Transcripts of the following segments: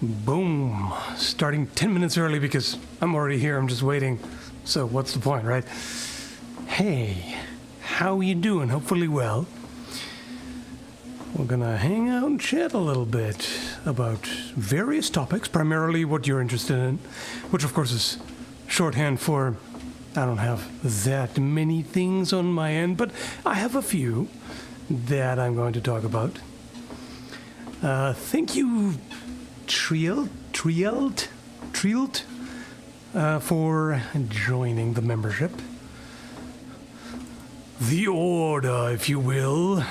Boom. Starting 10 minutes early because I'm already here. I'm just waiting. So what's the point, right? Hey, how you doing? Hopefully well. We're gonna hang out and chat a little bit about various topics, primarily what you're interested in, which of course is shorthand for I don't have that many things on my end, but I have a few that I'm going to talk about. Thank you, Trielt, for joining the membership. The order, if you will.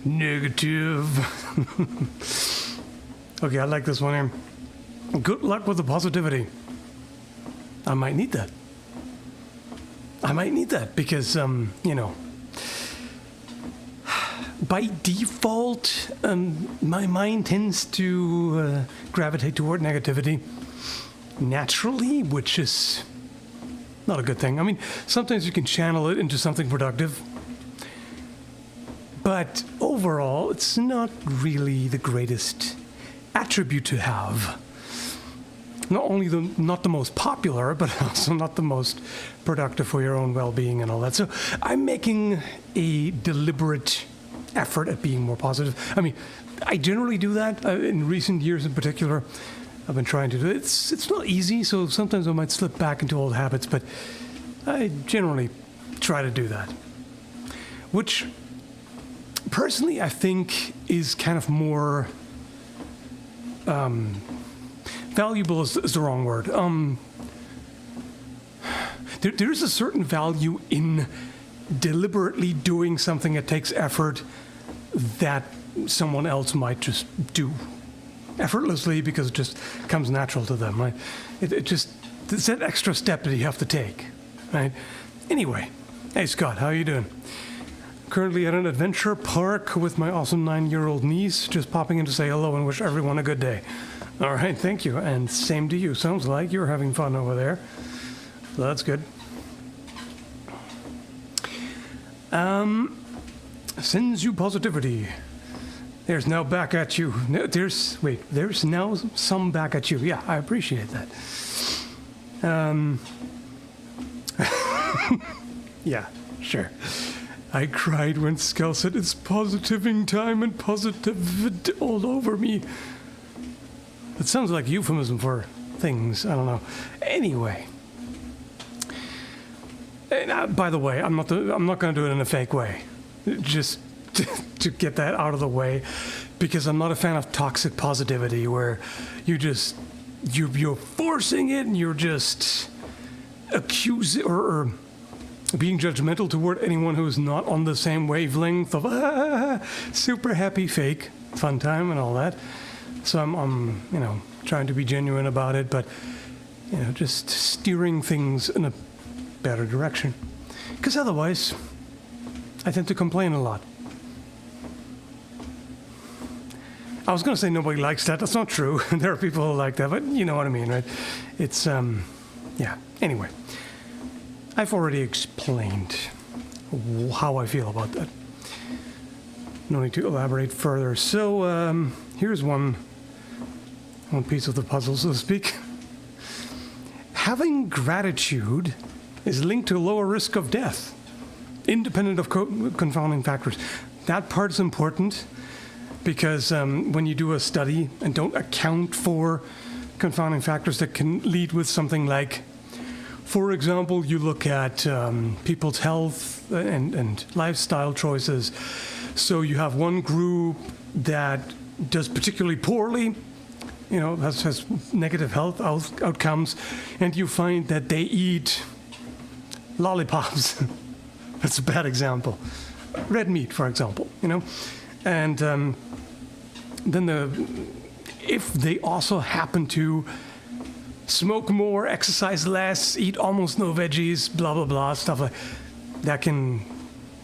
Negative. Okay, I like this one here. Good luck with the positivity. I might need that. Because, by default, my mind tends to gravitate toward negativity naturally, which is not a good thing. I mean, sometimes you can channel it into something productive, but overall, it's not really the greatest attribute to have. Not only not the most popular, but also not the most productive for your own well-being and all that. So I'm making a deliberate effort at being more positive. I mean, I generally do that. In recent years in particular, I've been trying to do it. It's not easy, so sometimes I might slip back into old habits, but I generally try to do that. Which, personally, I think is kind of more... valuable is the wrong word. There's a certain value in deliberately doing something that takes effort that someone else might just do effortlessly because it just comes natural to them, right? It's that extra step that you have to take, right? Anyway, hey Scott, how are you doing? Currently at an adventure park with my awesome 9-year-old niece, just popping in to say hello and wish everyone a good day. All right, thank you, and same to you. Sounds like you're having fun over there. So that's good. Sends you positivity. There's now back at you. There's now some back at you. Yeah, I appreciate that. Yeah, sure. I cried when Skell said it's positiving time and positive all over me. It sounds like euphemism for things. I don't know. Anyway. And, by the way, I'm not going to do it in a fake way. Just to get that out of the way, because I'm not a fan of toxic positivity where you're forcing it and you're just accusing or being judgmental toward anyone who is not on the same wavelength of super happy fake fun time and all that. So I'm trying to be genuine about it, but just steering things in a better direction. Because otherwise, I tend to complain a lot. I was going to say nobody likes that. That's not true. There are people who like that, but you know what I mean, right? It's yeah. Anyway, I've already explained how I feel about that. No need to elaborate further. So here's one piece of the puzzle, so to speak. Having gratitude is linked to a lower risk of death, independent of confounding factors. That part is important because when you do a study and don't account for confounding factors that can lead with something like, for example, you look at people's health and lifestyle choices. So you have one group that does particularly poorly, has negative health outcomes, and you find that they eat lollipops. That's a bad example. Red meat, for example, and then if they also happen to smoke more, exercise less, eat almost no veggies, blah blah blah, stuff like that can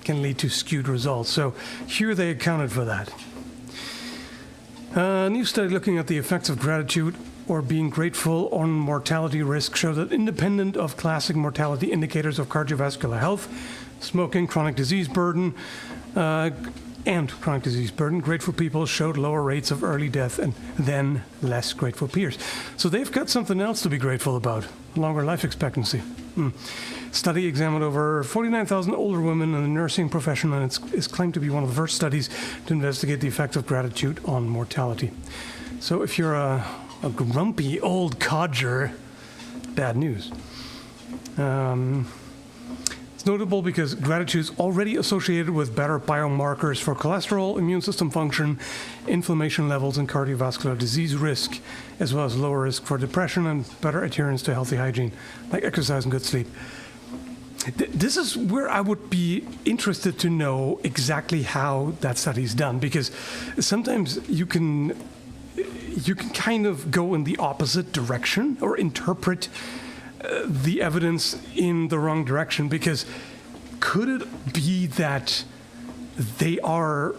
lead to skewed results. So here they accounted for that. A new study looking at the effects of gratitude or being grateful on mortality risk showed that independent of classic mortality indicators of cardiovascular health, smoking, chronic disease burden, and chronic disease burden, grateful people showed lower rates of early death and then less grateful peers. So they've got something else to be grateful about, longer life expectancy. Study examined over 49,000 older women in the nursing profession, and it's claimed to be one of the first studies to investigate the effects of gratitude on mortality. So if you're a grumpy old codger, bad news. It's notable because gratitude is already associated with better biomarkers for cholesterol, immune system function, inflammation levels, and cardiovascular disease risk, as well as lower risk for depression and better adherence to healthy hygiene, like exercise and good sleep. This is where I would be interested to know exactly how that study is done, because sometimes you can kind of go in the opposite direction or interpret the evidence in the wrong direction, because could it be that they are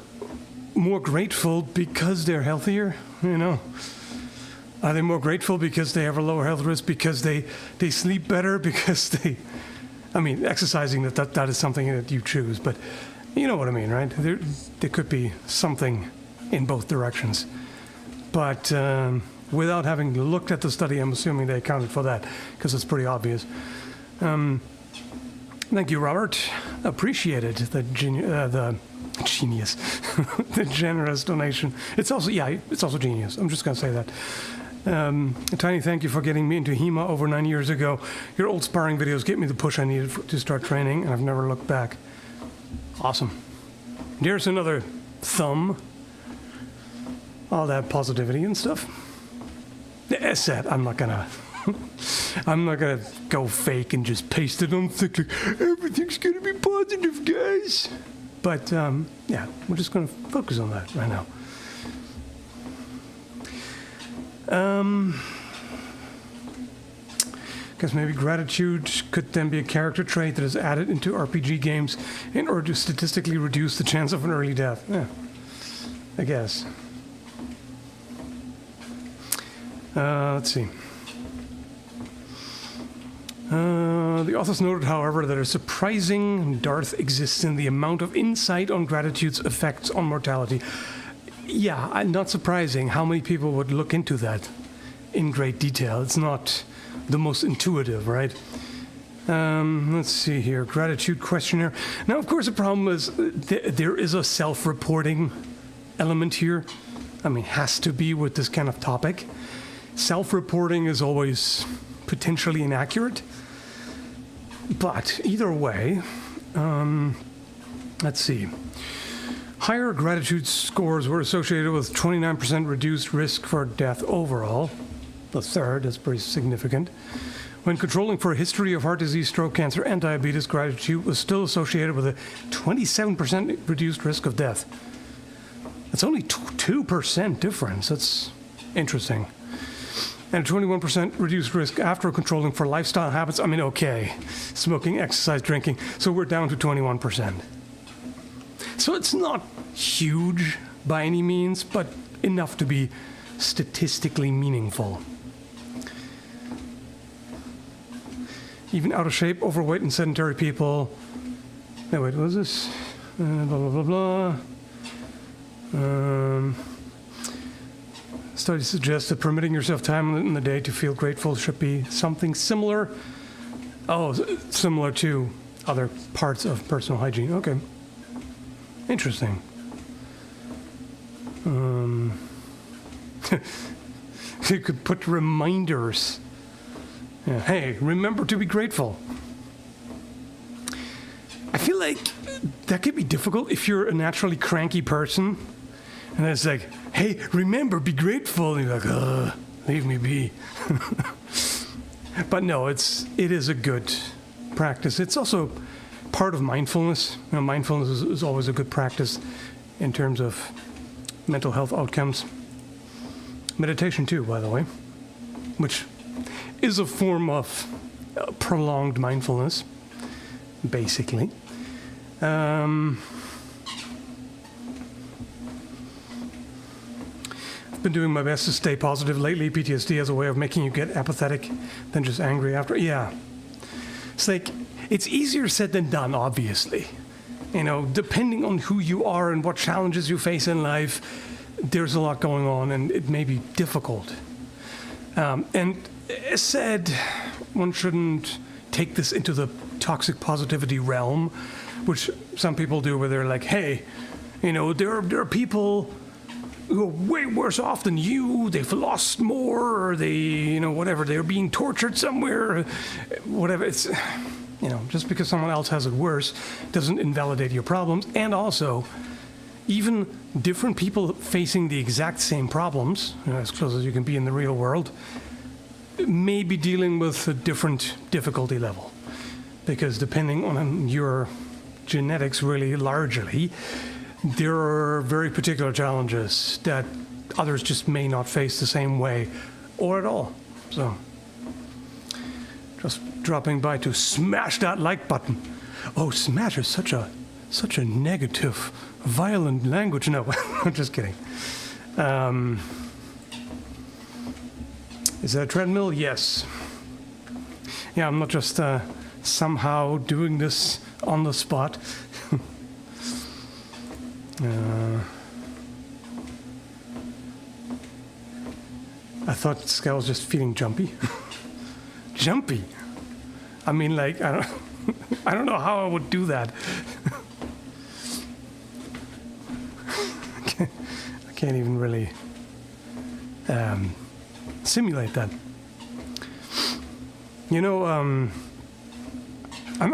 more grateful because they're healthier? Are they more grateful because they have a lower health risk, because they sleep better, because exercising, that is something that you choose, but you know what I mean, right? There could be something in both directions, but without having looked at the study, I'm assuming they accounted for that, because it's pretty obvious. Thank you, Robert. Appreciated the genius, the generous donation. It's also genius. I'm just going to say that. A tiny thank you for getting me into HEMA over 9 years ago. Your old sparring videos gave me the push I needed to start training, and I've never looked back. Awesome. There's another thumb. All that positivity and stuff. As said, I'm not gonna go fake and just paste it on thick, like, everything's gonna be positive, guys. But we're just gonna focus on that right now. Guess maybe gratitude could then be a character trait that is added into RPG games in order to statistically reduce the chance of an early death. Yeah, I guess. Let's see. The authors noted, however, that a surprising dearth exists in the amount of insight on gratitude's effects on mortality. Yeah, not surprising how many people would look into that in great detail. It's not the most intuitive, right? Let's see here. Gratitude questionnaire. Now, of course, the problem is there is a self-reporting element here. Has to be with this kind of topic. Self-reporting is always potentially inaccurate. But either way, let's see. Higher gratitude scores were associated with 29% reduced risk for death overall. The third is pretty significant. When controlling for a history of heart disease, stroke, cancer, and diabetes, gratitude was still associated with a 27% reduced risk of death. That's only 2% difference. That's interesting. And a 21% reduced risk after controlling for lifestyle habits. Okay, smoking, exercise, drinking. So we're down to 21%. So it's not huge by any means, but enough to be statistically meaningful. Even out of shape, overweight, and sedentary people. No, wait, what was this? Blah, blah, blah, blah. Studies suggest that permitting yourself time in the day to feel grateful should be something similar. Similar to other parts of personal hygiene. Okay. Interesting. You could put reminders. Yeah, hey, remember to be grateful. I feel like that could be difficult if you're a naturally cranky person. And it's like, hey, remember, be grateful. And you're like, leave me be. But no, it is a good practice. It's also part of mindfulness. Mindfulness is always a good practice in terms of mental health outcomes. Meditation too, by the way, which is a form of prolonged mindfulness, basically. I've been doing my best to stay positive lately. PTSD has a way of making you get apathetic than just angry after. Yeah. It's like, it's easier said than done, obviously. depending on who you are and what challenges you face in life, there's a lot going on, and it may be difficult. And as said, one shouldn't take this into the toxic positivity realm, which some people do, where they're like, hey, there are people who are way worse off than you, they've lost more, or they, whatever, they're being tortured somewhere, whatever. It's, just because someone else has it worse doesn't invalidate your problems. And also, even different people facing the exact same problems, as close as you can be in the real world, may be dealing with a different difficulty level. Because depending on your genetics really largely, there are very particular challenges that others just may not face the same way or at all. So, just dropping by to smash that like button. Oh, smash is such a negative, violent language. No, I'm just kidding. Is that a treadmill? Yes. Yeah, I'm not just somehow doing this on the spot. I thought Skall was just feeling jumpy. Jumpy? I mean, I don't know how I would do that. I can't even really simulate that. I'm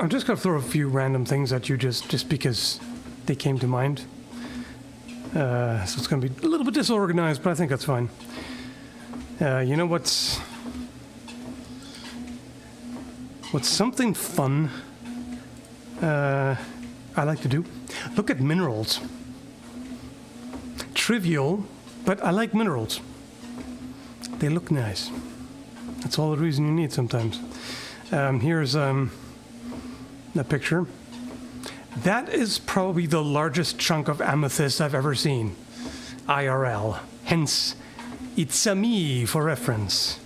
just going to throw a few random things at you just because they came to mind. So it's going to be a little bit disorganized, but I think that's fine. What's something fun I like to do? Look at minerals. Trivial, but I like minerals. They look nice. That's all the reason you need sometimes. Here's a picture. That is probably the largest chunk of amethyst I've ever seen. IRL. Hence, it's a me for reference.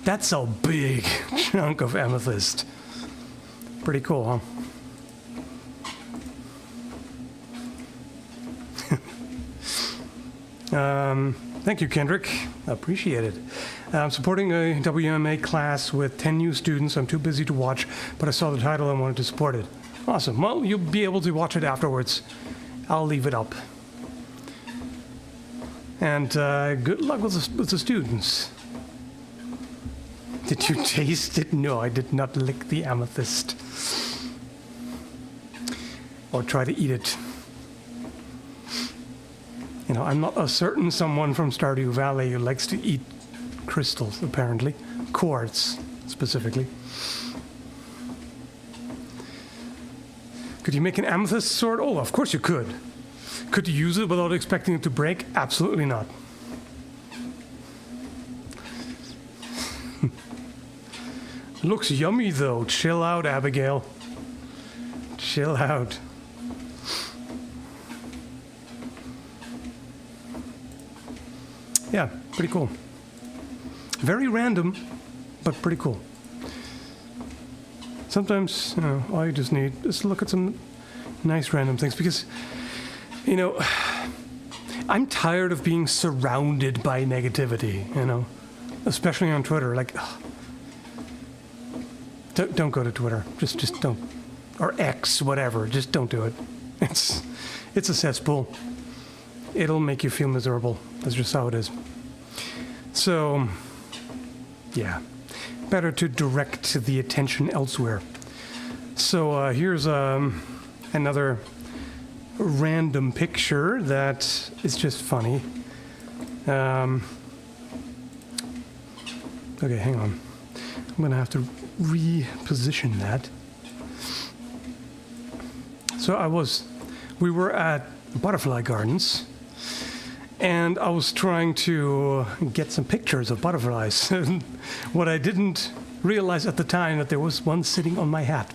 That's a big chunk of amethyst. Pretty cool, huh? Thank you, Kendrick. Appreciate it. I'm supporting a WMA class with 10 new students. I'm too busy to watch, but I saw the title and wanted to support it. Awesome. Well, you'll be able to watch it afterwards. I'll leave it up. And good luck with the students. Did you taste it? No, I did not lick the amethyst. Or try to eat it. I'm not a certain someone from Stardew Valley who likes to eat crystals, apparently. Quartz, specifically. Could you make an amethyst sword? Oh, of course you could. Could you use it without expecting it to break? Absolutely not. Looks yummy, though. Chill out, Abigail. Chill out. Yeah, pretty cool. Very random, but pretty cool. Sometimes, all you just need is to look at some nice random things because, I'm tired of being surrounded by negativity, especially on Twitter. Don't go to Twitter. Just don't. Or X, whatever. Just don't do it. It's a cesspool. It'll make you feel miserable. That's just how it is. So, yeah. Better to direct the attention elsewhere. So here's another random picture that is just funny. Okay, hang on. I'm going to have to reposition that. So we were at Butterfly Gardens, and I was trying to get some pictures of butterflies. What I didn't realize at the time that there was one sitting on my hat.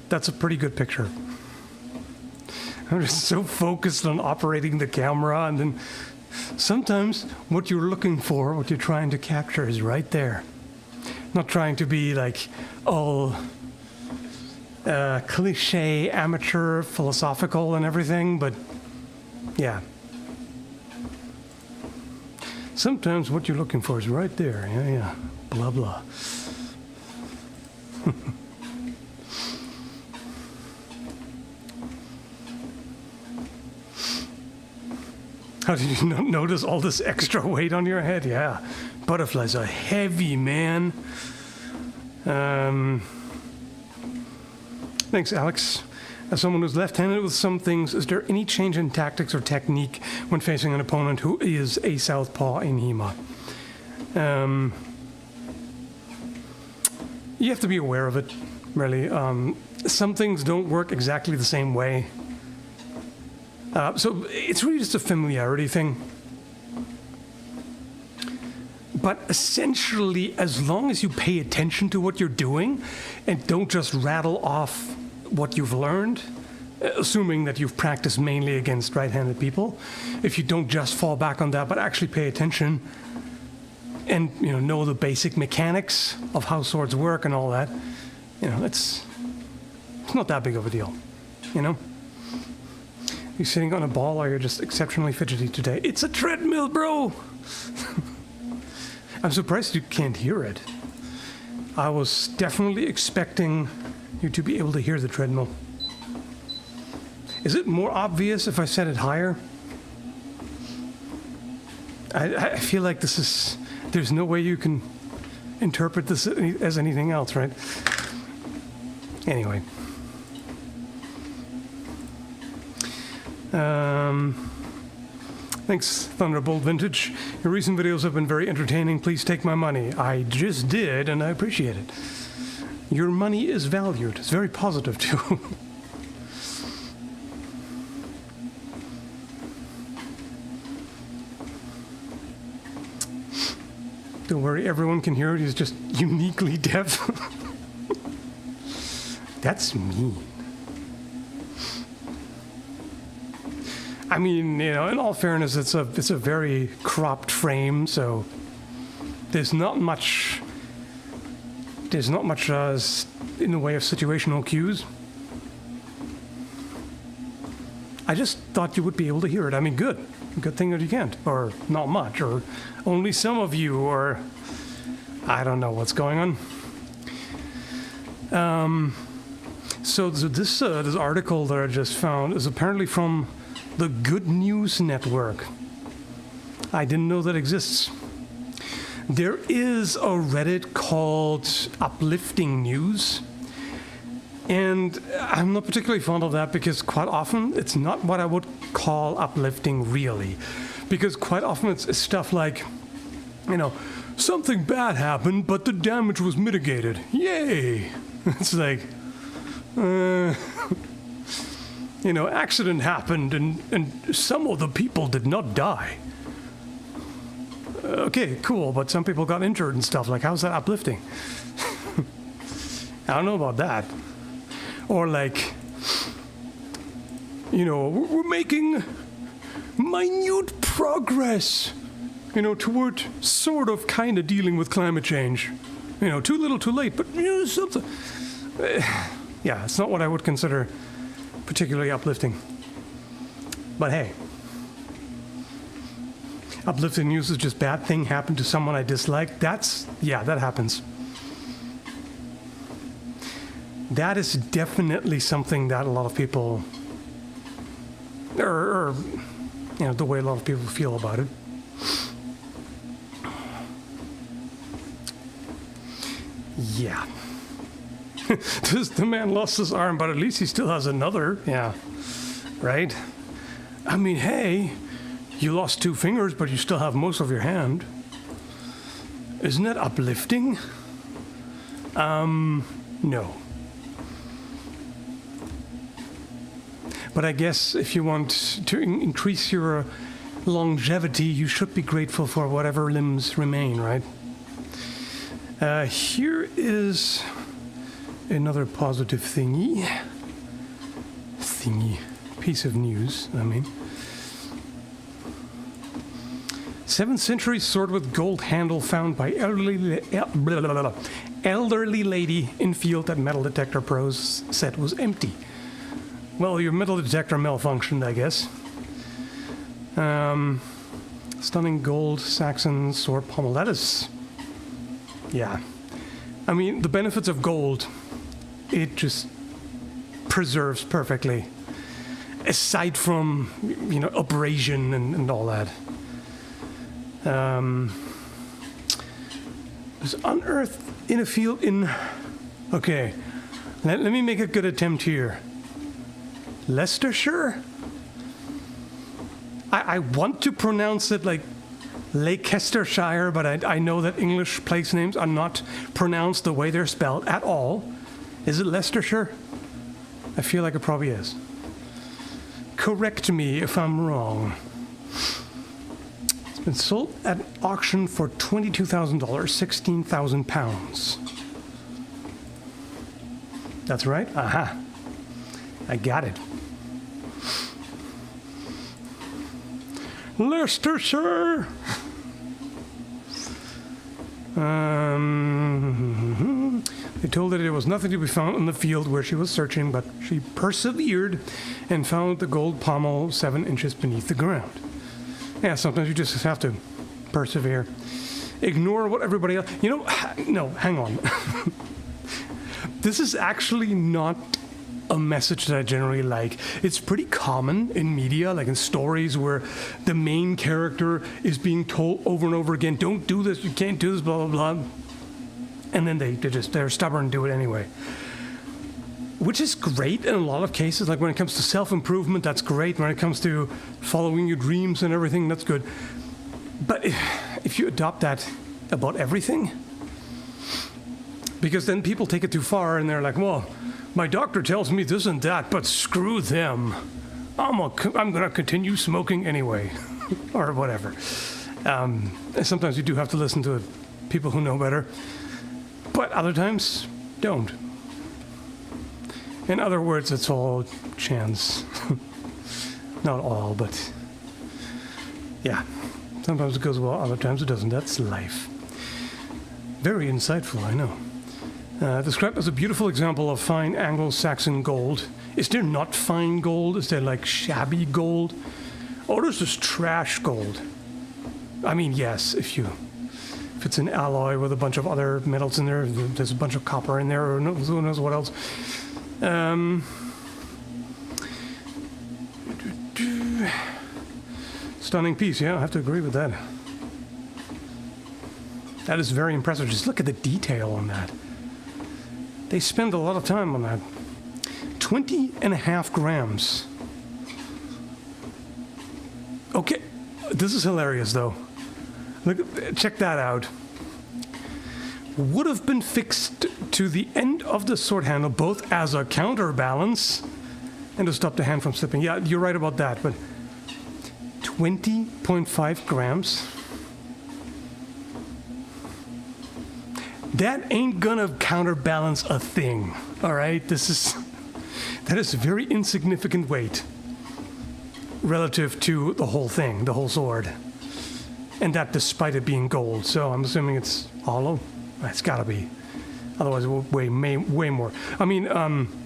That's a pretty good picture. I'm just so focused on operating the camera, and then sometimes what you're looking for, what you're trying to capture is right there. Not trying to be all cliche, amateur, philosophical and everything, but yeah. Sometimes what you're looking for is right there. Yeah. Blah, blah. How did you not notice all this extra weight on your head? Yeah. Butterflies are heavy, man. Thanks, Alex. As someone who's left-handed with some things, is there any change in tactics or technique when facing an opponent who is a southpaw in HEMA? You have to be aware of it, really. Some things don't work exactly the same way. So it's really just a familiarity thing. But essentially, as long as you pay attention to what you're doing and don't just rattle off what you've learned, assuming that you've practiced mainly against right-handed people, if you don't just fall back on that, but actually pay attention and know the basic mechanics of how swords work and all that, it's not that big of a deal, You're sitting on a ball or you're just exceptionally fidgety today. It's a treadmill, bro! I'm surprised you can't hear it. I was definitely expecting you to be able to hear the treadmill. Is it more obvious if I set it higher? I feel like there's no way you can interpret this as anything else, right? Anyway. Thanks, Thunderbolt Vintage. Your recent videos have been very entertaining. Please take my money. I just did, and I appreciate it. Your money is valued. It's very positive, too. Don't worry, everyone can hear it. He's just uniquely deaf. That's mean. I mean, in all fairness, it's a very cropped frame, so there's not much in the way of situational cues. I just thought you would be able to hear it. I mean, good thing that you can't, or not much, or only some of you, or I don't know what's going on. So this article that I just found is apparently from the Good News Network. I didn't know that exists. There is a Reddit called Uplifting News, and I'm not particularly fond of that because quite often it's not what I would call uplifting really, because quite often it's stuff like, something bad happened but the damage was mitigated. Yay! It's like, accident happened and some of the people did not die. Okay, cool, but some people got injured and stuff. Like, how's that uplifting? I don't know about that. Or like, we're making minute progress, toward sort of kind of dealing with climate change. Too little, too late, but something. Yeah, it's not what I would consider particularly uplifting. But hey, uplifting news is just bad thing happened to someone I dislike. That happens. That is definitely something that a lot of people, or the way a lot of people feel about it. Yeah. The man lost his arm, but at least he still has another. Yeah. Right? I mean, hey, you lost 2 fingers, but you still have most of your hand. Isn't that uplifting? No. But I guess if you want to increase your longevity, you should be grateful for whatever limbs remain, right? Here is another positive piece of news, I mean. 7th century sword with gold handle found by elderly lady in field that Metal Detector Pros said was empty. Well, your metal detector malfunctioned, I guess. Stunning gold Saxon sword pommel. That is... yeah. I mean, the benefits of gold, it just preserves perfectly. Aside from, you know, abrasion and all that. It was unearthed in a field in... okay, let me make a good attempt here. Leicestershire? I want to pronounce it like Leicestershire, but I know that English place names are not pronounced the way they're spelled at all. Is it Leicestershire? I feel like it probably is. Correct me if I'm wrong. It's been sold at auction for $22,000, 16,000 pounds. That's right? Aha. I got it. Leicestershire! They told her there was nothing to be found in the field where she was searching, but she persevered and found the gold pommel 7 inches beneath the ground. Yeah, sometimes you just have to persevere. Ignore what everybody else... You know, no, hang on. This is actually not a message that I generally like. It's pretty common in media, like in stories where the main character is being told over and over again, don't do this, you can't do this, blah, blah, blah. And then they're stubborn and do it anyway. Which is great in a lot of cases. Like when it comes to self-improvement, that's great. When it comes to following your dreams and everything, that's good. But if you adopt that about everything, because then people take it too far and they're like, well, my doctor tells me this and that, but screw them. I'm going to continue smoking anyway, or whatever. Sometimes you do have to listen to people who know better, but other times, don't. In other words, it's all chance. Not all, but yeah. Sometimes it goes well, other times it doesn't. That's life. Very insightful, I know. Described as a beautiful example of fine Anglo-Saxon gold. Is there not fine gold? Is there like shabby gold? Or is this trash gold? I mean, yes, if it's an alloy with a bunch of other metals in there, there's a bunch of copper in there, or who knows what else. Stunning piece, yeah, I have to agree with that. That is very impressive. Just look at the detail on that. They spend a lot of time on that. 20.5 grams. Okay, this is hilarious though. Look, check that out. Would have been fixed to the end of the sword handle, both as a counterbalance and to stop the hand from slipping. Yeah, you're right about that, but 20.5 grams. That ain't gonna counterbalance a thing, all right? That is a very insignificant weight relative to the whole thing, the whole sword. And that despite it being gold, so I'm assuming it's hollow. It's gotta be. Otherwise it will weigh way more. I mean,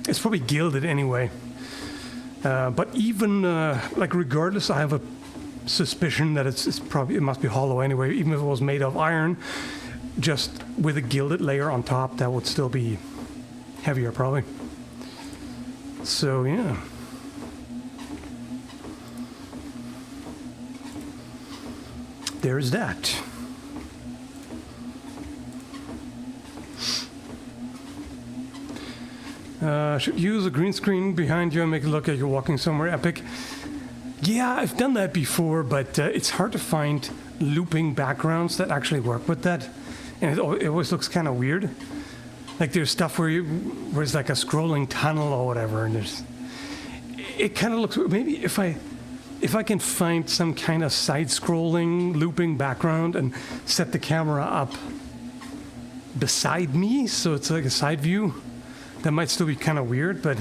it's probably gilded anyway. But even, like regardless, I have a suspicion that it must be hollow anyway, even if it was made of iron. Just with a gilded layer on top, that would still be heavier, probably. So, yeah. There's that. Should use a green screen behind you and make it look like you're walking somewhere epic. Yeah, I've done that before, but it's hard to find looping backgrounds that actually work with that. And it always looks kind of weird. Like there's stuff where it's like a scrolling tunnel or whatever, and it kind of looks, maybe if I can find some kind of side-scrolling looping background and set the camera up beside me, so it's like a side view, that might still be kind of weird, but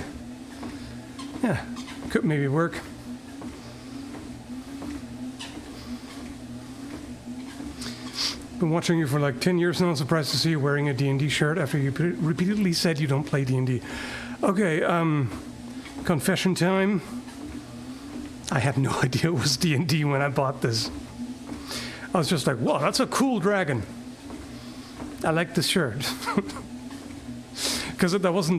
yeah, could maybe work. Been watching you for like 10 years now. I'm surprised to see you wearing a D&D shirt after you repeatedly said you don't play D&D. Okay, confession time. I had no idea it was D&D when I bought this. I was just like, whoa, that's a cool dragon. I like this shirt. Because that was,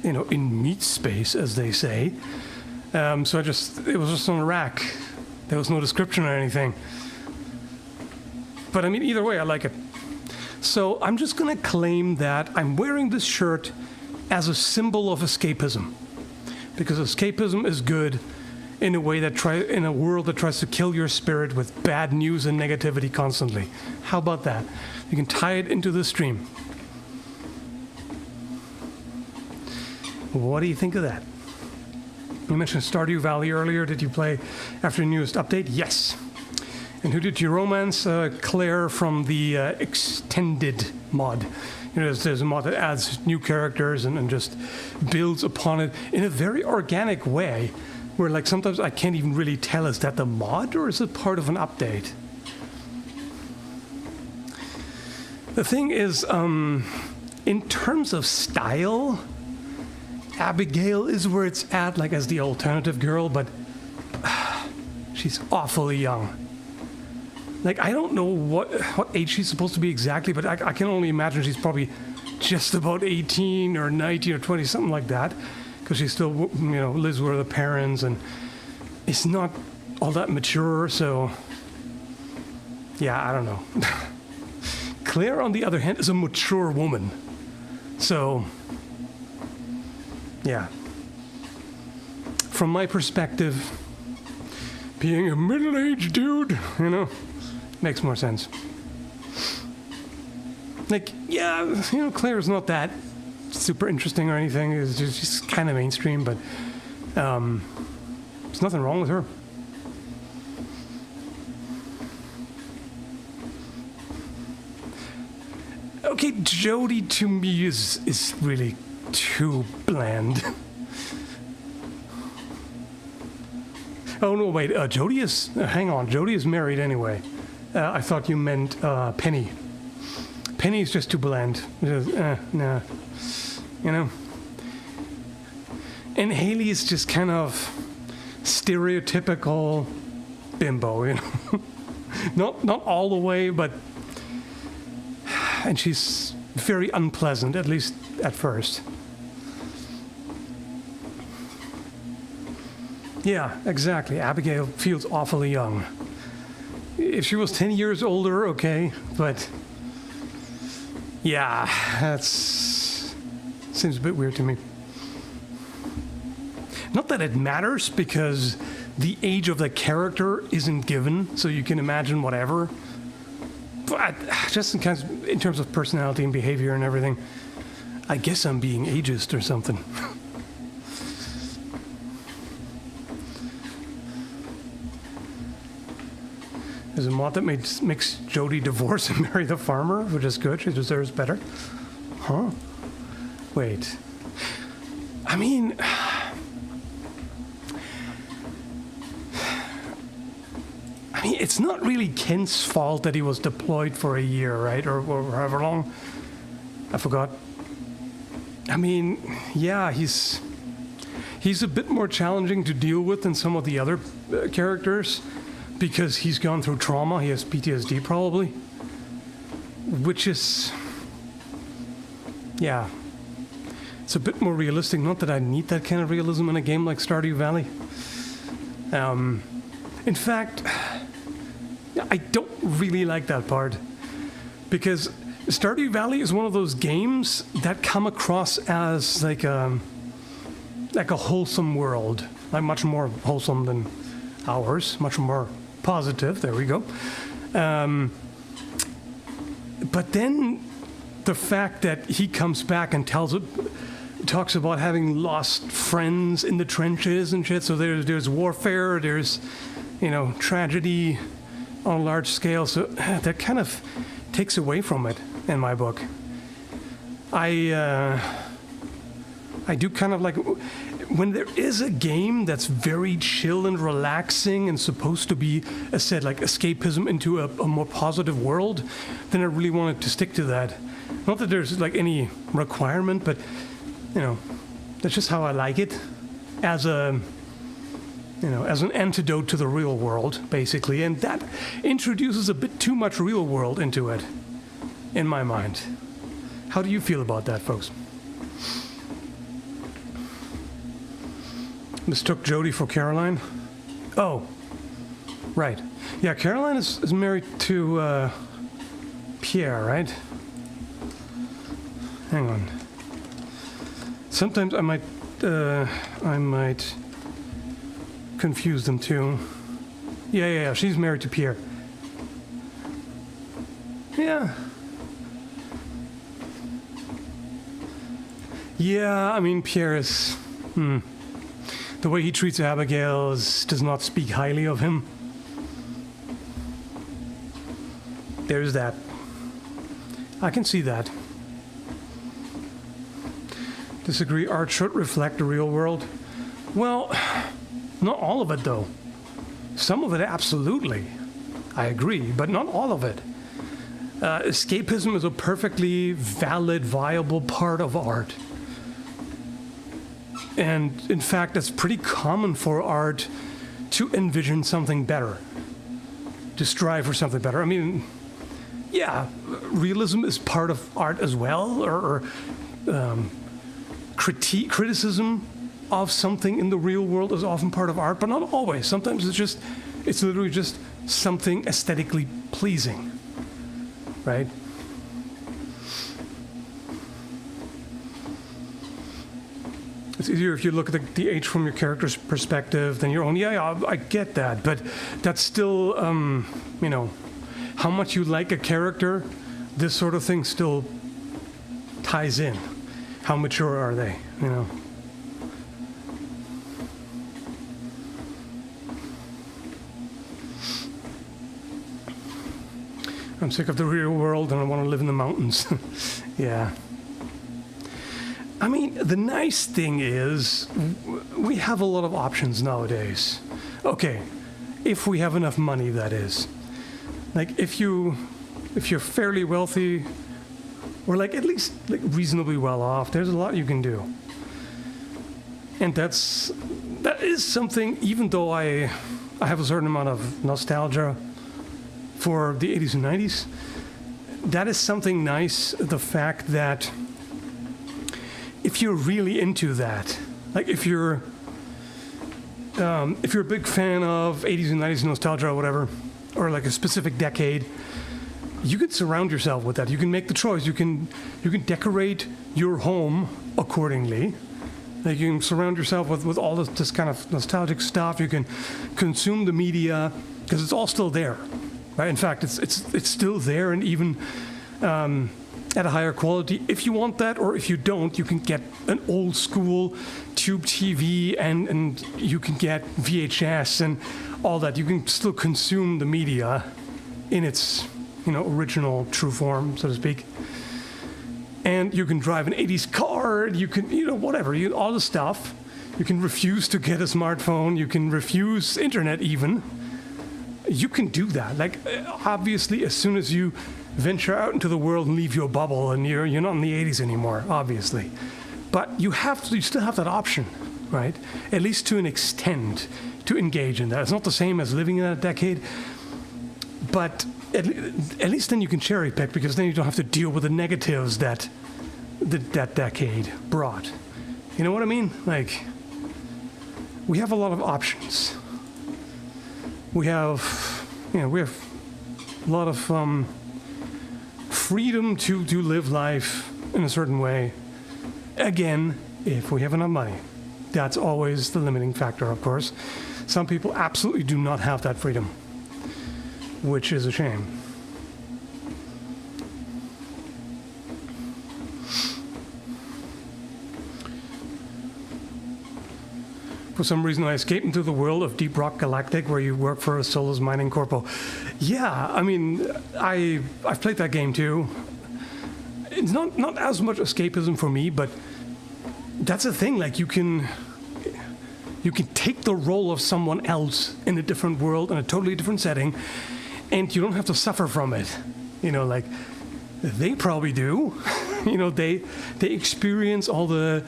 in meat space, as they say. So it was just on a rack. There was no description or anything. But I mean, either way, I like it. So I'm just going to claim that I'm wearing this shirt as a symbol of escapism. Because escapism is good in a way in a world that tries to kill your spirit with bad news and negativity constantly. How about that? You can tie it into the stream. What do you think of that? You mentioned Stardew Valley earlier. Did you play after the newest update? Yes. And who did you romance? Claire from the extended mod. There's a mod that adds new characters and just builds upon it in a very organic way, where like sometimes I can't even really tell, is that the mod or is it part of an update? The thing is, in terms of style, Abigail is where it's at, like as the alternative girl, but she's awfully young. Like, I don't know what age she's supposed to be exactly, but I can only imagine she's probably just about 18 or 19 or 20, something like that, because she still, lives with her parents and is not all that mature, so yeah, I don't know. Claire, on the other hand, is a mature woman, so yeah. From my perspective, being a middle-aged dude, makes more sense. Like, yeah, Claire's not that super interesting or anything. It's just kind of mainstream, but there's nothing wrong with her. Okay, Jody to me is really too bland. Oh, no, wait, Jody is... hang on, Jody is married anyway. I thought you meant Penny. Penny's just too bland. Nah. And Haley is just kind of stereotypical bimbo, Not all the way, but... And she's very unpleasant, at least at first. Yeah, exactly. Abigail feels awfully young. If she was 10 years older, okay, but yeah, seems a bit weird to me. Not that it matters, because the age of the character isn't given, so you can imagine whatever. But just in terms of personality and behavior and everything, I guess I'm being ageist or something. There's a mod that makes Jody divorce and marry the farmer, which is good. She deserves better. Huh? Wait. I mean... it's not really Kent's fault that he was deployed for a year, right? Or however long. I forgot. I mean, yeah, he's a bit more challenging to deal with than some of the other characters, because he's gone through trauma. He has PTSD probably, which is, yeah, it's a bit more realistic. Not that I need that kind of realism in a game like Stardew Valley. In fact, I don't really like that part, because Stardew Valley is one of those games that come across as like a wholesome world, like much more wholesome than ours, much more positive. There we go. But then the fact that he comes back and talks about having lost friends in the trenches and shit. So there's warfare, there's tragedy on a large scale. So that kind of takes away from it in my book. I do kind of like, when there is a game that's very chill and relaxing and supposed to be, as said, like escapism into a more positive world, then I really wanted to stick to that. Not that there's like any requirement, but that's just how I like it, as an antidote to the real world, basically. And that introduces a bit too much real world into it, in my mind. How do you feel about that, folks? Mistook Jody for Caroline? Oh, right. Yeah, Caroline is married to Pierre, right? Hang on. Sometimes I might confuse them too. Yeah. She's married to Pierre. Yeah. Yeah, I mean, Pierre is... The way he treats Abigail does not speak highly of him. There's that. I can see that. Disagree, art should reflect the real world. Well, not all of it, though. Some of it, absolutely. I agree, but not all of it. Escapism is a perfectly valid, viable part of art. And in fact, it's pretty common for art to envision something better, to strive for something better. I mean, yeah, realism is part of art as well, or criticism of something in the real world is often part of art, but not always. Sometimes it's literally just something aesthetically pleasing, right? It's easier if you look at the age from your character's perspective than your own. Yeah, I get that, but that's still, how much you like a character, this sort of thing still ties in. How mature are they, I'm sick of the real world and I want to live in the mountains. Yeah. I mean, the nice thing is we have a lot of options nowadays. Okay, if we have enough money, that is. Like, if you're fairly wealthy, or like at least like reasonably well off, there's a lot you can do. And that is something, even though I have a certain amount of nostalgia for the 80s and 90s, that is something nice, the fact that if you're really into that, like if you're a big fan of 80s and 90s nostalgia or whatever, or like a specific decade, you can surround yourself with that. You can make the choice. You can decorate your home accordingly. Like you can surround yourself with all this kind of nostalgic stuff. You can consume the media because it's all still there, right? In fact, it's still there, and even at a higher quality. If you want that, or if you don't, you can get an old school tube TV, and you can get VHS and all that. You can still consume the media in its original true form, so to speak. And you can drive an 80s car, you can, whatever, all the stuff. You can refuse to get a smartphone, you can refuse internet even. You can do that. Like, obviously, as soon as you venture out into the world and leave your bubble, and you're not in the 80s anymore, obviously. But you still have that option, right? At least to an extent, to engage in that. It's not the same as living in that decade, but at least then you can cherry pick, because then you don't have to deal with the negatives that decade brought. You know what I mean? Like, we have a lot of options. We have a lot of freedom to live life in a certain way. Again, if we have enough money. That's always the limiting factor, of course. Some people absolutely do not have that freedom, which is a shame. For some reason, I escaped into the world of Deep Rock Galactic, where you work for a Solus mining corpo. Yeah, I mean, I've played that game too. It's not as much escapism for me, but that's the thing. Like, you can You can take the role of someone else in a different world, in a totally different setting, and you don't have to suffer from it. Like they probably do. They experience all the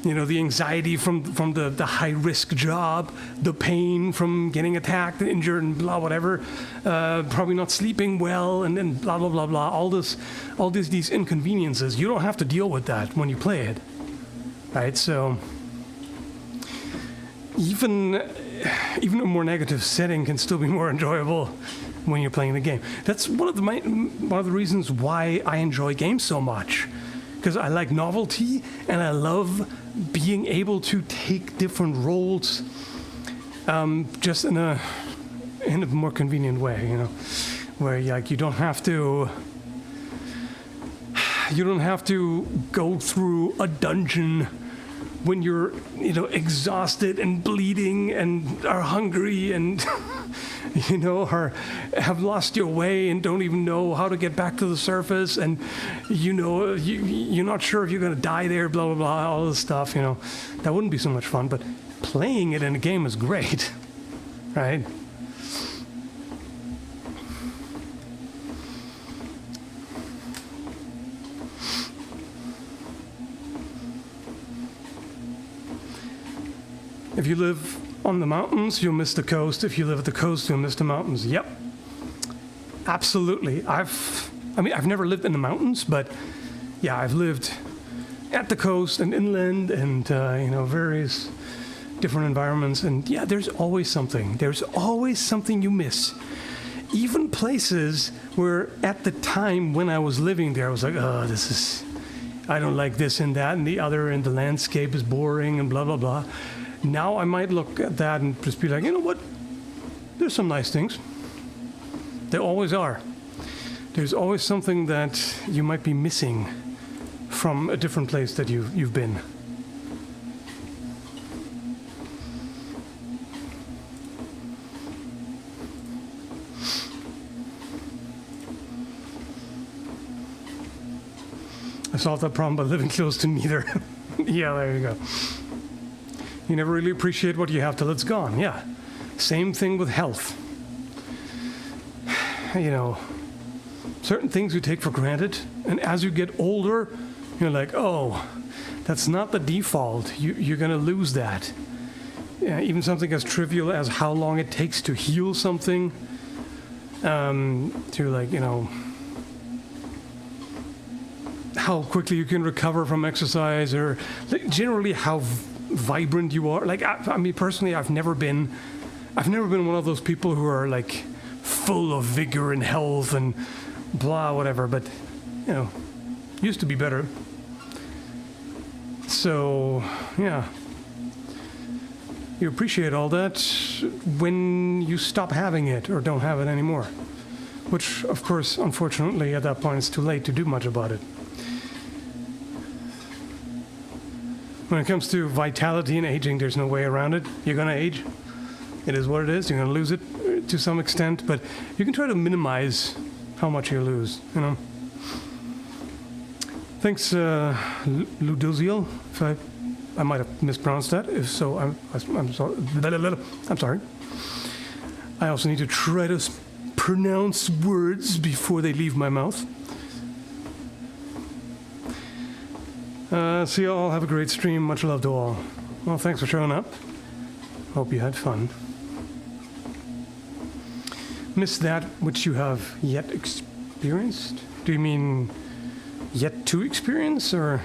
the anxiety from the high-risk job, the pain from getting attacked, injured, and blah, whatever, probably not sleeping well, and then blah, blah, blah, blah, all these inconveniences. You don't have to deal with that when you play it, right? So even a more negative setting can still be more enjoyable when you're playing the game. That's one of the reasons why I enjoy games so much, because I like novelty and I love being able to take different roles, just in a more convenient way, where like you don't have to go through a dungeon when you're exhausted and bleeding and are hungry and or have lost your way and don't even know how to get back to the surface, and you're not sure if you're going to die there, blah blah blah, all this stuff. That wouldn't be so much fun, but playing it in a game is great, right? If you live on the mountains, you'll miss the coast. If you live at the coast, you'll miss the mountains. Yep, absolutely. I've never lived in the mountains, but yeah, I've lived at the coast and inland, and various different environments. And yeah, there's always something. There's always something you miss. Even places where, at the time when I was living there, I was like, oh, I don't like this and that and the other, and the landscape is boring and blah blah blah. Now I might look at that and just be like, you know what? There's some nice things. There always are. There's always something that you might be missing from a different place that you've been. I solved that problem by living close to neither. Yeah, there you go. You never really appreciate what you have till it's gone. Yeah. Same thing with health. Certain things you take for granted, and as you get older, you're like, oh, that's not the default. You're going to lose that. Even something as trivial as how long it takes to heal something, to how quickly you can recover from exercise, or generally how vibrant you are. Like I mean, personally, I've never been one of those people who are like full of vigor and health and blah whatever. But used to be better. So yeah, you appreciate all that when you stop having it or don't have it anymore. Which, of course, unfortunately, at that point, it's too late to do much about it. When it comes to vitality and aging, there's no way around it. You're going to age. It is what it is. You're going to lose it to some extent, but you can try to minimize how much you lose, Thanks, Ludoziel. If I might have mispronounced that. If so, I'm sorry. I'm sorry. I also need to try to pronounce words before they leave my mouth. See you all. Have a great stream. Much love to all. Well, thanks for showing up. Hope you had fun. Miss that which you have yet experienced? Do you mean yet to experience, or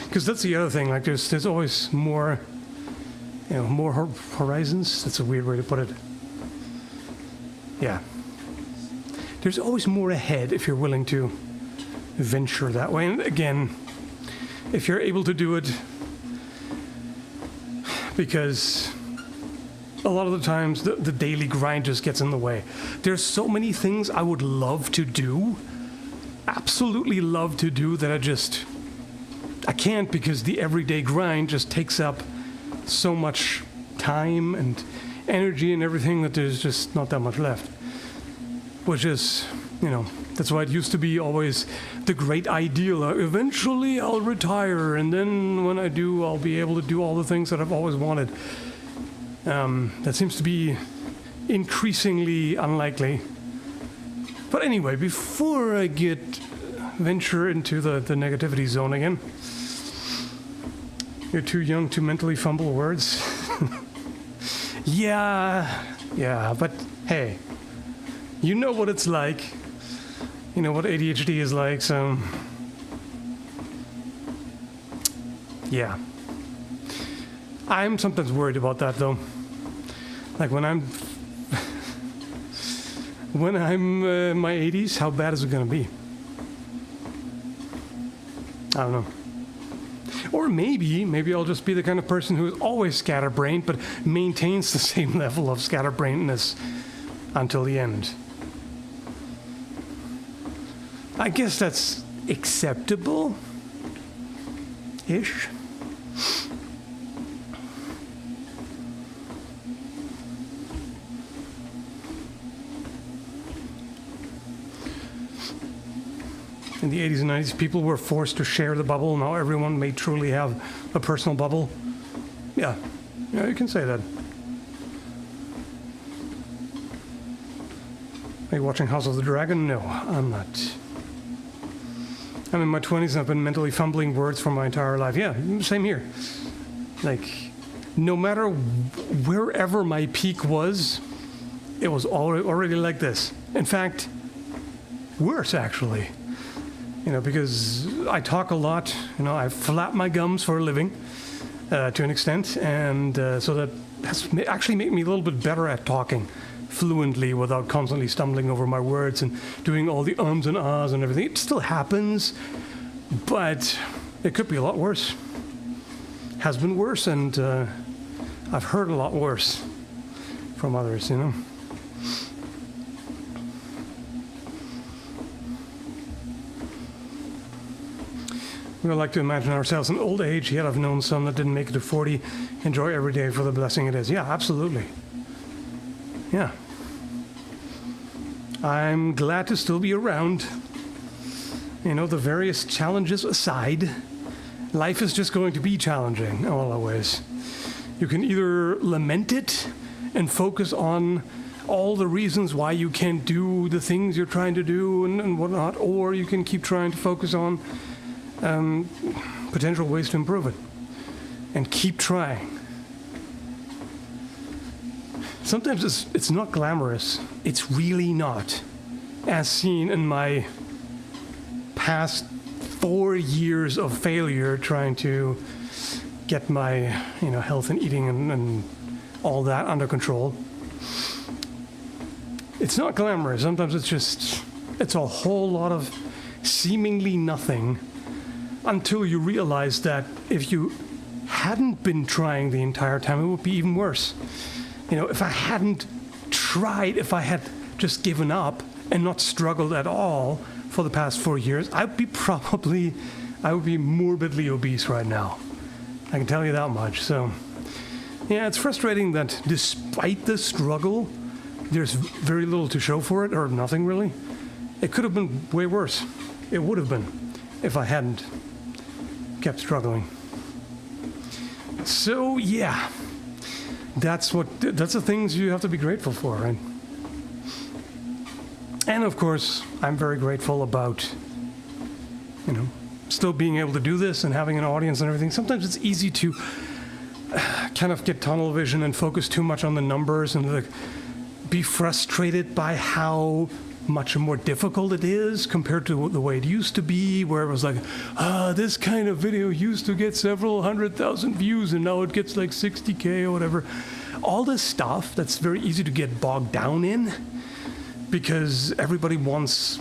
because that's the other thing? Like there's always more, more horizons. That's a weird way to put it. Yeah. There's always more ahead if you're willing to venture that way. And again, if you're able to do it, because a lot of the times the daily grind just gets in the way. There's so many things I would love to do, absolutely love to do, that I can't, because the everyday grind just takes up so much time and energy and everything that there's just not that much left. Which is, that's why it used to be always the great ideal. Eventually I'll retire, and then when I do, I'll be able to do all the things that I've always wanted. That seems to be increasingly unlikely. But anyway, before I venture into the negativity zone again, you're too young to mentally fumble words. Yeah, but hey, you know what it's like. You know what ADHD is like, so yeah. I'm sometimes worried about that though. Like when I'm in my 80s, how bad is it gonna be? I don't know. Or maybe I'll just be the kind of person who is always scatterbrained, but maintains the same level of scatterbrainedness until the end. I guess that's acceptable-ish. In the 80s and 90s, people were forced to share the bubble. Now everyone may truly have a personal bubble. Yeah, you can say that. Are you watching House of the Dragon? No, I'm not. I'm in my 20s and I've been mentally fumbling words for my entire life. Yeah, same here. Like, no matter wherever my peak was, it was already like this. In fact, worse actually. Because I talk a lot, I flap my gums for a living, to an extent, and so that has actually made me a little bit better at talking fluently without constantly stumbling over my words and doing all the ums and ahs and everything. It still happens, but it could be a lot worse. Has been worse, and I've heard a lot worse from others, We would like to imagine ourselves in old age, yet I've known some that didn't make it to 40. Enjoy every day for the blessing it is. Yeah, absolutely. Yeah. I'm glad to still be around. The various challenges aside, life is just going to be challenging, always. You can either lament it and focus on all the reasons why you can't do the things you're trying to do and whatnot, or you can keep trying to focus on potential ways to improve it and keep trying. Sometimes it's not glamorous. It's really not, as seen in my past 4 years of failure trying to get my health and eating and all that under control. It's not glamorous. Sometimes it's a whole lot of seemingly nothing, until you realize that if you hadn't been trying the entire time, it would be even worse. If I hadn't tried, if I had just given up and not struggled at all for the past 4 years, I would be morbidly obese right now. I can tell you that much. So, yeah, it's frustrating that despite the struggle, there's very little to show for it, or nothing really. It could have been way worse. It would have been if I hadn't kept struggling. So yeah, that's the things you have to be grateful for, right? And of course, I'm very grateful about, still being able to do this and having an audience and everything. Sometimes it's easy to kind of get tunnel vision and focus too much on the numbers and be frustrated by how much more difficult it is compared to the way it used to be, where it was like, this kind of video used to get several 100,000 views and now it gets like 60K or whatever. All this stuff that's very easy to get bogged down in because everybody wants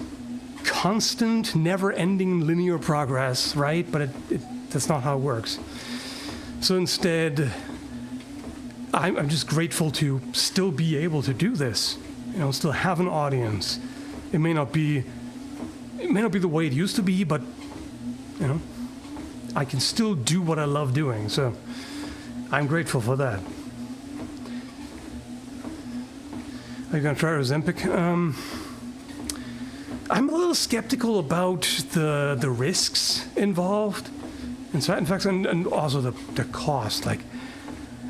constant, never-ending linear progress, right? But that's not how it works. So instead, I'm just grateful to still be able to do this, still have an audience. It may not be the way it used to be, but I can still do what I love doing. So I'm grateful for that. Are you gonna try Ozempic? I'm a little skeptical about the risks involved, and so in fact, and also the cost. Like,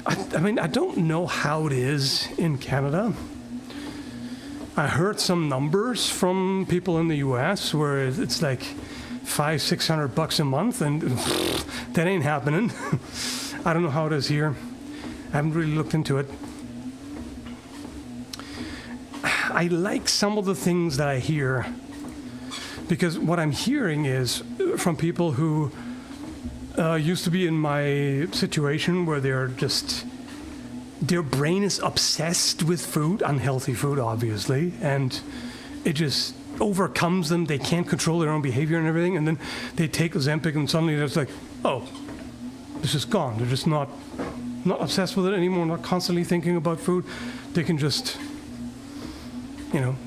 I mean, I don't know how it is in Canada. I heard some numbers from people in the U.S. where it's like $500-600 a month, and that ain't happening. I don't know how it is here. I haven't really looked into it. I like some of the things that I hear, because what I'm hearing is from people who used to be in my situation where their brain is obsessed with food, unhealthy food, obviously, and it just overcomes them. They can't control their own behavior and everything, and then they take Ozempic, and suddenly it's like, oh, this is gone. They're just not obsessed with it anymore, not constantly thinking about food. They can just,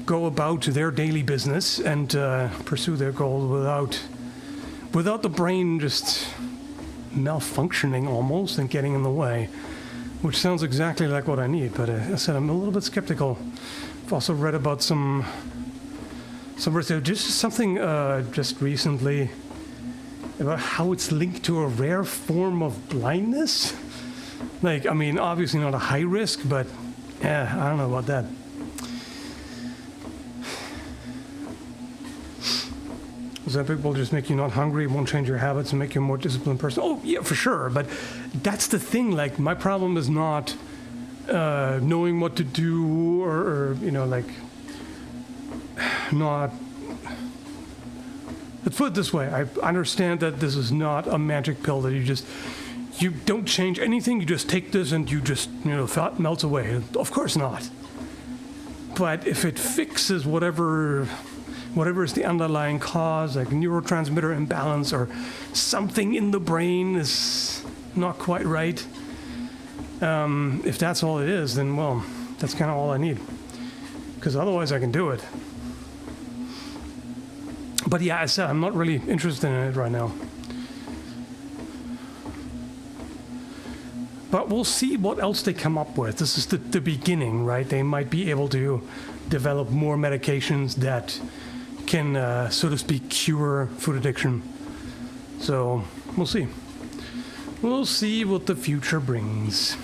go about their daily business and pursue their goal without the brain just malfunctioning almost and getting in the way, which sounds exactly like what I need. But I said I'm a little bit skeptical. I've also read about some just something just recently about how it's linked to a rare form of blindness. Like, I mean, obviously not a high risk, but yeah, I don't know about that. Ozempic will just make you not hungry, won't change your habits, and make you a more disciplined person. Oh, yeah, for sure. But that's the thing. Like, my problem is not knowing what to do or not. Let's put it this way. I understand that this is not a magic pill that you don't change anything. You just take this and you just, thought melts away. Of course not. But if it fixes whatever is the underlying cause, like neurotransmitter imbalance or something in the brain is not quite right, if that's all it is, then, well, that's kind of all I need. Because otherwise I can do it. But yeah, I said I'm not really interested in it right now. But we'll see what else they come up with. This is the beginning, right? They might be able to develop more medications that can, so to speak, cure food addiction. So we'll see. We'll see what the future brings.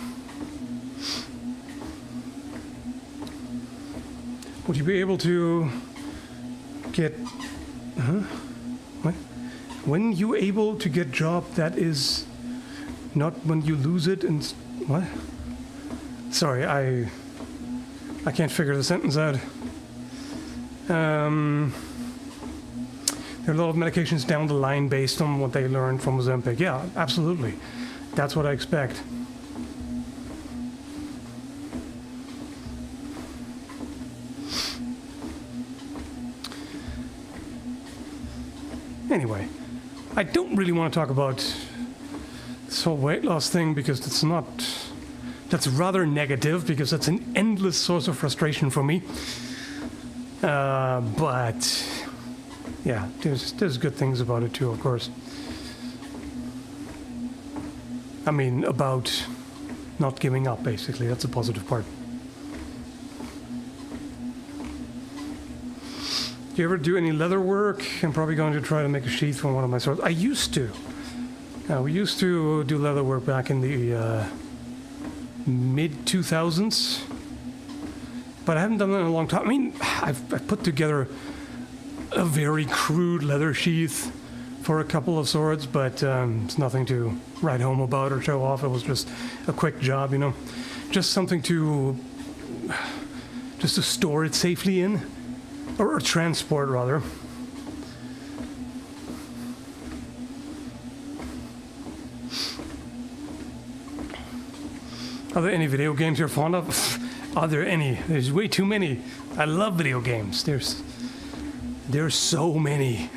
Would you be able to get... What? When you able to get job that is not when you lose it and... What? Sorry, I can't figure the sentence out. There are a lot of medications down the line based on what they learned from Ozempic. Yeah, absolutely. That's what I expect. Anyway, I don't really want to talk about this whole weight loss thing because that's rather negative, because that's an endless source of frustration for me. But yeah, there's good things about it too, of course. I mean, about not giving up, basically. That's a positive part. Do you ever do any leather work? I'm probably going to try to make a sheath for one of my swords. I used to. We used to do leather work back in the mid-2000s. But I haven't done that in a long time. I mean, I've put together a very crude leather sheath for a couple of swords, but it's nothing to write home about or show off. It was just a quick job, Just something to store it safely in. Or transport, rather. Are there any video games you're fond of? Are there any? There's way too many. I love video games. There's so many.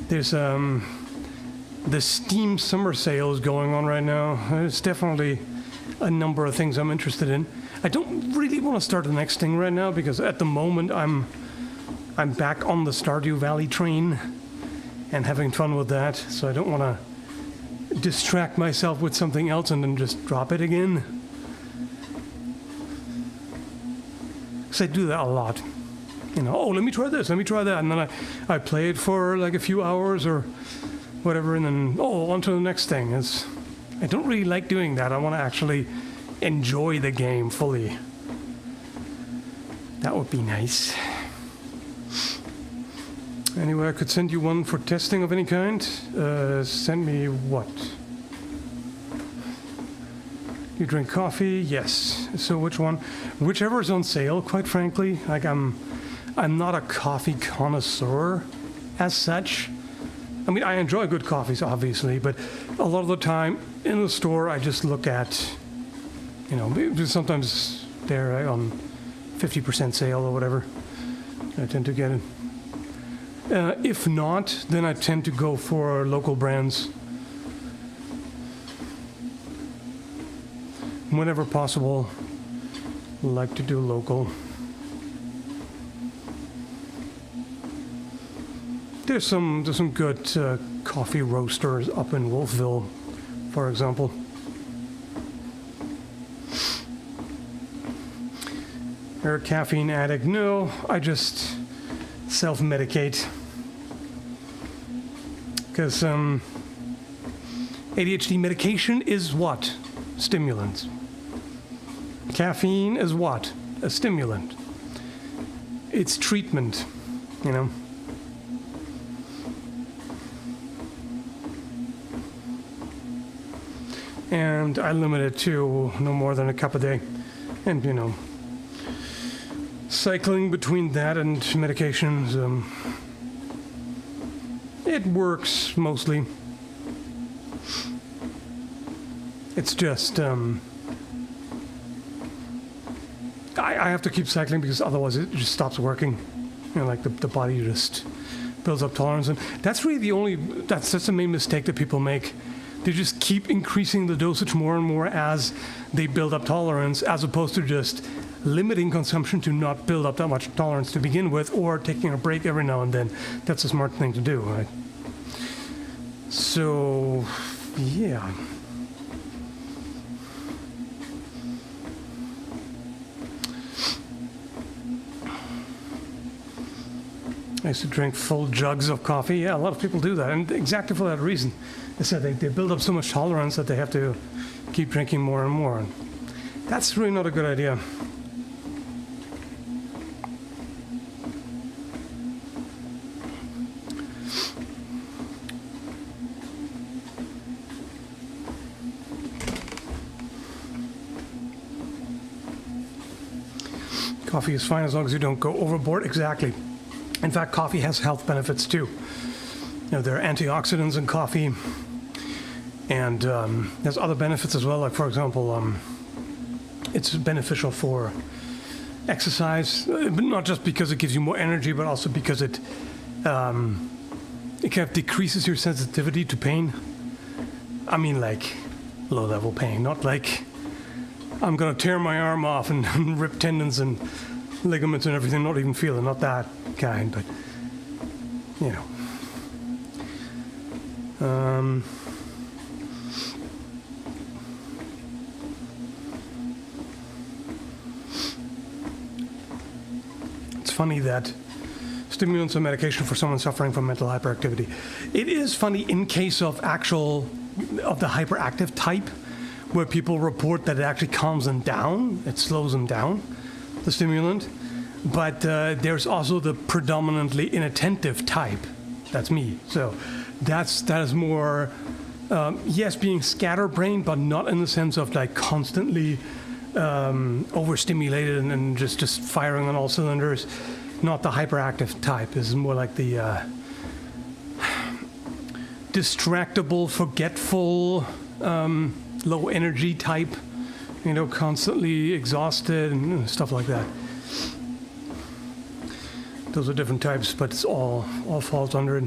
There's the Steam summer sale is going on right now. There's definitely a number of things I'm interested in. I don't really want to start the next thing right now because at the moment I'm back on the Stardew Valley train and having fun with that, so I don't want to distract myself with something else and then just drop it again. Because I do that a lot. Oh, let me try this, let me try that, and then I play it for like a few hours or whatever, and then, on to the next thing. I don't really like doing that. I want to actually enjoy the game fully. That would be nice. Anyway, I could send you one for testing of any kind. Send me what? You drink coffee? Yes. So which one? Whichever is on sale, quite frankly. Like I'm not a coffee connoisseur as such. I mean, I enjoy good coffees, obviously, but a lot of the time in the store, I just look at, sometimes they're on 50% sale or whatever. I tend to get it. If not, then I tend to go for local brands. Whenever possible, like to do local. There's some good coffee roasters up in Wolfville, for example. You're a caffeine addict? No, I just self-medicate. Because ADHD medication is what? Stimulant. Caffeine is what? A stimulant. It's treatment, And I limit it to no more than a cup a day. And, cycling between that and medications, it works mostly. It's just, I have to keep cycling because otherwise it just stops working. Like the body just builds up tolerance. And that's really that's the main mistake that people make. They just keep increasing the dosage more and more as they build up tolerance, as opposed to just limiting consumption to not build up that much tolerance to begin with, or taking a break every now and then. That's a smart thing to do, right? So, yeah. I used to drink full jugs of coffee. Yeah, a lot of people do that, and exactly for that reason. They said they build up so much tolerance that they have to keep drinking more and more. And that's really not a good idea. Coffee is fine as long as you don't go overboard. Exactly. In fact, coffee has health benefits too. There are antioxidants in coffee, and there's other benefits as well. Like, for example, it's beneficial for exercise, but not just because it gives you more energy, but also because it kind of decreases your sensitivity to pain. I mean, like low-level pain, not like I'm gonna tear my arm off and rip tendons and ligaments and everything, not even feel it, not that kind, but it's funny that stimulants are medication for someone suffering from mental hyperactivity. It is funny in case of the hyperactive type, where people report that it actually calms them down, it slows them down, the stimulant. But there's also the predominantly inattentive type. That's me. So that is more, yes, being scatterbrained, but not in the sense of like constantly overstimulated and just firing on all cylinders. Not the hyperactive type. This is more like the distractible, forgetful, low energy type. Constantly exhausted and stuff like that. Those are different types, but it's all falls under it.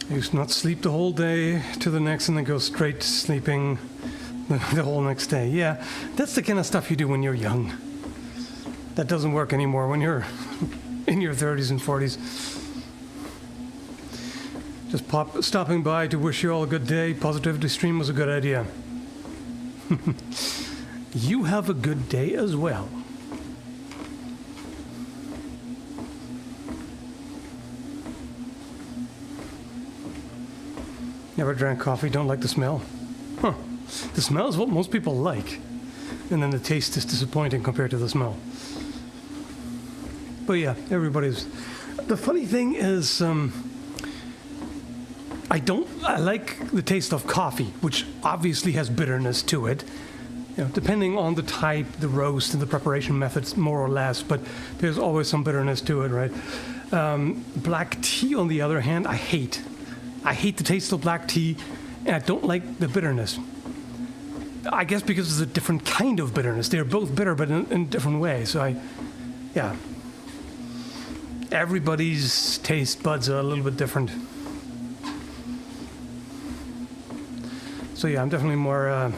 I used to not sleep the whole day to the next and then go straight to sleeping the whole next day. Yeah, that's the kind of stuff you do when you're young. That doesn't work anymore when you're in your 30s and 40s. Just stopping by to wish you all a good day. Positivity stream was a good idea. You have a good day as well. Never drank coffee, don't like the smell. Huh. The smell is what most people like. And then the taste is disappointing compared to the smell. But yeah, everybody's... The funny thing is, I like the taste of coffee, which obviously has bitterness to it. You know, depending on the type, the roast, and the preparation methods, more or less, but there's always some bitterness to it, right? Black tea, on the other hand, I hate. I hate the taste of black tea, and I don't like the bitterness. I guess because it's a different kind of bitterness. They're both bitter, but in different ways. So yeah. Everybody's taste buds are a little bit different. So yeah, I'm definitely more a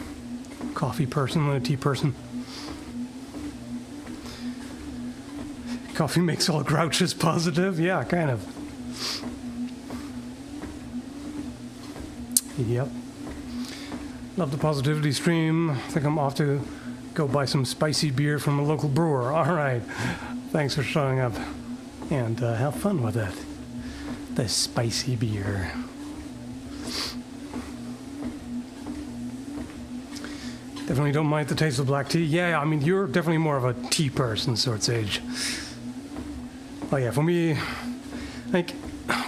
coffee person than a tea person. Coffee makes all grouches positive? Yeah, kind of. Yep. Love the positivity stream. I think I'm off to go buy some spicy beer from a local brewer. All right. Thanks for showing up. And have fun with it. The spicy beer. Definitely don't mind the taste of black tea. Yeah, I mean, you're definitely more of a tea person, Sword Sage. Oh yeah, for me, like,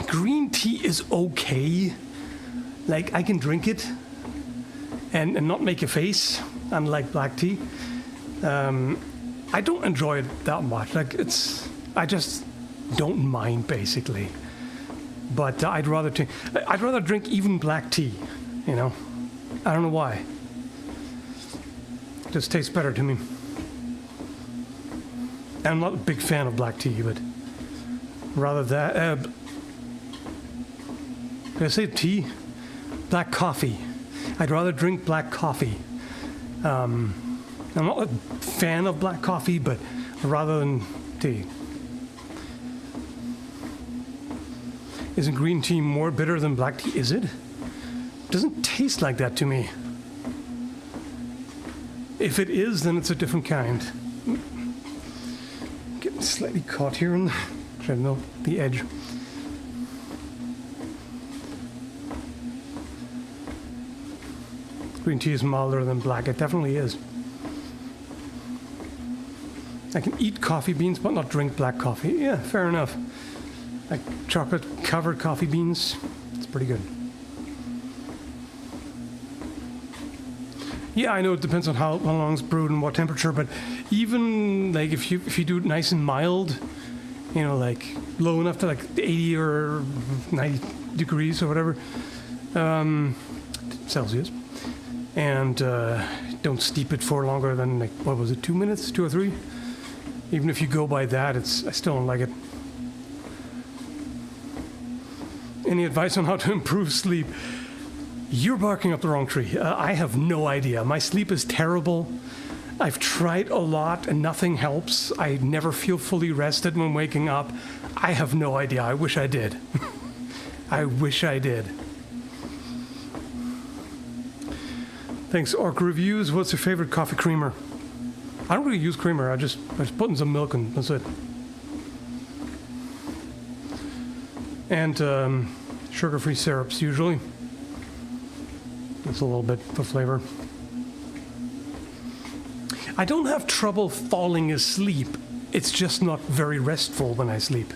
green tea is okay. Like, I can drink it and not make a face, unlike black tea. I don't enjoy it that much. Like, I just don't mind, basically. But I'd rather drink even black tea, you know? I don't know why. It just tastes better to me. I'm not a big fan of black tea, but rather that... did I say tea? Black coffee. I'd rather drink black coffee. I'm not a fan of black coffee, but rather than tea. Isn't green tea more bitter than black tea? Is it? It doesn't taste like that to me. If it is, then it's a different kind. Getting slightly caught here on the edge. Green tea is milder than black. It definitely is. I can eat coffee beans, but not drink black coffee. Yeah, fair enough. Like chocolate-covered coffee beans. It's pretty good. Yeah, I know it depends on how long it's brewed and what temperature, but even like if you do it nice and mild, you know, like low enough to like 80 or 90 degrees or whatever, Celsius, and don't steep it for longer than, like, what was it, 2 minutes, 2 or 3? Even if you go by that, I still don't like it. Any advice on how to improve sleep? You're barking up the wrong tree. I have no idea. My sleep is terrible. I've tried a lot and nothing helps. I never feel fully rested when waking up. I have no idea. I wish I did. I wish I did. Thanks, Orc Reviews. What's your favorite coffee creamer? I don't really use creamer. I just put in some milk and that's it. And sugar-free syrups usually. That's a little bit for flavor. I don't have trouble falling asleep. It's just not very restful when I sleep.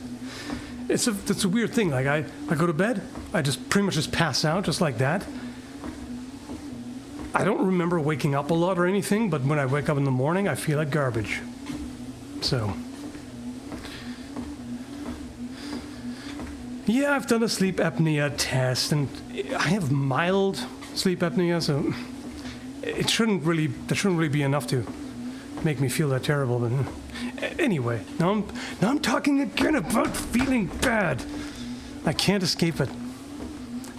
It's a weird thing. Like I go to bed, I just pretty much just pass out just like that. I don't remember waking up a lot or anything, but when I wake up in the morning, I feel like garbage. So, yeah, I've done a sleep apnea test, and I have mild sleep apnea, so there shouldn't really be enough to make me feel that terrible. But anyway, now I'm talking again about feeling bad. I can't escape it.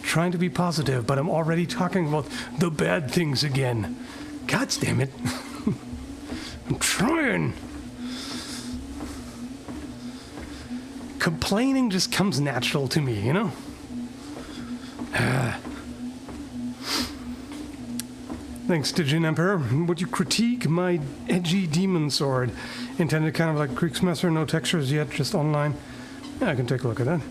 Trying to be positive, but I'm already talking about the bad things again. God damn it. I'm trying. Complaining just comes natural to me, you know? Thanks, Stygian Emperor. Would you critique my edgy demon sword? Intended kind of like Kriegsmesser, no textures yet, just online. Yeah, I can take a look at that.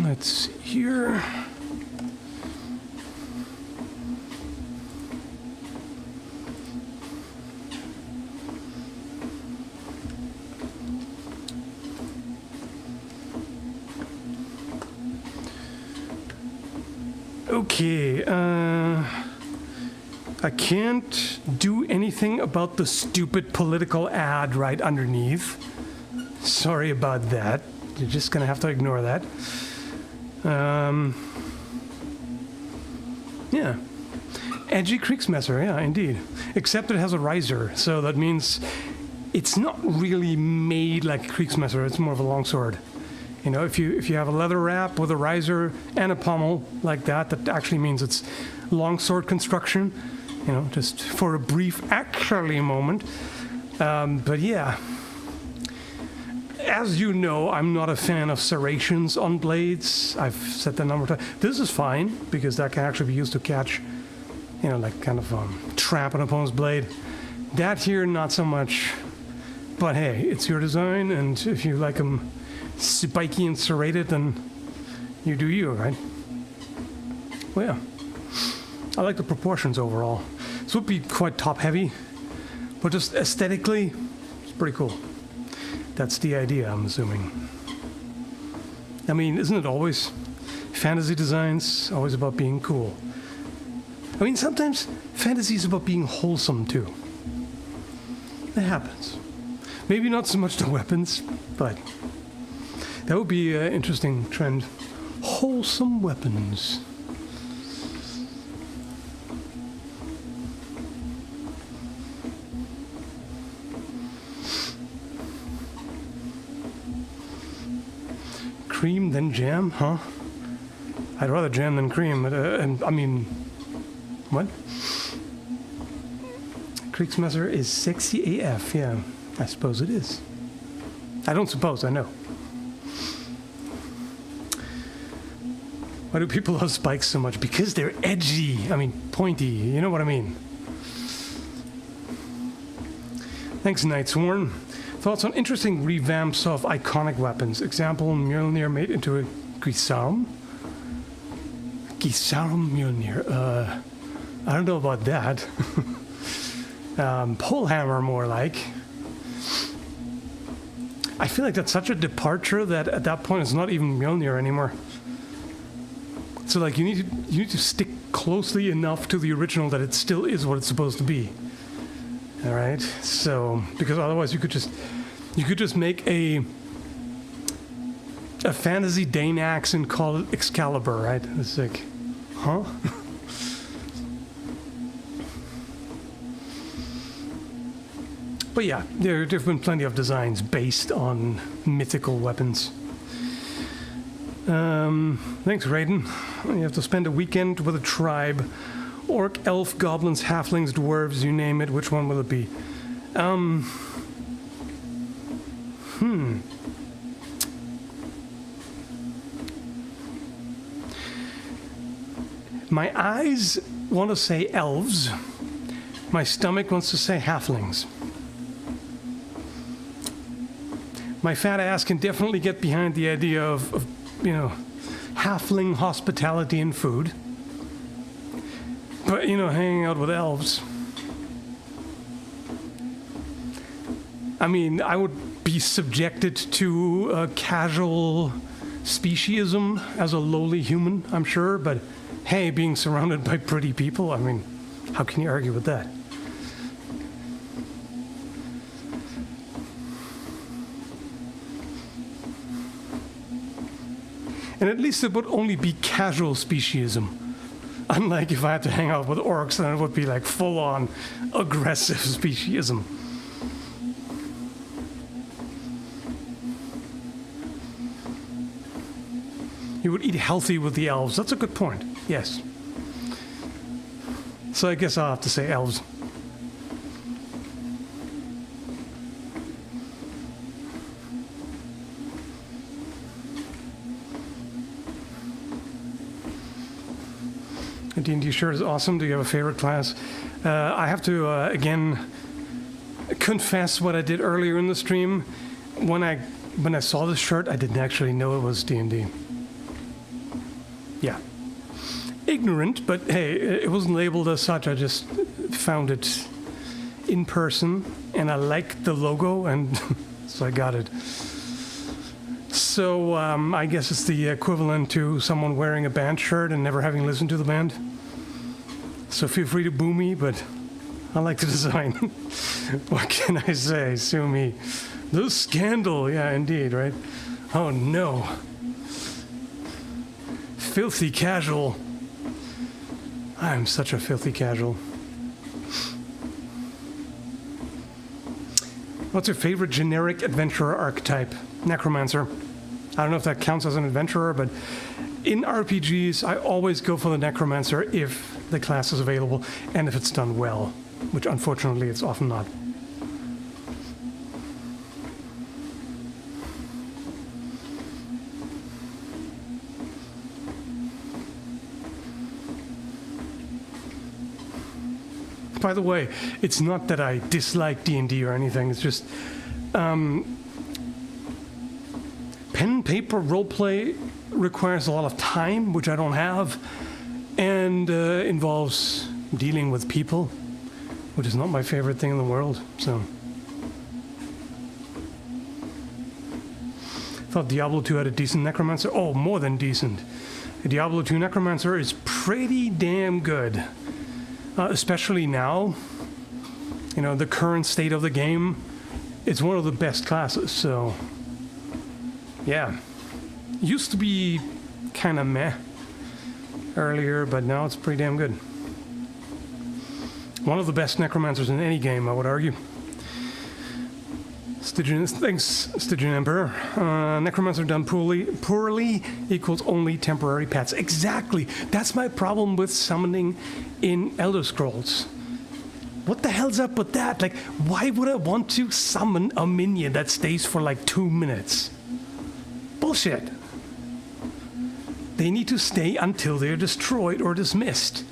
Let's see here. Okay, I can't do anything about the stupid political ad right underneath. Sorry about that. You're just gonna have to ignore that. Yeah. Edgy Kriegsmesser, yeah, indeed. Except it has a riser, so that means it's not really made like a Kriegsmesser, it's more of a longsword. You know, if you have a leather wrap with a riser and a pommel like that, that actually means it's longsword construction. You know, just for a brief actually moment. But yeah, as you know, I'm not a fan of serrations on blades. I've said that a number of times. This is fine because that can actually be used to catch, you know, like kind of trap an opponent's blade. That here, not so much. But hey, it's your design, and if you like them spiky and serrated, then you do you, right? Well, yeah. I like the proportions overall. This would be quite top-heavy, but just aesthetically, it's pretty cool. That's the idea, I'm assuming. I mean, isn't it always? Fantasy designs, always about being cool. I mean, sometimes fantasy is about being wholesome, too. That happens. Maybe not so much the weapons, but that would be an interesting trend. Wholesome weapons. Cream than jam, huh? I'd rather jam than cream. And I mean, what? Kriegsmesser is sexy AF, yeah. I suppose it is. I don't suppose, I know. Why do people love spikes so much? Because they're edgy. I mean, pointy. You know what I mean? Thanks, Nightsworn. Thoughts on interesting revamps of iconic weapons. Example, Mjolnir made into a Gisarum? Gisarum Mjolnir. I don't know about that. Polehammer, more like. I feel like that's such a departure that at that point it's not even Mjolnir anymore. So like you need to stick closely enough to the original that it still is what it's supposed to be. All right. So because otherwise you could just make a fantasy Dane axe and call it Excalibur, right? It's like, huh? But yeah, there have been plenty of designs based on mythical weapons. Thanks, Raiden. You have to spend a weekend with a tribe. Orc, elf, goblins, halflings, dwarves, you name it. Which one will it be? My eyes want to say elves. My stomach wants to say halflings. My fat ass can definitely get behind the idea of you know, halfling hospitality and food. But, you know, hanging out with elves. I mean, I would be subjected to a casual speciesism as a lowly human, I'm sure. But, hey, being surrounded by pretty people, I mean, how can you argue with that? And at least it would only be casual speciesism. Unlike if I had to hang out with orcs, then it would be like full-on aggressive speciesism. You would eat healthy with the elves. That's a good point. Yes. So I guess I'll have to say elves. A D&D shirt is awesome. Do you have a favorite class? I have to, again, confess what I did earlier in the stream. When I saw this shirt, I didn't actually know it was D&D. Yeah. Ignorant, but hey, it wasn't labeled as such. I just found it in person, and I liked the logo, and so I got it. So I guess it's the equivalent to someone wearing a band shirt and never having listened to the band. So feel free to boo me, but I like the design. What can I say? Sue me. The scandal. Yeah, indeed, right? Oh, no. Filthy casual. I'm such a filthy casual. What's your favorite generic adventurer archetype? Necromancer. I don't know if that counts as an adventurer, but in RPGs, I always go for the Necromancer if the class is available and if it's done well, which unfortunately it's often not. By the way, it's not that I dislike D&D or anything, it's just pen and paper roleplay requires a lot of time, which I don't have, and involves dealing with people, which is not my favorite thing in the world, so. Thought Diablo 2 had a decent Necromancer. Oh, more than decent. The Diablo 2 Necromancer is pretty damn good. Especially now, you know, the current state of the game, it's one of the best classes, so yeah. Used to be kind of meh earlier, but now it's pretty damn good. One of the best Necromancers in any game, I would argue. Thanks, Stygian Emperor. Necromancer done poorly equals only temporary pets. Exactly. That's my problem with summoning in Elder Scrolls. What the hell's up with that? Like, why would I want to summon a minion that stays for like 2 minutes? Bullshit. They need to stay until they're destroyed or dismissed.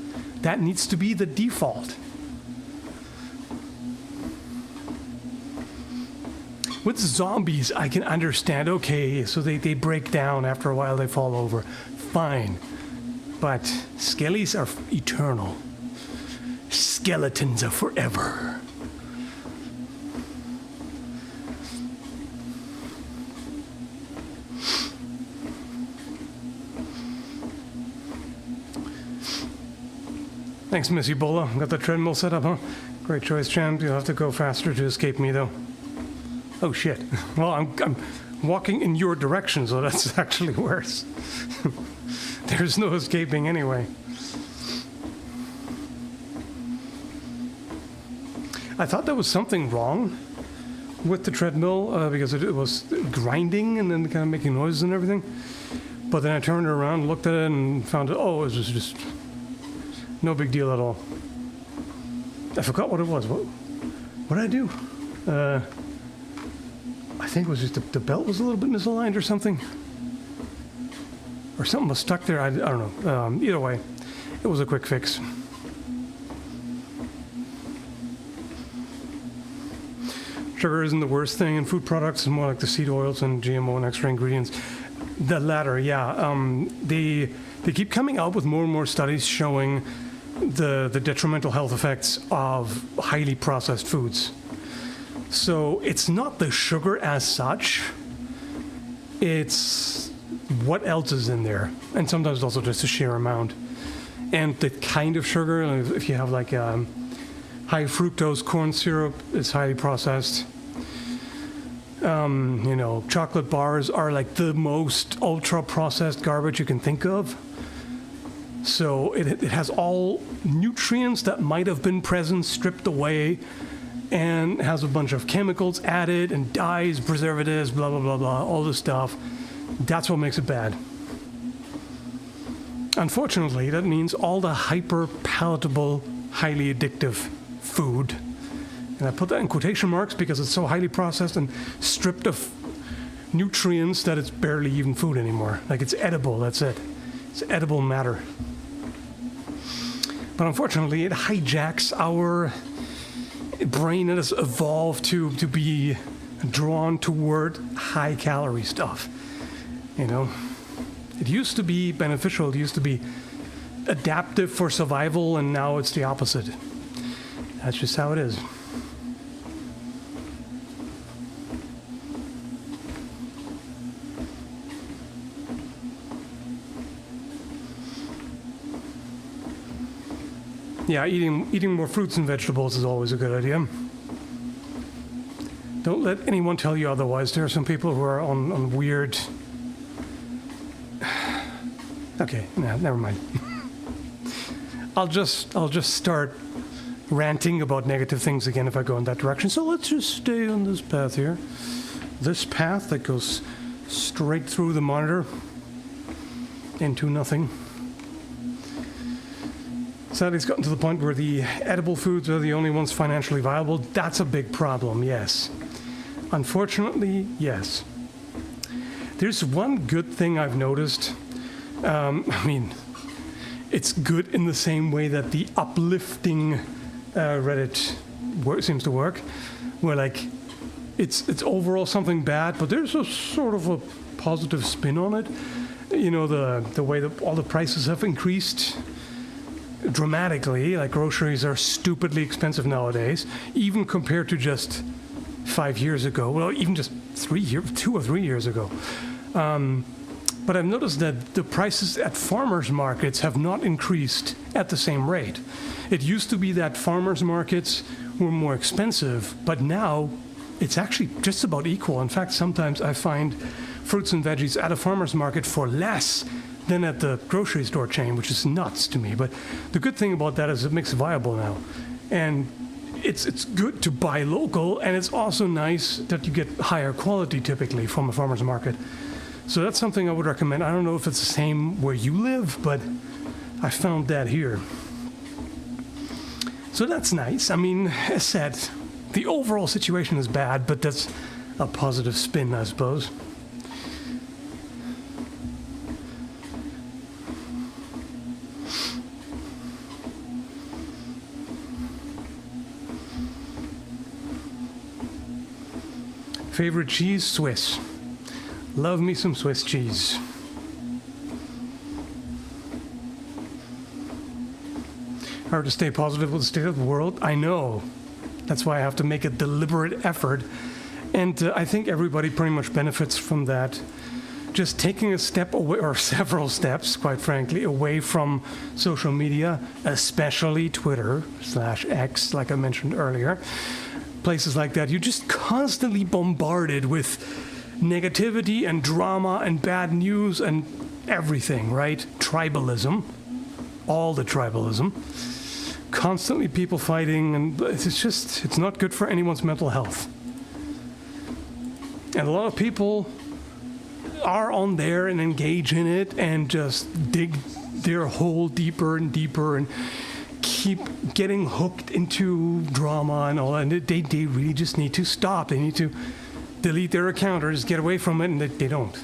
That needs to be the default. With zombies, I can understand, okay, so they break down after a while, they fall over. Fine. But skellies are eternal. Skeletons are forever. Thanks, Miss Ebola. Got the treadmill set up, huh? Great choice, champ. You'll have to go faster to escape me, though. Oh, shit. Well, I'm walking in your direction, so that's actually worse. There's no escaping anyway. I thought there was something wrong with the treadmill because it was grinding and then kind of making noises and everything. But then I turned around, looked at it, and found it, oh, it was just no big deal at all. I forgot what it was. What did I do? I think it was just the belt was a little bit misaligned or something. Or something was stuck there. I don't know. Either way, it was a quick fix. Sugar isn't the worst thing in food products. It's more like the seed oils and GMO and extra ingredients. The latter, yeah. They keep coming out with more and more studies showing the detrimental health effects of highly processed foods. So it's not the sugar as such. It's what else is in there. And sometimes also just the sheer amount. And the kind of sugar, if you have like high fructose corn syrup, it's highly processed. You know, chocolate bars are like the most ultra processed garbage you can think of. So it has all nutrients that might have been present stripped away, and has a bunch of chemicals added and dyes, preservatives, blah, blah, blah, blah, all this stuff. That's what makes it bad. Unfortunately, that means all the hyper-palatable, highly addictive food, and I put that in quotation marks because it's so highly processed and stripped of nutrients that it's barely even food anymore. Like, it's edible, that's it. It's edible matter. But unfortunately, it hijacks our brain that has evolved to be drawn toward high-calorie stuff. You know, it used to be beneficial. It used to be adaptive for survival, and now it's the opposite. That's just how it is. Yeah, eating more fruits and vegetables is always a good idea. Don't let anyone tell you otherwise. There are some people who are on weird... Okay, nah, never mind. I'll just start ranting about negative things again if I go in that direction. So let's just stay on this path here. This path that goes straight through the monitor into nothing. Sadly, it's gotten to the point where the edible foods are the only ones financially viable. That's a big problem, yes. Unfortunately, yes. There's one good thing I've noticed. I mean, it's good in the same way that the uplifting Reddit seems to work, where like it's overall something bad, but there's a sort of a positive spin on it. You know, the way that all the prices have increased dramatically. Like groceries are stupidly expensive nowadays, even compared to just 5 years ago. Well, even just 2 or 3 years ago. But I've noticed that the prices at farmers markets have not increased at the same rate. It used to be that farmers markets were more expensive, but now it's actually just about equal. In fact, sometimes I find fruits and veggies at a farmer's market for less than at the grocery store chain, which is nuts to me. But the good thing about that is it makes it viable now. And it's good to buy local, and it's also nice that you get higher quality typically from a farmer's market. So that's something I would recommend. I don't know if it's the same where you live, but I found that here. So that's nice. I mean, as said, the overall situation is bad, but that's a positive spin, I suppose. Favorite cheese? Swiss. Love me some Swiss cheese. Hard to stay positive with the state of the world. I know. That's why I have to make a deliberate effort. And I think everybody pretty much benefits from that. Just taking a step away, or several steps, quite frankly, away from social media, especially Twitter/X, like I mentioned earlier. Places like that, you're just constantly bombarded with negativity and drama and bad news and everything, right? Tribalism, all the tribalism. Constantly people fighting, and it's not good for anyone's mental health. And a lot of people are on there and engage in it and just dig their hole deeper and deeper and keep getting hooked into drama and all that. And they really just need to stop. They need to delete their account or just get away from it, and they don't.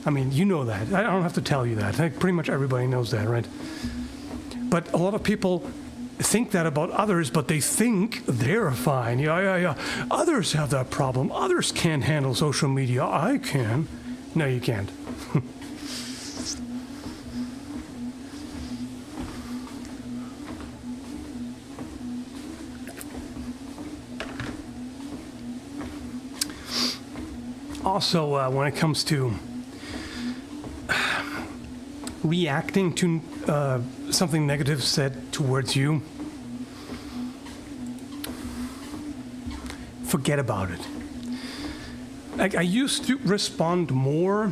I mean, you know that. I don't have to tell you that. I think pretty much everybody knows that, right? But a lot of people think that about others, but they think they're fine. Yeah. Others have that problem. Others can't handle social media. I can. No, you can't. Also, when it comes to reacting to something negative said towards you, forget about it. Like, I used to respond more,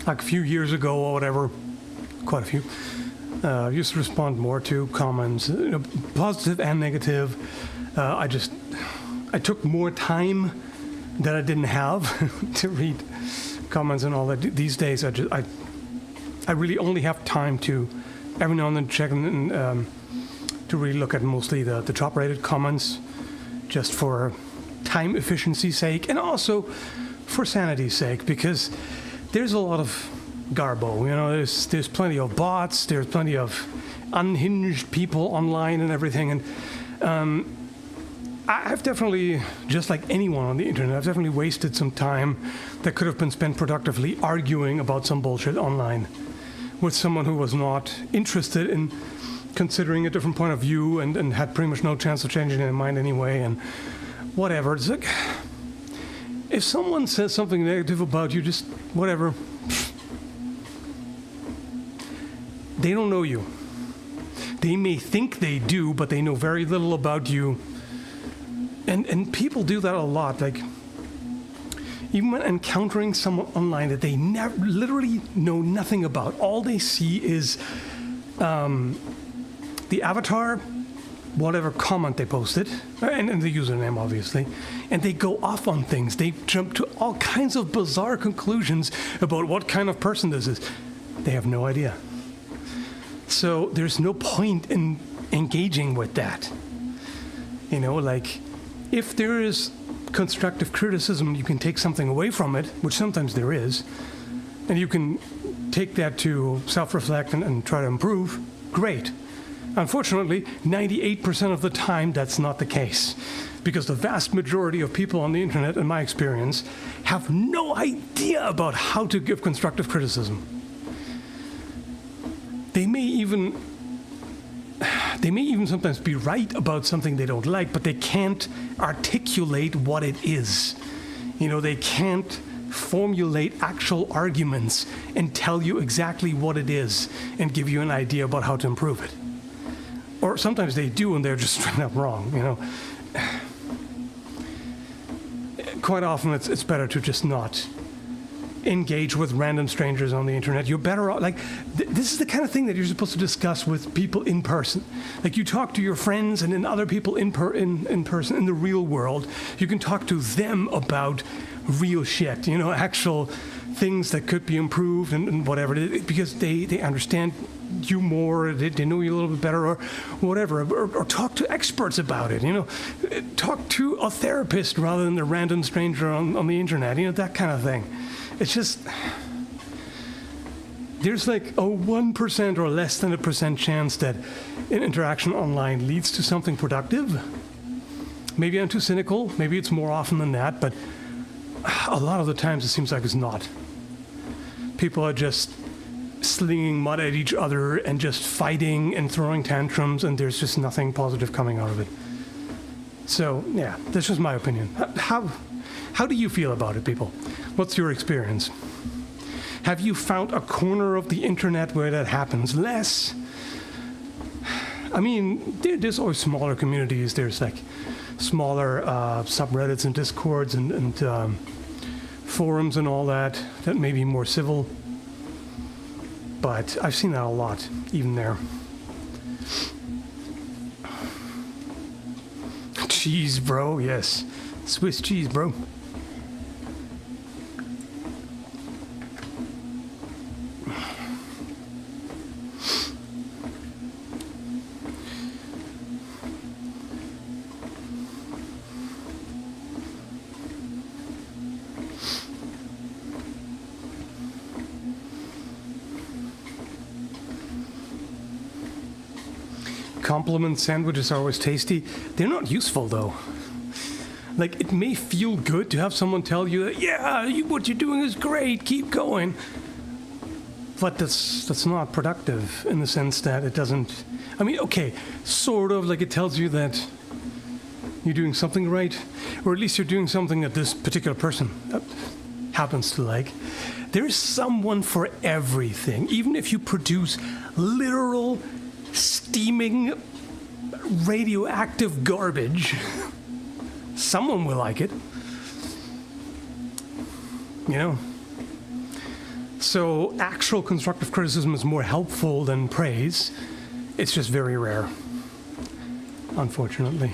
like a few years ago or whatever, quite a few. I used to respond more to comments, positive and negative. I took more time that I didn't have to read comments and all that. These days, I really only have time to every now and then check and to really look at mostly the top-rated comments, just for time efficiency's sake and also for sanity's sake, because there's a lot of garbo. There's plenty of bots, there's plenty of unhinged people online and everything. And I've definitely, just like anyone on the internet, I've definitely wasted some time that could have been spent productively arguing about some bullshit online with someone who was not interested in considering a different point of view and had pretty much no chance of changing their mind anyway, and whatever. It's like, if someone says something negative about you, just whatever. They don't know you. They may think they do, but they know very little about you. And people do that a lot. Like, even when encountering someone online that they literally know nothing about, all they see is the avatar, whatever comment they posted, and the username, obviously, and they go off on things. They jump to all kinds of bizarre conclusions about what kind of person this is. They have no idea. So there's no point in engaging with that. You know, like, if there is constructive criticism, you can take something away from it, which sometimes there is, and you can take that to self-reflect and try to improve, great. Unfortunately, 98% of the time, that's not the case, because the vast majority of people on the internet, in my experience, have no idea about how to give constructive criticism. They may even sometimes be right about something they don't like, but they can't articulate what it is. You know, they can't formulate actual arguments and tell you exactly what it is and give you an idea about how to improve it. Or sometimes they do and they're just straight up wrong, you know. Quite often it's better to just not engage with random strangers on the internet. You're better off, like, this is the kind of thing that you're supposed to discuss with people in person. Like, you talk to your friends and then other people in person, in the real world. You can talk to them about real shit, you know, actual things that could be improved and whatever, because they understand you more, they know you a little bit better, or whatever, or talk to experts about it, you know, talk to a therapist rather than the random stranger on the internet, you know, that kind of thing. It's just, there's like a 1% or less than a percent chance that an interaction online leads to something productive. Maybe I'm too cynical, maybe it's more often than that, but a lot of the times it seems like it's not. People are just slinging mud at each other and just fighting and throwing tantrums, and there's just nothing positive coming out of it. So, yeah, that's just my opinion. How do you feel about it, people? What's your experience? Have you found a corner of the internet where that happens less? I mean, there's always smaller communities. There's like smaller subreddits and discords and forums and all that may be more civil. But I've seen that a lot, even there. Cheese, bro, yes. Swiss cheese, bro. Compliment sandwiches are always tasty. They're not useful, though. Like, it may feel good to have someone tell you that, yeah, what you're doing is great, keep going. But that's not productive in the sense that it doesn't... I mean, okay, sort of, like it tells you that you're doing something right, or at least you're doing something that this particular person happens to like. There's someone for everything. Even if you produce literal, steaming, radioactive garbage, someone will like it. You know? So actual constructive criticism is more helpful than praise. It's just very rare, unfortunately.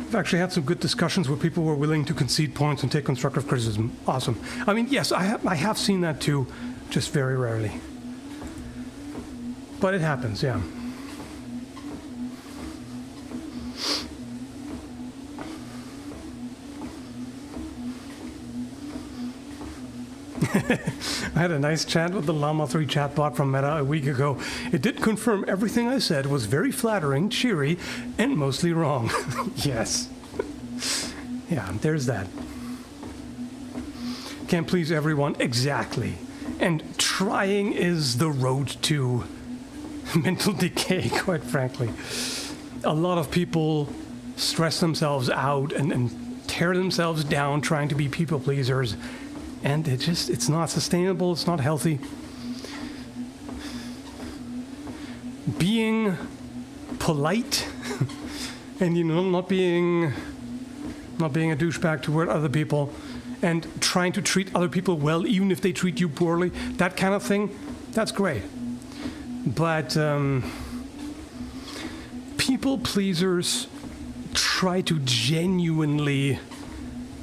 I've actually had some good discussions where people were willing to concede points and take constructive criticism. Awesome. I mean, yes, I have seen that too, just very rarely. But it happens, yeah. I had a nice chat with the Llama 3 chatbot from Meta a week ago. It did confirm everything I said was very flattering, cheery, and mostly wrong. Yes. Yeah, there's that. Can't please everyone exactly. And trying is the road to mental decay, quite frankly. A lot of people stress themselves out and tear themselves down trying to be people pleasers. And it's not sustainable, it's not healthy. Being polite and, not being a douchebag toward other people and trying to treat other people well, even if they treat you poorly, that kind of thing, that's great. But people pleasers try to genuinely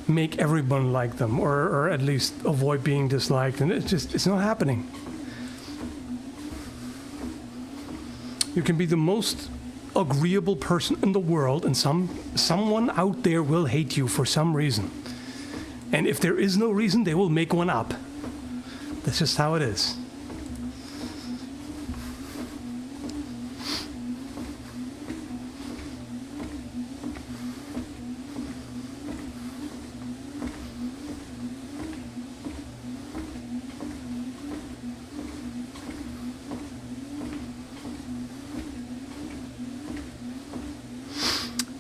make everyone like them, or at least avoid being disliked, and it's not happening. You can be the most agreeable person in the world, and someone out there will hate you for some reason. And if there is no reason, they will make one up. That's just how it is.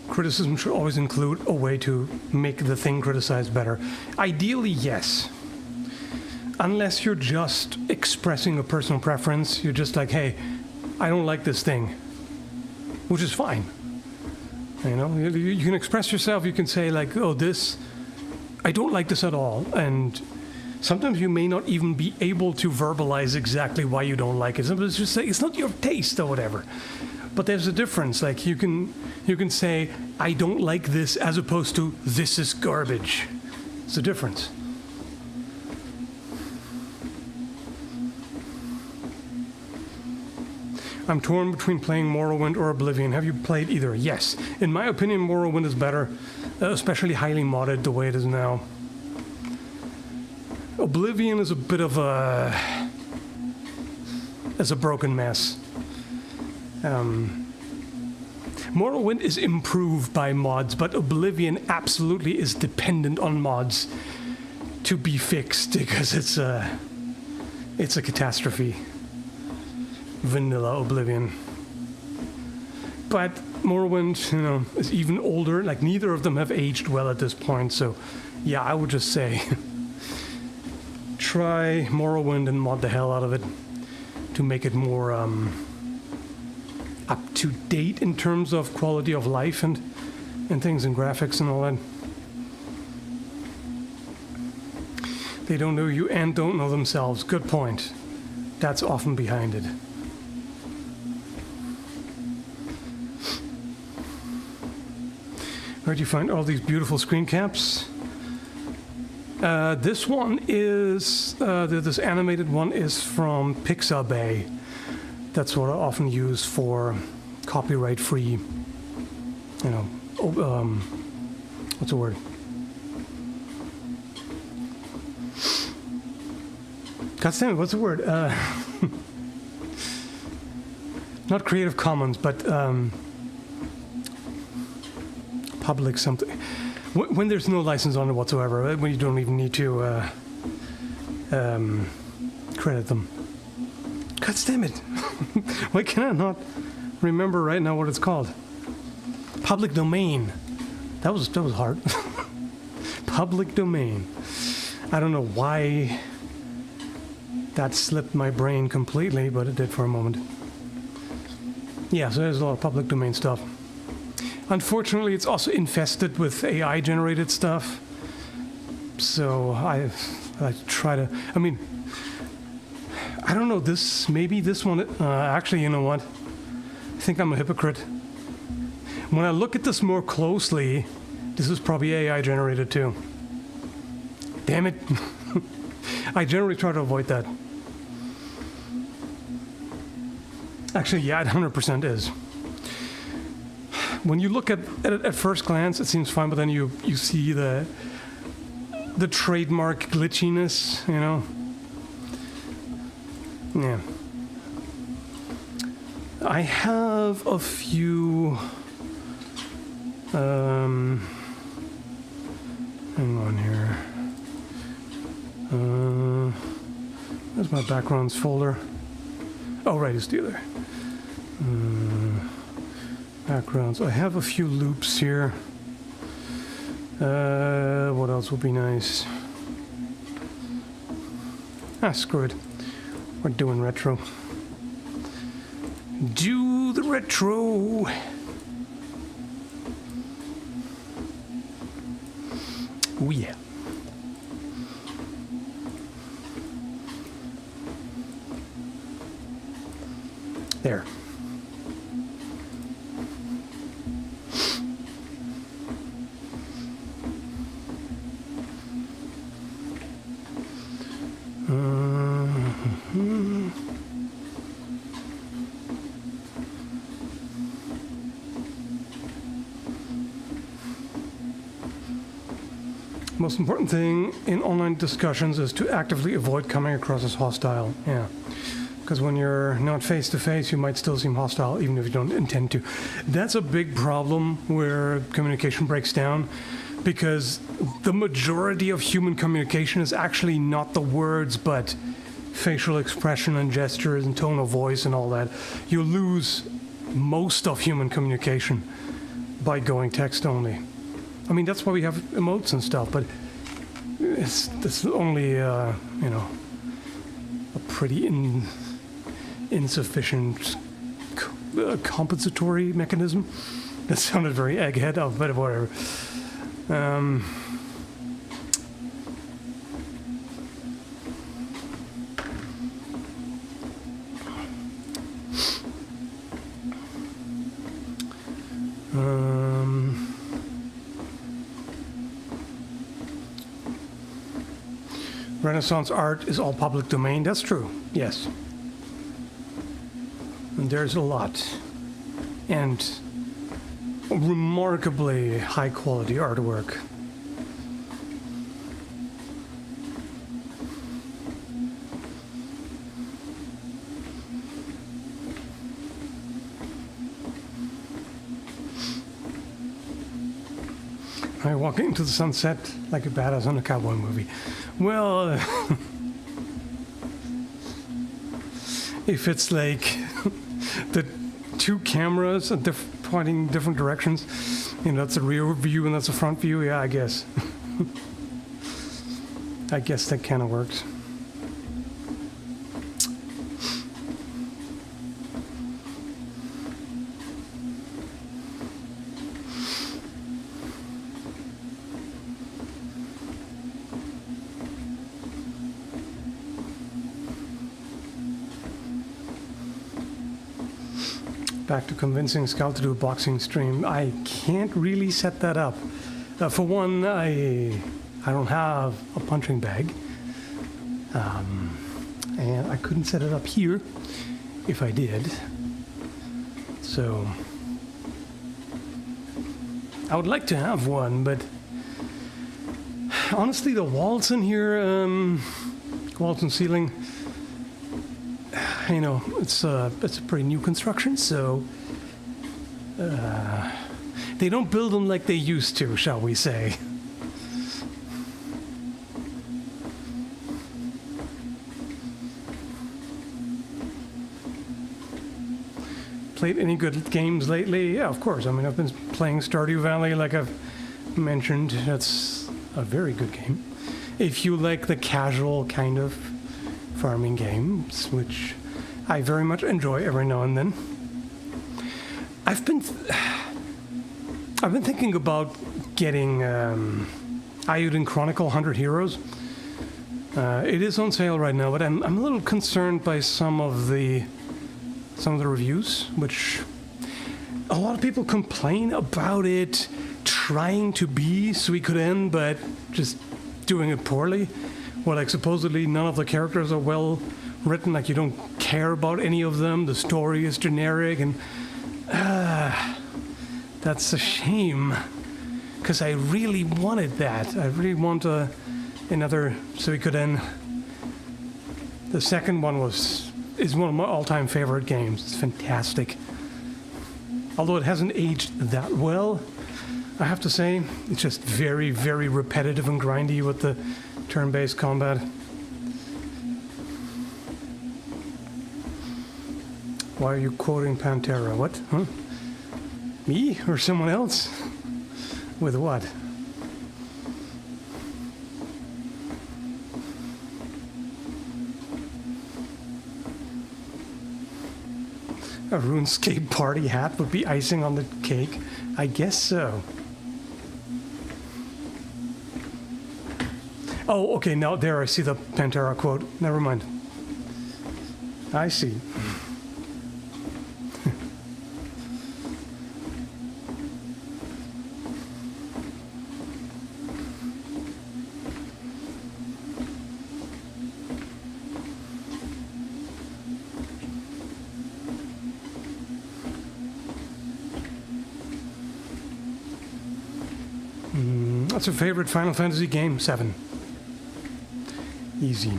Criticism should always include a way to make the thing criticized better. Ideally, yes. Unless you're just expressing a personal preference, you're just like, hey, I don't like this thing, which is fine. You can express yourself, you can say like, oh, I don't like this at all. And sometimes you may not even be able to verbalize exactly why you don't like it. Sometimes it's just say, it's not your taste or whatever. But there's a difference. Like you can say, I don't like this, as opposed to, this is garbage. It's a difference. I'm torn between playing Morrowind or Oblivion. Have you played either? Yes. In my opinion, Morrowind is better, especially highly modded the way it is now. Oblivion is a bit of a broken mess. Morrowind is improved by mods, but Oblivion absolutely is dependent on mods to be fixed, because it's a catastrophe. Vanilla Oblivion. But Morrowind, is even older. Like, neither of them have aged well at this point, so yeah, I would just say try Morrowind and mod the hell out of it to make it more up to date in terms of quality of life and things and graphics and all that. They don't know you and don't know themselves. Good point. That's often behind it. Where'd you find all these beautiful screen caps? This one is, this animated one is from Pixabay. That's what I often use for copyright-free, what's the word? God damn it, what's the word? Not Creative Commons, but public something. When there's no license on it whatsoever, when you don't even need to credit them. God damn it. Why can I not remember right now what it's called? Public domain. That was hard. Public domain. I don't know why that slipped my brain completely, but it did for a moment. Yeah, so there's a lot of public domain stuff. Unfortunately, it's also infested with AI-generated stuff. So I try to, I don't know, maybe this one, actually, you know what? I think I'm a hypocrite. When I look at this more closely, this is probably AI-generated too. Damn it. I generally try to avoid that. Actually, yeah, it 100% is. When you look at it at first glance, it seems fine, but then you see the trademark glitchiness, Yeah. I have a few. Hang on here. Where's my backgrounds folder? Oh, right, it's the other. Backgrounds. I have a few loops here. What else would be nice? Screw it. We're doing retro. Do the retro. Oh yeah. There. Most important thing in online discussions is to actively avoid coming across as hostile. Yeah. Because when you're not face to face, you might still seem hostile even if you don't intend to. That's a big problem where communication breaks down, because the majority of human communication is actually not the words, but facial expression and gestures and tone of voice and all that. You lose most of human communication by going text only. I mean, that's why we have emotes and stuff, but it's only, a pretty insufficient compensatory mechanism. That sounded very egghead, but whatever. Renaissance art is all public domain. That's true, yes. And there's a lot. And remarkably high quality artwork. I walk into the sunset like a badass on a cowboy movie. Well, if it's like the two cameras pointing different directions, that's a rear view and that's a front view, yeah, I guess. I guess that kind of works. Back to convincing Skal to do a boxing stream. I can't really set that up. For one, I don't have a punching bag. And I couldn't set it up here if I did. So I would like to have one, but honestly, the walls in here, walls and ceiling, it's a pretty new construction, so they don't build them like they used to, shall we say. Played any good games lately? Yeah, of course. I mean, I've been playing Stardew Valley, like I've mentioned. That's a very good game. If you like the casual kind of farming games, which I very much enjoy every now and then. I've been thinking about getting Ayuden Chronicle 100 Heroes. It is on sale right now, but I'm a little concerned by some of the reviews, which a lot of people complain about it trying to be Suikoden, but just doing it poorly. Well, like supposedly none of the characters are well written, like you don't care about any of them, the story is generic, and that's a shame, because I really wanted that. I really want another Suikoden. The second one was is one of my all-time favorite games. It's fantastic. Although it hasn't aged that well, I have to say, it's just very, very repetitive and grindy with the turn-based combat. Why are you quoting Pantera? What? Huh? Me or someone else? With what? A RuneScape party hat would be icing on the cake? I guess so. Oh, okay, now there I see the Pantera quote. Never mind. I see. What's your favorite Final Fantasy game? 7. Easy.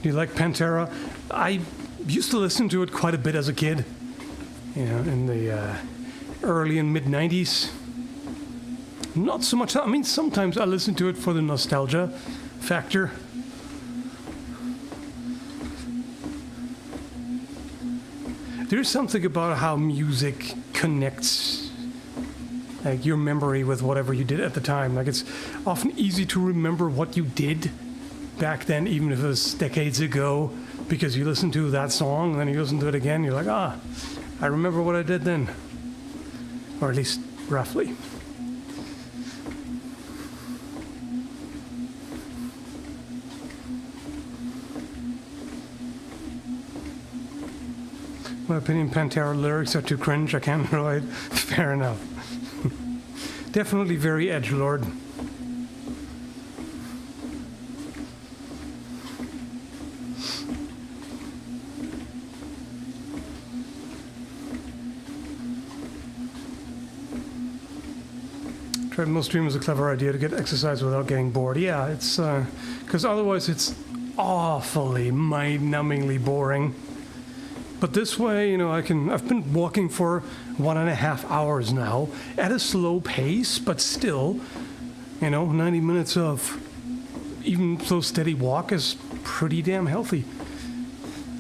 Do you like Pantera? I used to listen to it quite a bit as a kid. You know, in the early and mid-90s. Not so much. I mean, sometimes I listen to it for the nostalgia factor. There's something about how music connects like your memory with whatever you did at the time. Like it's often easy to remember what you did back then, even if it was decades ago, because you listen to that song and then you listen to it again, you're like, I remember what I did then. Or at least roughly. My opinion, Pantera lyrics are too cringe. I can't relate. Fair enough. Definitely very edgelord. Treadmill stream is a clever idea to get exercise without getting bored. Yeah, it's because otherwise it's awfully mind-numbingly boring. But this way, you know, I've been walking for 1.5 hours now at a slow pace, but still, you know, 90 minutes of even so steady walk is pretty damn healthy.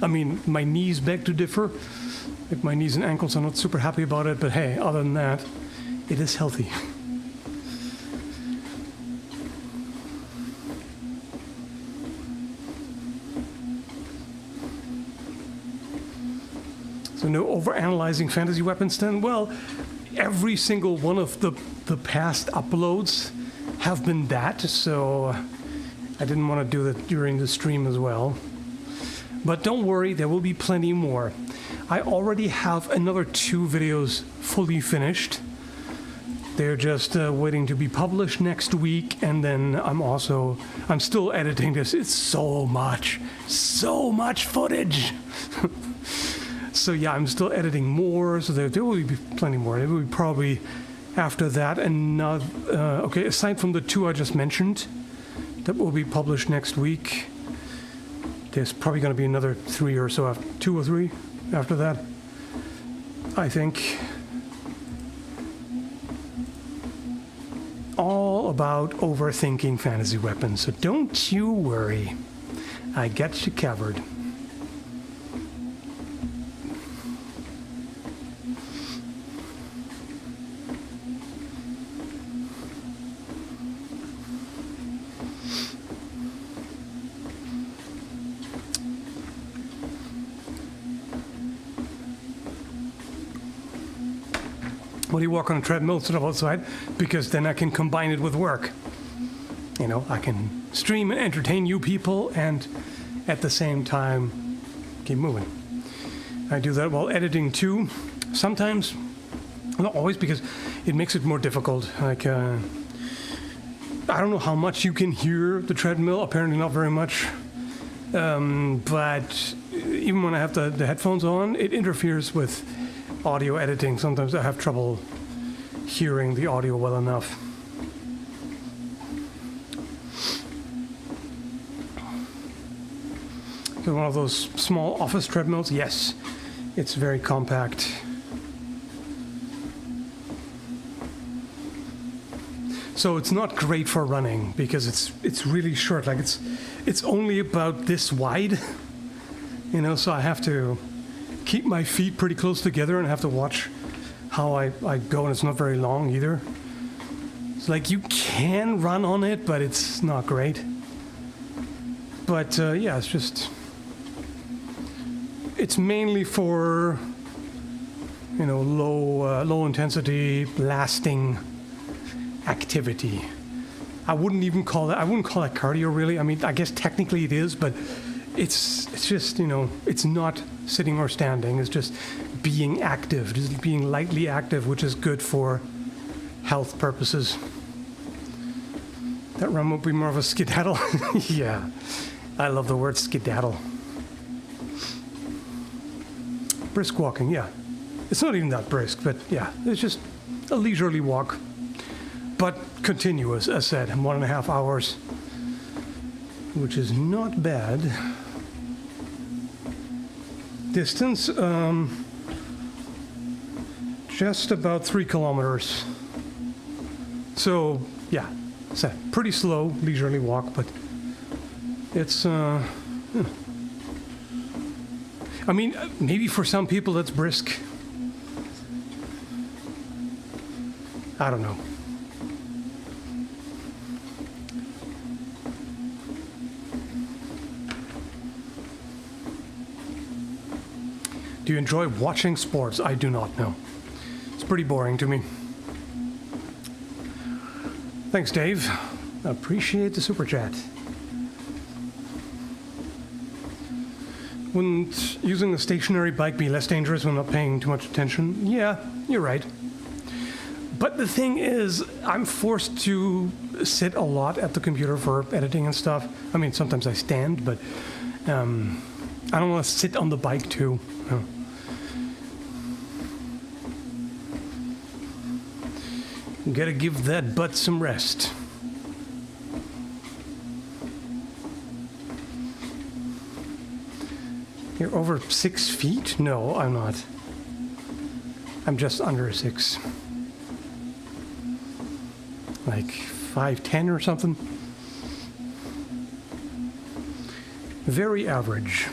I mean, my knees beg to differ. Like my knees and ankles, I'm not super happy about it, but hey, other than that, it is healthy. So no overanalyzing fantasy weapons then? Well, every single one of the past uploads have been that, so I didn't want to do that during the stream as well. But don't worry, there will be plenty more. I already have another 2 videos fully finished. They're just waiting to be published next week, and then I'm still editing this. It's so much footage. So yeah, I'm still editing more, so there will be plenty more. It will be probably after that another. Okay, aside from the 2 I just mentioned, that will be published next week. There's probably going to be another 3 or so, 2 or 3 after that, I think. All about overthinking fantasy weapons, so don't you worry. I got you covered. Well, you walk on a treadmill instead of outside, because then I can combine it with work. You know, I can stream and entertain you people and at the same time keep moving. I do that while editing too. Sometimes, not always, because it makes it more difficult. Like, I don't know how much you can hear the treadmill, apparently not very much. But even when I have the headphones on, it interferes with audio editing. Sometimes I have trouble hearing the audio well enough. one of those small office treadmills? Yes, it's very compact. So it's not great for running because it's really short. Like it's only about this wide, so I have to keep my feet pretty close together and I have to watch how I go, and it's not very long either. It's like you can run on it, but it's not great. But yeah, it's mainly for low intensity, lasting activity. I wouldn't call it cardio really. I mean, I guess technically it is, but it's just, it's not sitting or standing. It's just being active, just being lightly active, which is good for health purposes. That run would be more of a skedaddle. Yeah, I love the word skedaddle. Brisk walking, yeah. It's not even that brisk, but yeah, it's just a leisurely walk. But continuous, as said, 1.5 hours, which is not bad. Distance, just about 3 kilometers. So, yeah, it's a pretty slow, leisurely walk, but it's, I mean, maybe for some people that's brisk. I don't know. Do you enjoy watching sports? I do not know. It's pretty boring to me. Thanks, Dave. Appreciate the super chat. Wouldn't using a stationary bike be less dangerous when not paying too much attention? Yeah, you're right. But the thing is, I'm forced to sit a lot at the computer for editing and stuff. I mean, sometimes I stand, but I don't want to sit on the bike too. Gotta give that butt some rest. You're over 6 feet? No, I'm not. I'm just under 6. Like 5'10" or something. Very average.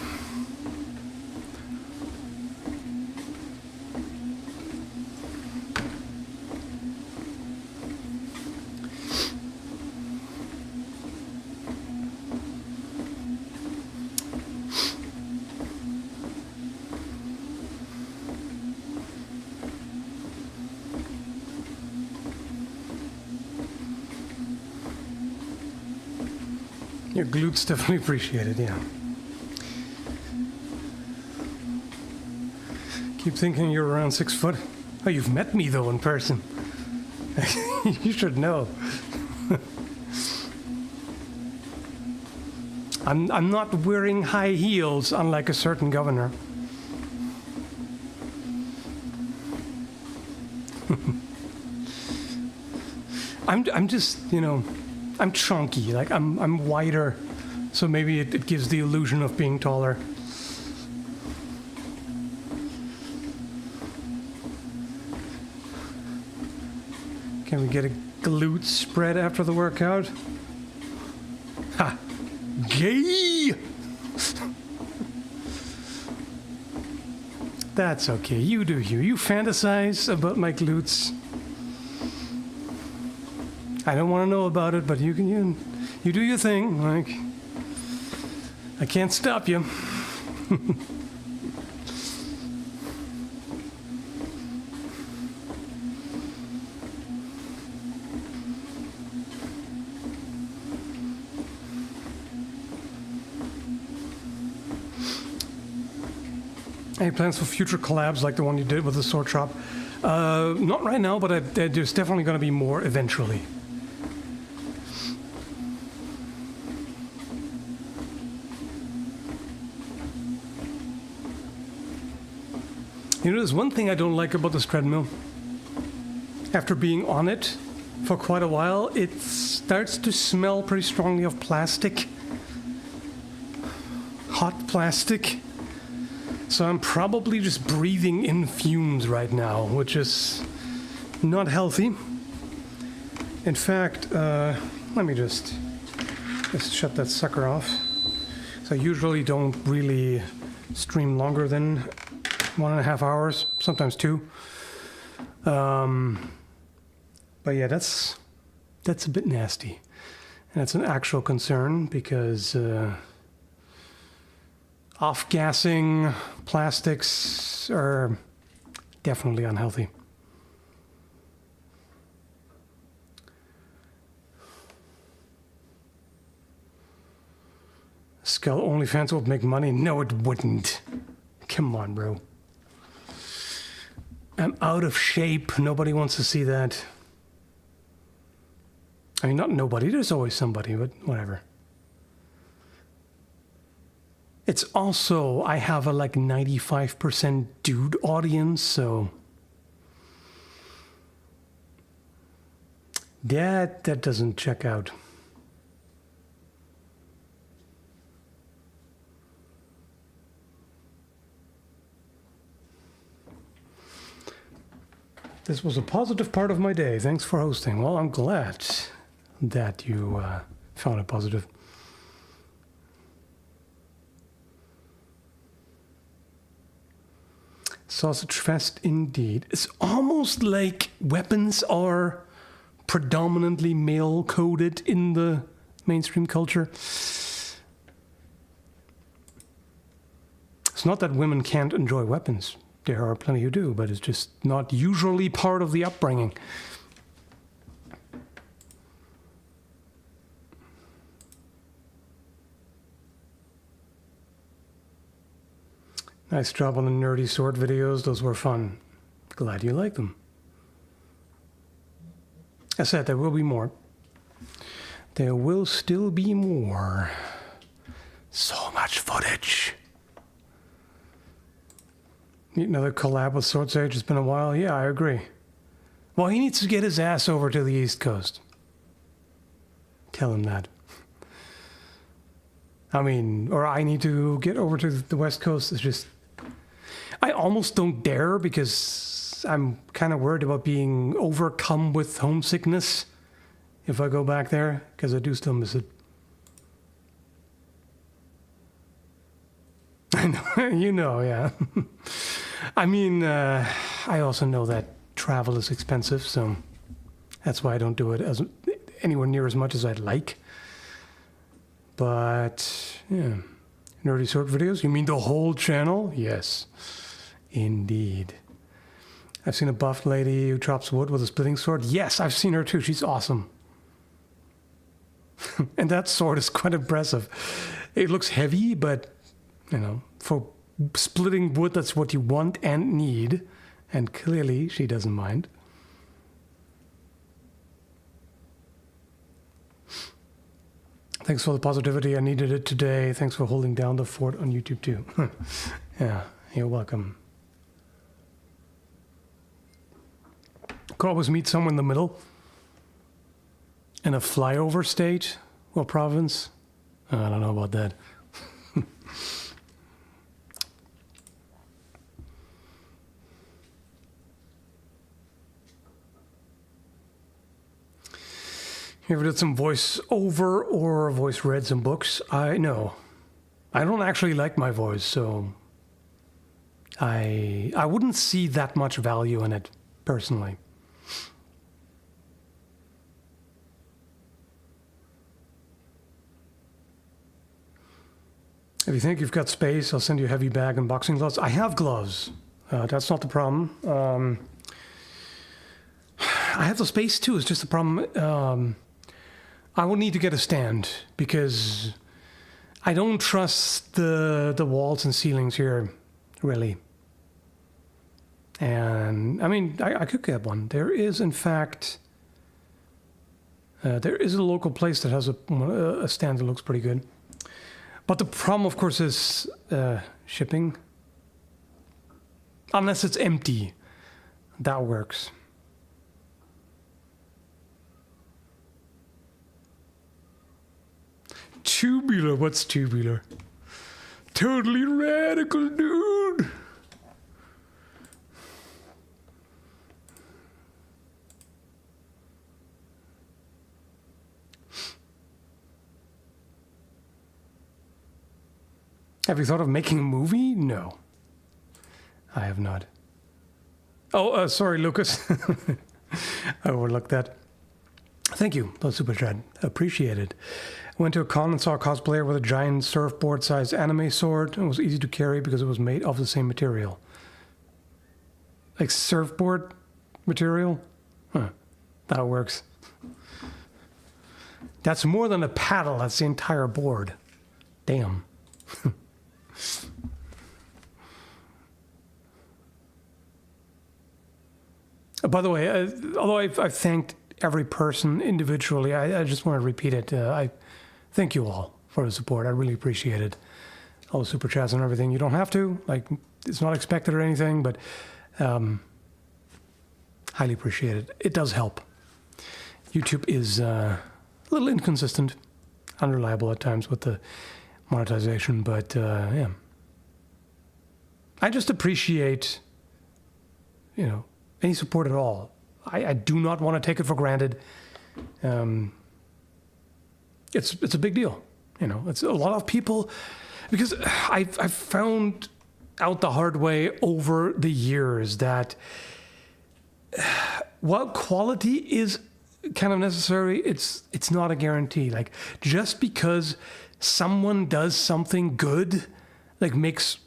Your glutes definitely appreciate it, yeah. Keep thinking you're around 6 foot. Oh, you've met me though in person. You should know. I'm not wearing high heels unlike a certain governor. I'm just, I'm chunky, like I'm wider, so maybe it gives the illusion of being taller. Can we get a glute spread after the workout? Ha! Gay! That's okay, you do you. You fantasize about my glutes. I don't want to know about it, but you do your thing. Like, I can't stop you. Any plans for future collabs like the one you did with the sword shop? Not right now, but there's definitely going to be more eventually. There's one thing I don't like about this treadmill. After being on it for quite a while, it starts to smell pretty strongly of plastic. hot plastic. So I'm probably just breathing in fumes right now, which is not healthy. In fact, let me just shut that sucker off. So I usually don't really stream longer than 1.5 hours, sometimes 2. But yeah, that's a bit nasty. And it's an actual concern because off-gassing plastics are definitely unhealthy. Skull OnlyFans would make money? No, it wouldn't. Come on, bro. I'm out of shape. Nobody wants to see that. I mean, not nobody. There's always somebody, but whatever. It's also, I have a like 95% dude audience, so that doesn't check out. This was a positive part of my day. Thanks for hosting. Well, I'm glad that you found it positive. Sausage Fest, indeed. It's almost like weapons are predominantly male-coded in the mainstream culture. It's not that women can't enjoy weapons. There are plenty who do, but it's just not usually part of the upbringing. Nice job on the nerdy sword videos. Those were fun. Glad you like them. I said there will be more. There will still be more. So much footage. Need another collab with Sword Sage. It's been a while. Yeah, I agree. Well, he needs to get his ass over to the East Coast. Tell him that. I mean, or I need to get over to the West Coast. It's just, I almost don't dare because I'm kind of worried about being overcome with homesickness if I go back there, because I do still miss it. I know, you know, yeah. I mean, I also know that travel is expensive, so that's why I don't do it as anywhere near as much as I'd like. But, yeah. Nerdy sword videos? You mean the whole channel? Yes, indeed. I've seen a buff lady who chops wood with a splitting sword. Yes, I've seen her too. She's awesome. And that sword is quite impressive. It looks heavy, but, you know, for splitting wood, that's what you want and need. And clearly, she doesn't mind. Thanks for the positivity. I needed it today. Thanks for holding down the fort on YouTube, too. Yeah, you're welcome. Could always meet somewhere in the middle. In a flyover state or province. I don't know about that. You ever did some voice over or voice read some books? No. I don't actually like my voice, so I wouldn't see that much value in it, personally. If you think you've got space, I'll send you a heavy bag and boxing gloves. I have gloves. That's not the problem. I have the space too. It's just the problem. I will need to get a stand because I don't trust the walls and ceilings here, really. And I mean, I could get one. There is, in fact, there is a local place that has a stand that looks pretty good. But the problem, of course, is shipping. Unless it's empty, that works. Tubular, what's tubular? Totally radical, dude. Have you thought of making a movie? No. I have not. Oh, sorry, Lucas. I overlooked that. Thank you, Super Chat. Appreciate it. I went to a con and saw a cosplayer with a giant surfboard-sized anime sword. It was easy to carry because it was made of the same material. Like surfboard material? Huh. That works. That's more than a paddle. That's the entire board. Damn. By the way, although I've thanked every person individually, I just want to repeat it. I thank you all for the support. I really appreciate it. All the super chats and everything. You don't have to. Like, it's not expected or anything, but highly appreciate it. It does help. YouTube is a little inconsistent, unreliable at times with the monetization, but yeah. I just appreciate, any support at all. I do not want to take it for granted. It's a big deal. It's a lot of people, because I've found out the hard way over the years that while quality is kind of necessary, it's not a guarantee. Like, just because someone does something good, like makes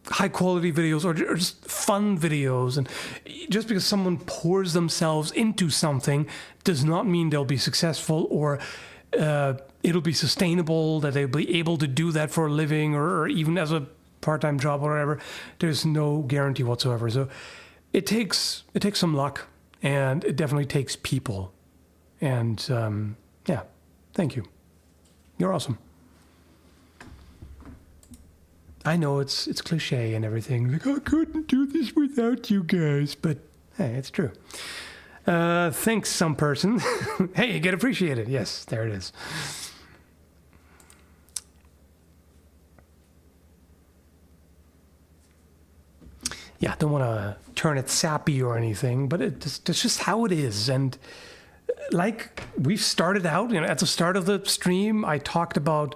high quality videos or just fun videos, and just because someone pours themselves into something does not mean they'll be successful or it'll be sustainable, that they'll be able to do that for a living or even as a part-time job or whatever. There's no guarantee whatsoever. So it takes some luck, and it definitely takes people. And yeah, thank you. You're awesome. I know it's cliche and everything. Like, I couldn't do this without you guys, but hey, it's true. Thanks, some person. Hey, you get appreciated. Yes, there it is. Yeah, don't want to turn it sappy or anything, but it's just how it is. And like we've started out, at the start of the stream, I talked about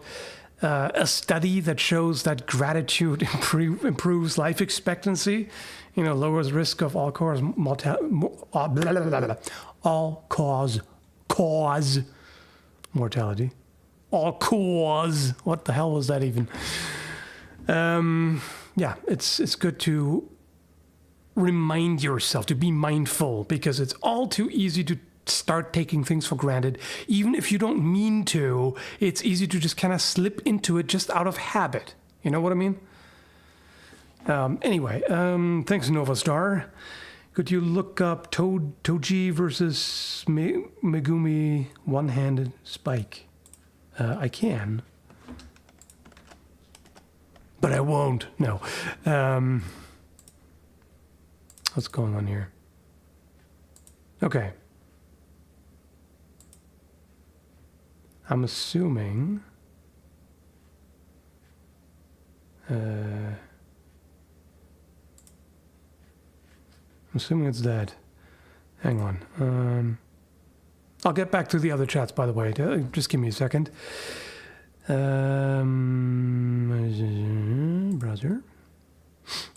a study that shows that gratitude improves life expectancy, lowers risk of all-cause mortality. All-cause, what the hell was that even? Yeah, it's good to remind yourself, to be mindful, because it's all too easy to start taking things for granted. Even if you don't mean to, it's easy to just kind of slip into it just out of habit. You know what I mean? Anyway, thanks, Nova Star. Could you look up Toji versus Megumi one-handed spike? I can. But I won't. No. What's going on here? Okay. I'm assuming it's that. Hang on. I'll get back to the other chats, by the way. Just give me a second. Browser.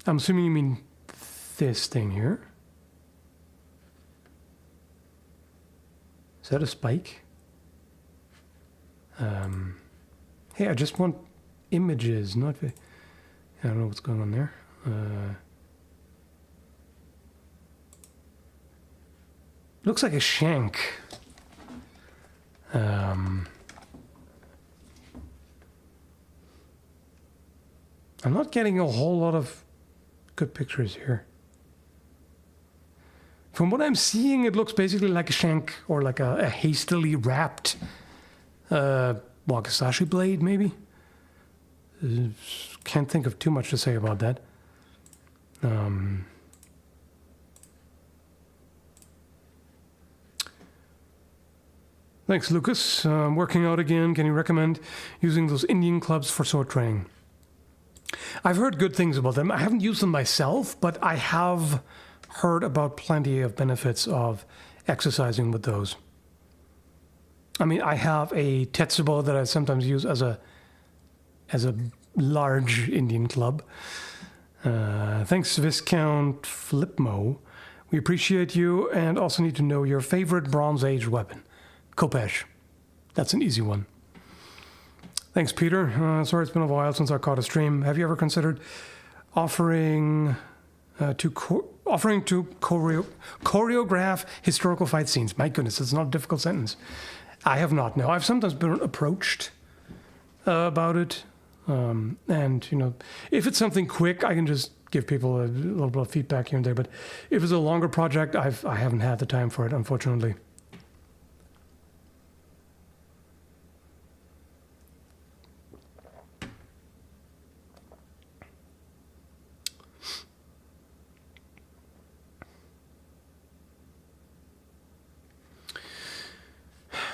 I'm assuming you mean this thing here. Is that a spike? Hey, I just want images, not... I don't know what's going on there. Looks like a shank. I'm not getting a whole lot of good pictures here. From what I'm seeing, it looks basically like a shank or like a hastily wrapped wakizashi blade, maybe? Can't think of too much to say about that. Thanks, Lucas. Working out again. Can you recommend using those Indian clubs for sword training? I've heard good things about them. I haven't used them myself, but I have heard about plenty of benefits of exercising with those. I mean, I have a tetsubo that I sometimes use as a large Indian club. Thanks, Viscount Flipmo. We appreciate you and also need to know your favorite Bronze Age weapon. Khopesh. That's an easy one. Thanks, Peter. Sorry it's been a while since I caught a stream. Have you ever considered offering to choreograph historical fight scenes? My goodness, it's not a difficult sentence. I have not, no. I've sometimes been approached about it. And, you know, if it's something quick, I can just give people a little bit of feedback here and there. But if it's a longer project, I haven't had the time for it, unfortunately.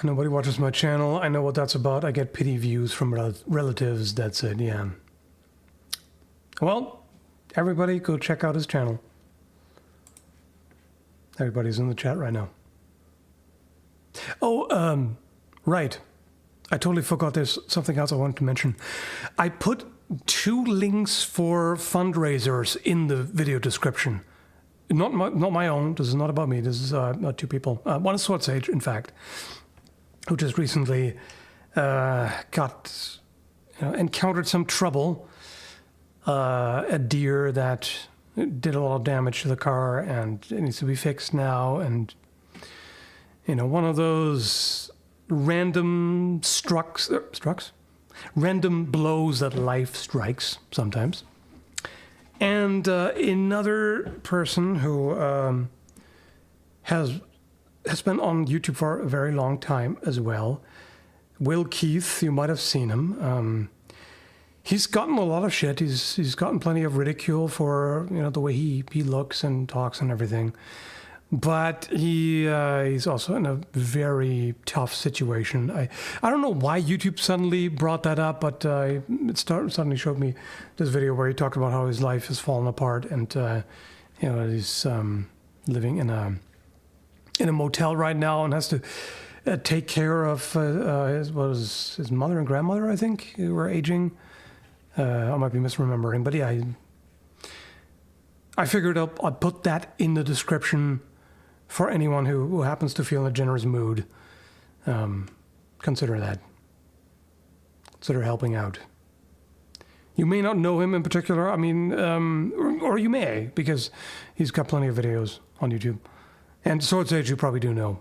Nobody watches my channel. I know what that's about. I get pity views from relatives. That's it, yeah. Well, everybody go check out his channel. Everybody's in the chat right now. Oh, right. I totally forgot there's something else I wanted to mention. I put 2 links for fundraisers in the video description. Not my own. This is not about me. This is 2 people. One is Sword Sage, in fact, who just recently encountered some trouble. A deer that did a lot of damage to the car and it needs to be fixed now. And, you know, one of those random random blows that life strikes sometimes. And another person who has been on YouTube for a very long time as well, Will Keith, you might have seen him. He's gotten a lot of shit. He's gotten plenty of ridicule for, you know, the way he looks and talks and everything. But he's also in a very tough situation. I don't know why YouTube suddenly brought that up, but it suddenly showed me this video where he talked about how his life has fallen apart and you know, he's living in a motel right now and has to take care of his mother and grandmother, I think, who were aging. I might be misremembering, but yeah, I figured I'll put that in the description for anyone who happens to feel in a generous mood. Consider that. Consider helping out. You may not know him in particular, I mean, or you may, because he's got plenty of videos on YouTube. And Sword Sage you probably do know.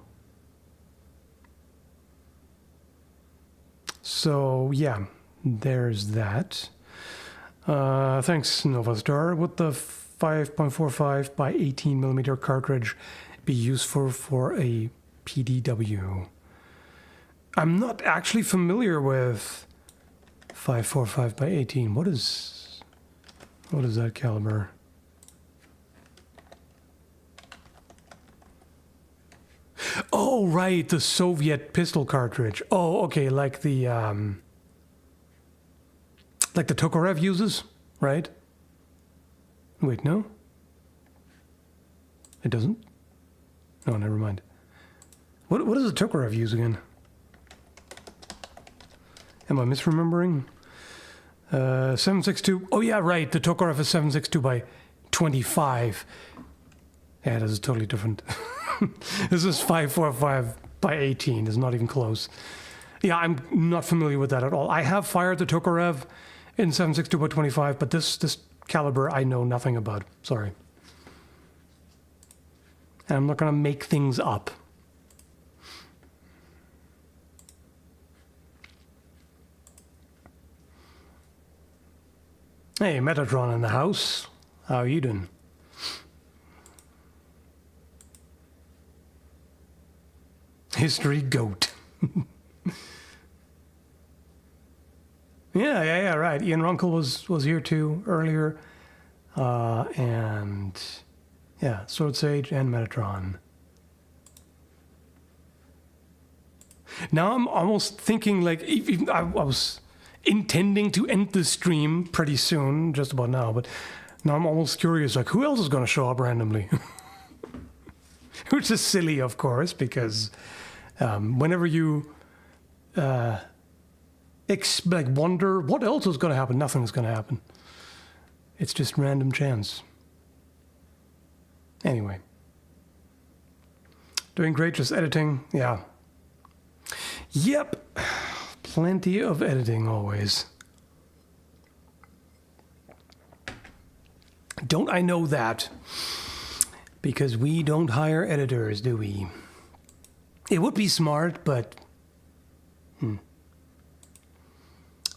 So, yeah, there's that. Thanks, Novastar. Would the 5.45 by 18 millimeter cartridge be useful for a PDW? I'm not actually familiar with 5.45 by 18. What is that caliber? Oh, right, the Soviet pistol cartridge. Oh, okay, like the Tokarev uses, right? Wait, no? It doesn't? No, never mind. What does the Tokarev use again? Am I misremembering? 7.62. Oh, yeah, right. The Tokarev is 7.62 by 25. Yeah, this is totally different. This is 5.45 by 18. It's not even close. Yeah, I'm not familiar with that at all. I have fired the Tokarev in 7.62 by 25, but this caliber I know nothing about. Sorry. And I'm not going to make things up. Hey, Metatron in the house. How are you doing? History goat. Yeah, right. Ian Runkle was here too earlier. And yeah, Sword Sage and Metatron. Now I'm almost thinking like, even I was intending to end the stream pretty soon, just about now, but now I'm almost curious, like, who else is going to show up randomly? Which is silly, of course, because whenever you wonder what else is going to happen, nothing's going to happen. It's just random chance. Anyway. Doing great, just editing. Yeah. Yep. Plenty of editing always. Don't I know that? Because we don't hire editors, do we? It would be smart, but...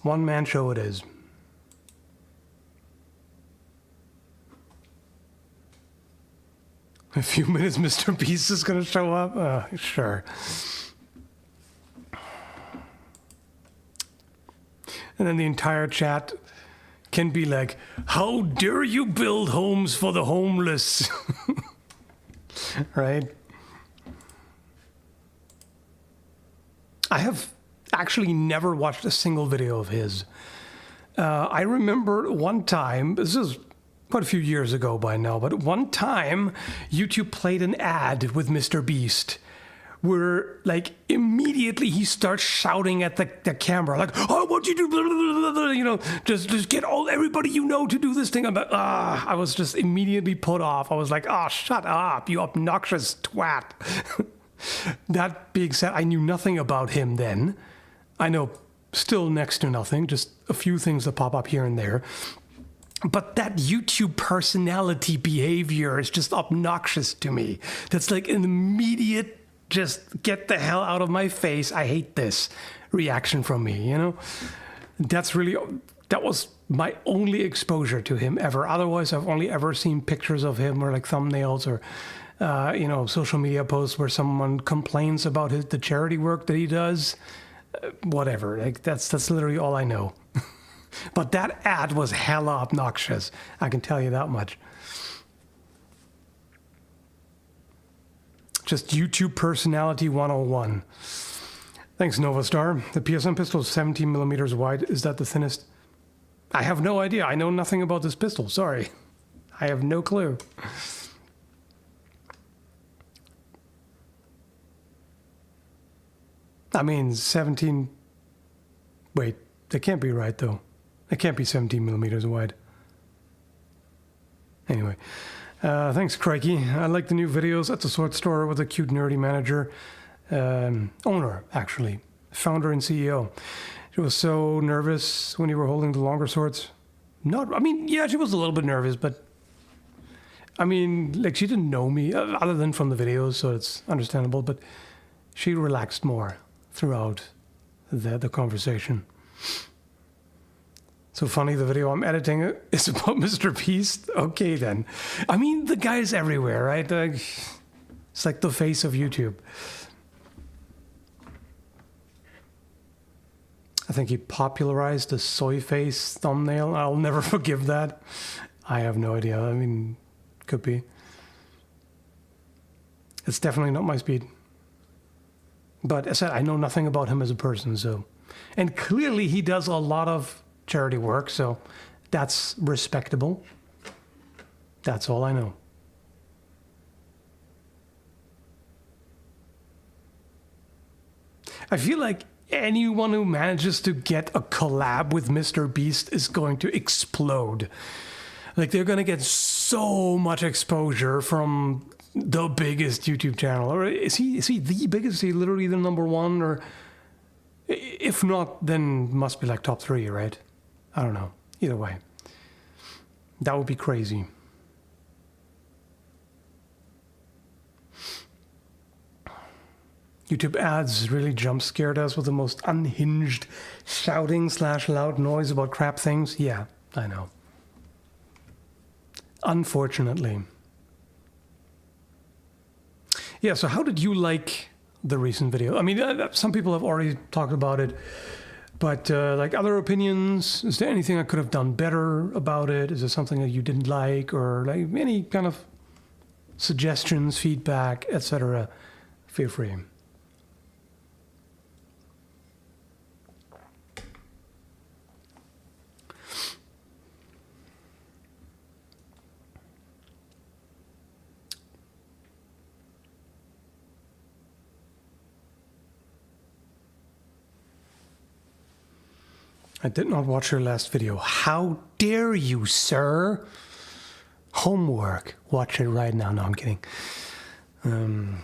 One-man show it is. A few minutes, Mr. Beast is going to show up? Sure. And then the entire chat can be like, how dare you build homes for the homeless? Right? I have actually never watched a single video of his. I remember one time, this is quite a few years ago by now, but one time YouTube played an ad with Mr. Beast where, like, immediately he starts shouting at the camera, like, I want you to, blah, blah, blah, you know, just get everybody you know to do this thing. I'm like, I was just immediately put off. I was like, shut up, you obnoxious twat. That being said, I knew nothing about him then. I know still next to nothing, just a few things that pop up here and there. But that YouTube personality behavior is just obnoxious to me. That's like an immediate, just get the hell out of my face, I hate this reaction from me, you know? That was my only exposure to him ever. Otherwise, I've only ever seen pictures of him or like thumbnails or, social media posts where someone complains about the charity work that he does. Whatever, like that's literally all I know. But that ad was hella obnoxious. I can tell you that much. Just YouTube personality 101. Thanks, Novastar. The PSM pistol is 17 millimeters wide. Is that the thinnest? I have no idea. I know nothing about this pistol. Sorry. I have no clue. I mean, 17... Wait, that can't be right, though. It can't be 17 millimeters wide. Anyway, thanks, Crikey. I like the new videos at the sword store with a cute, nerdy manager. Owner, actually. Founder and CEO. She was so nervous when you were holding the longer swords. Yeah, she was a little bit nervous, but... I mean, like, she didn't know me, other than from the videos, so it's understandable, but she relaxed more throughout the conversation. So funny, the video I'm editing is about Mr. Beast? Okay, then. I mean, the guy's everywhere, right? It's like the face of YouTube. I think he popularized the soy face thumbnail. I'll never forgive that. I have no idea. I mean, could be. It's definitely not my speed. But as I said, I know nothing about him as a person, so... And clearly he does a lot of charity work, so that's respectable. That's all I know. I feel like anyone who manages to get a collab with Mr. Beast is going to explode. Like, they're going to get so much exposure from the biggest YouTube channel. Or is he the biggest? Is he literally the number one? Or if not, then must be like top 3, right? I don't know. Either way. That would be crazy. YouTube ads really jump scared us with the most unhinged shouting / loud noise about crap things. Yeah, I know. Unfortunately. Yeah, so how did you like the recent video? I mean, some people have already talked about it, but like other opinions, is there anything I could have done better about it? Is there something that you didn't like, or like any kind of suggestions, feedback, etc.? Feel free. I did not watch your last video. How dare you, sir? Homework. Watch it right now. No, I'm kidding. I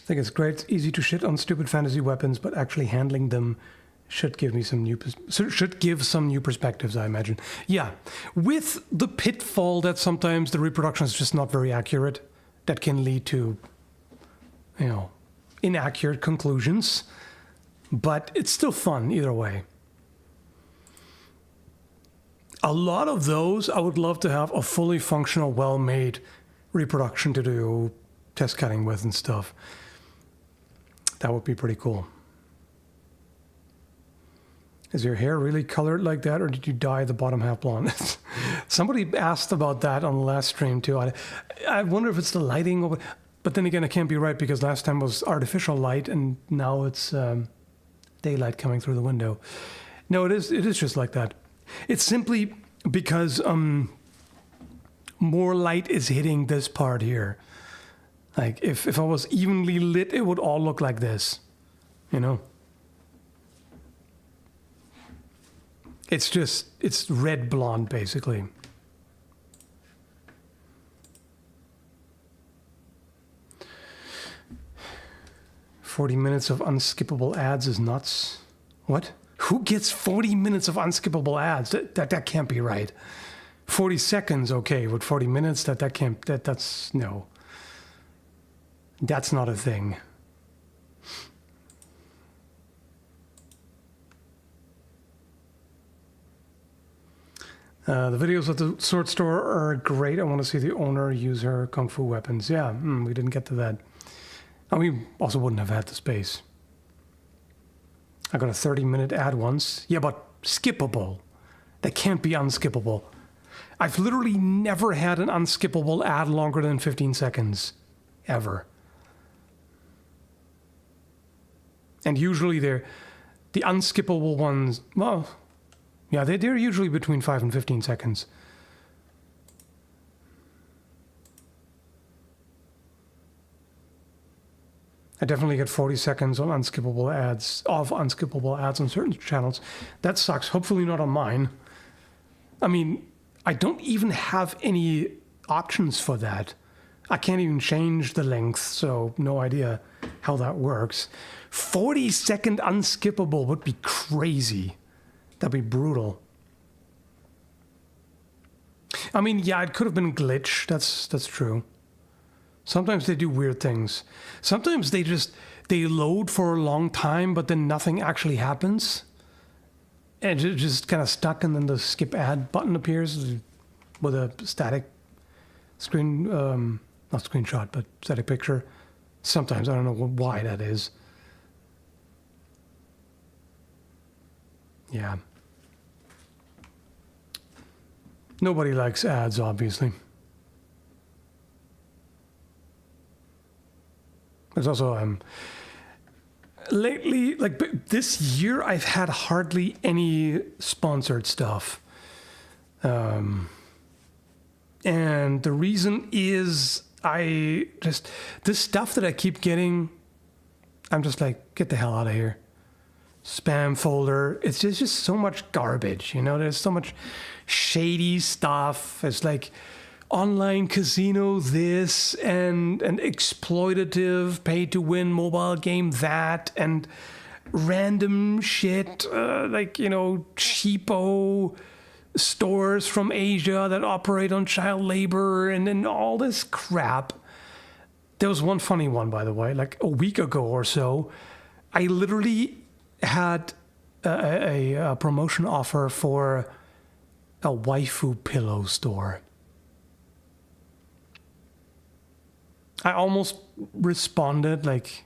think it's great. It's easy to shit on stupid fantasy weapons, but actually handling them should give some new perspectives, I imagine. Yeah, with the pitfall that sometimes the reproduction is just not very accurate, that can lead to, inaccurate conclusions. But it's still fun either way. A lot of those, I would love to have a fully functional, well-made reproduction to do test cutting with and stuff. That would be pretty cool. Is your hair really colored like that, or did you dye the bottom half blonde? Somebody asked about that on the last stream too. I wonder if it's the lighting, but then again, it can't be right because last time was artificial light and now it's daylight coming through the window. No, it is just like that. It's simply because more light is hitting this part here. Like if I was evenly lit, it would all look like this, It's red blonde, basically. "40 minutes of unskippable ads is nuts." What? Who gets 40 minutes of unskippable ads? That can't be right. 40 seconds, okay, but 40 minutes, that's no. That's not a thing. The videos at the sword store are great. I want to see the owner use her kung fu weapons. Yeah, we didn't get to that. And we also wouldn't have had the space. I got a 30-minute ad once. Yeah, but skippable. That can't be unskippable. I've literally never had an unskippable ad longer than 15 seconds. Ever. And usually the unskippable ones, well, yeah, they're usually between 5 and 15 seconds. I definitely get 40 seconds on unskippable ads on certain channels. That sucks. Hopefully not on mine. I mean, I don't even have any options for that. I can't even change the length, so no idea how that works. 40-second unskippable would be crazy. That'd be brutal. I mean, yeah, it could have been glitch. That's true. Sometimes they do weird things. Sometimes they load for a long time, but then nothing actually happens. And it's just kind of stuck, and then the skip ad button appears with a static screen, not screenshot, but static picture. Sometimes, I don't know why that is. Yeah. Nobody likes ads, obviously. There's also, lately, like this year, I've had hardly any sponsored stuff. And the reason is this stuff that I keep getting, I'm just like, get the hell out of here. Spam folder. It's just so much garbage, there's so much shady stuff. It's like online casino this and an exploitative pay to win mobile game that and random shit cheapo stores from Asia that operate on child labor and all this crap. There was one funny one, by the way, like a week ago or so. I literally had a promotion offer for a waifu pillow store. I almost responded like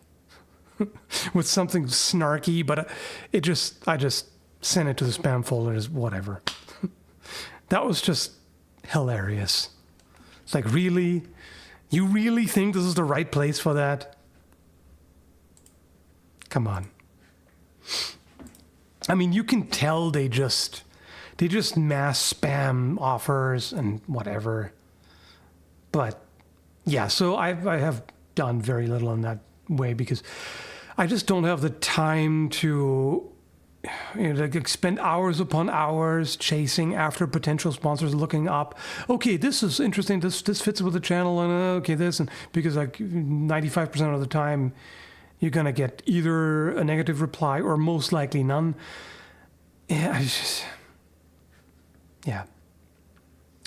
with something snarky, but I just sent it to the spam folder as whatever. That was just hilarious. It's like, really? You really think this is the right place for that? Come on. I mean, you can tell they just mass spam offers and whatever. But yeah, so I have done very little in that way because I just don't have the time to, like spend hours upon hours chasing after potential sponsors, looking up, okay, this is interesting, this fits with the channel, and okay, this, and because like 95% of the time you're gonna get either a negative reply or most likely none. Yeah, yeah.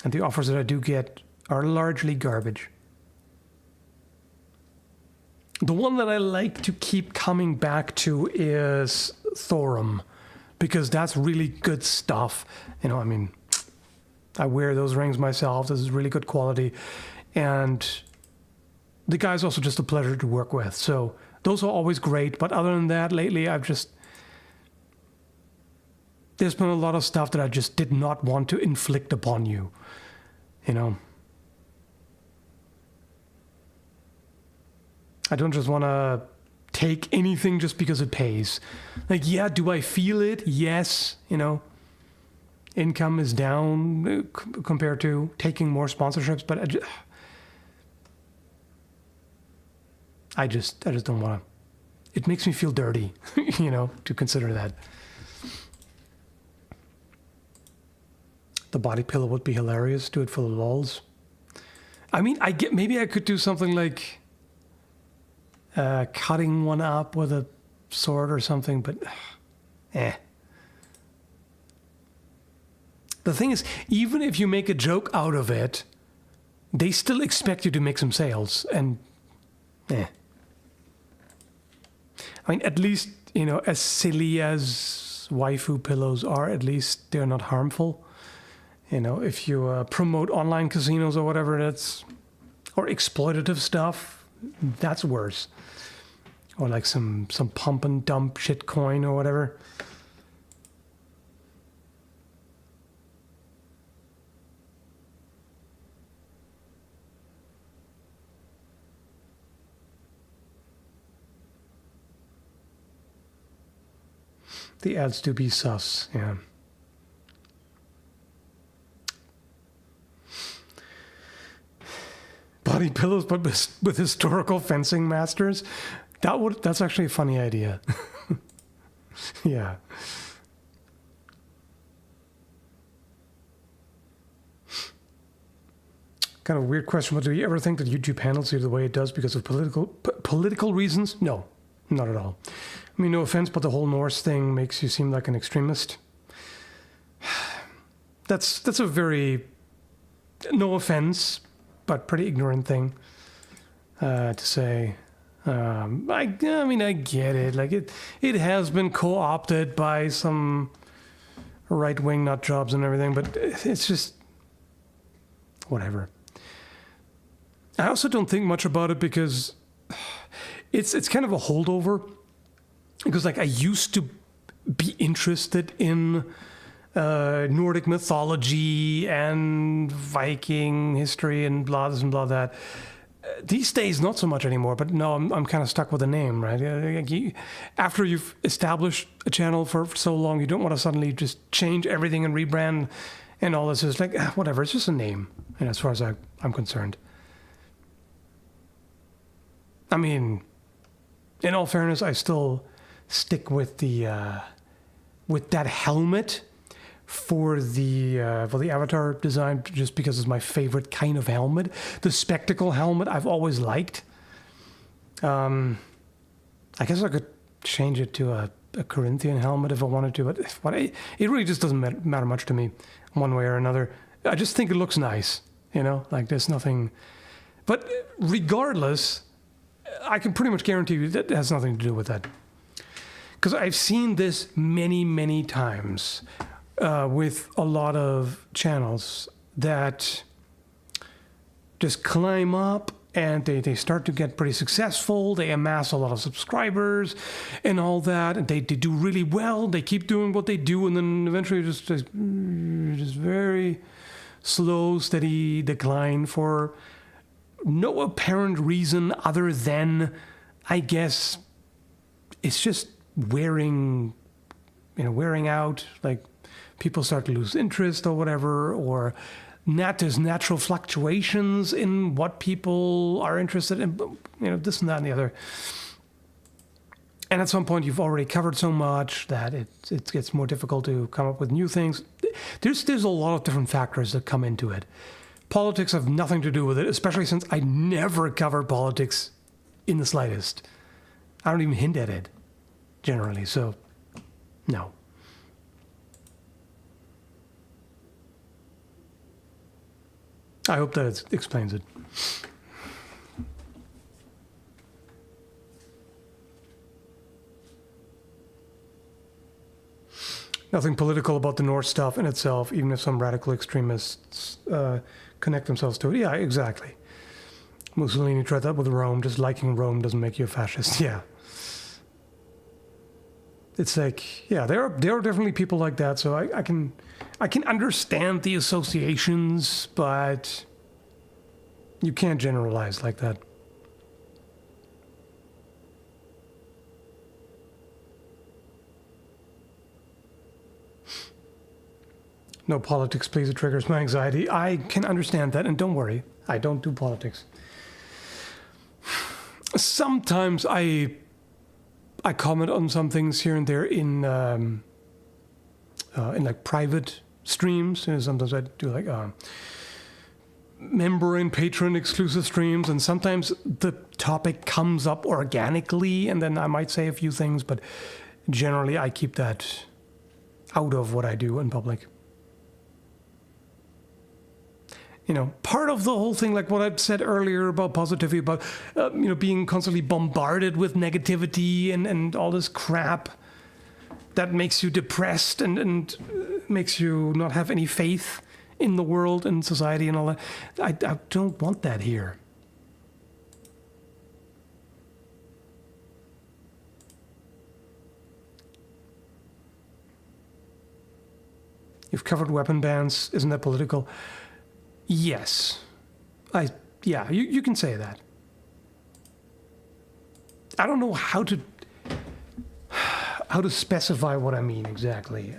And the offers that I do get are largely garbage. The one that I like to keep coming back to is Thorum, because that's really good stuff. I mean, I wear those rings myself. This is really good quality. And the guy's also just a pleasure to work with. So those are always great. But other than that, lately there's been a lot of stuff that I just did not want to inflict upon you. I don't just want to take anything just because it pays. Like, yeah, do I feel it? Yes. Income is down compared to taking more sponsorships, but I just don't want to. It makes me feel dirty, to consider that. The body pillow would be hilarious. Do it for the lols. I mean, maybe I could do something like cutting one up with a sword or something, but The thing is, even if you make a joke out of it, they still expect you to make some sales, and I mean, at least, as silly as waifu pillows are, at least they're not harmful. If you promote online casinos or whatever, or exploitative stuff, that's worse. Or like some pump and dump shit coin or whatever. The ads do be sus, yeah. Body pillows, but with historical fencing masters. That's actually a funny idea. Yeah. Kind of a weird question, but do you ever think that YouTube handles you the way it does because of political reasons? No, not at all. I mean, no offense, but the whole Norse thing makes you seem like an extremist. That's a very, no offense, but pretty ignorant thing to say. I mean, I get it. Like it has been co-opted by some right-wing nut jobs and everything, but it's just whatever. I also don't think much about it because it's kind of a holdover. Because like I used to be interested in Nordic mythology and Viking history and blah this and blah that. These days, not so much anymore. But no, I'm kind of stuck with the name, right? After you've established a channel for so long, you don't want to suddenly just change everything and rebrand and all this. It's like whatever. It's just a name, and as far as I'm concerned. I mean, in all fairness, I still stick with with that helmet for the avatar design, just because it's my favorite kind of helmet. The spectacle helmet I've always liked. I guess I could change it to a Corinthian helmet if I wanted to, but it really just doesn't matter much to me one way or another. I just think it looks nice, like there's nothing. But regardless, I can pretty much guarantee you that it has nothing to do with that. Because I've seen this many, many times with a lot of channels that just climb up and they start to get pretty successful. They amass a lot of subscribers and all that. And they do really well. They keep doing what they do. And then eventually just very slow, steady decline for no apparent reason other than, I guess, it's just wearing out. Like people start to lose interest or whatever, or there's natural fluctuations in what people are interested in, this and that and the other. And at some point, you've already covered so much that it gets more difficult to come up with new things. There's a lot of different factors that come into it. Politics have nothing to do with it, especially since I never cover politics in the slightest. I don't even hint at it, generally, so no. I hope that it explains it. Nothing political about the North stuff in itself, even if some radical extremists connect themselves to it. Yeah, exactly. Mussolini tried that with Rome. Just liking Rome doesn't make you a fascist. Yeah. It's like, yeah, there are definitely people like that. So I can understand the associations, but you can't generalize like that. No politics, please. It triggers my anxiety. I can understand that, and don't worry, I don't do politics. Sometimes I comment on some things here and there in like private streams. You know, sometimes I do like member and patron exclusive streams, and sometimes the topic comes up organically, and then I might say a few things, but generally I keep that out of what I do in public. You know, part of the whole thing, like what I said earlier about positivity, about, being constantly bombarded with negativity and all this crap that makes you depressed and makes you not have any faith in the world and society and all that. I don't want that here. You've covered weapon bans. Isn't that political? Yes. You can say that. I don't know how to specify what I mean exactly.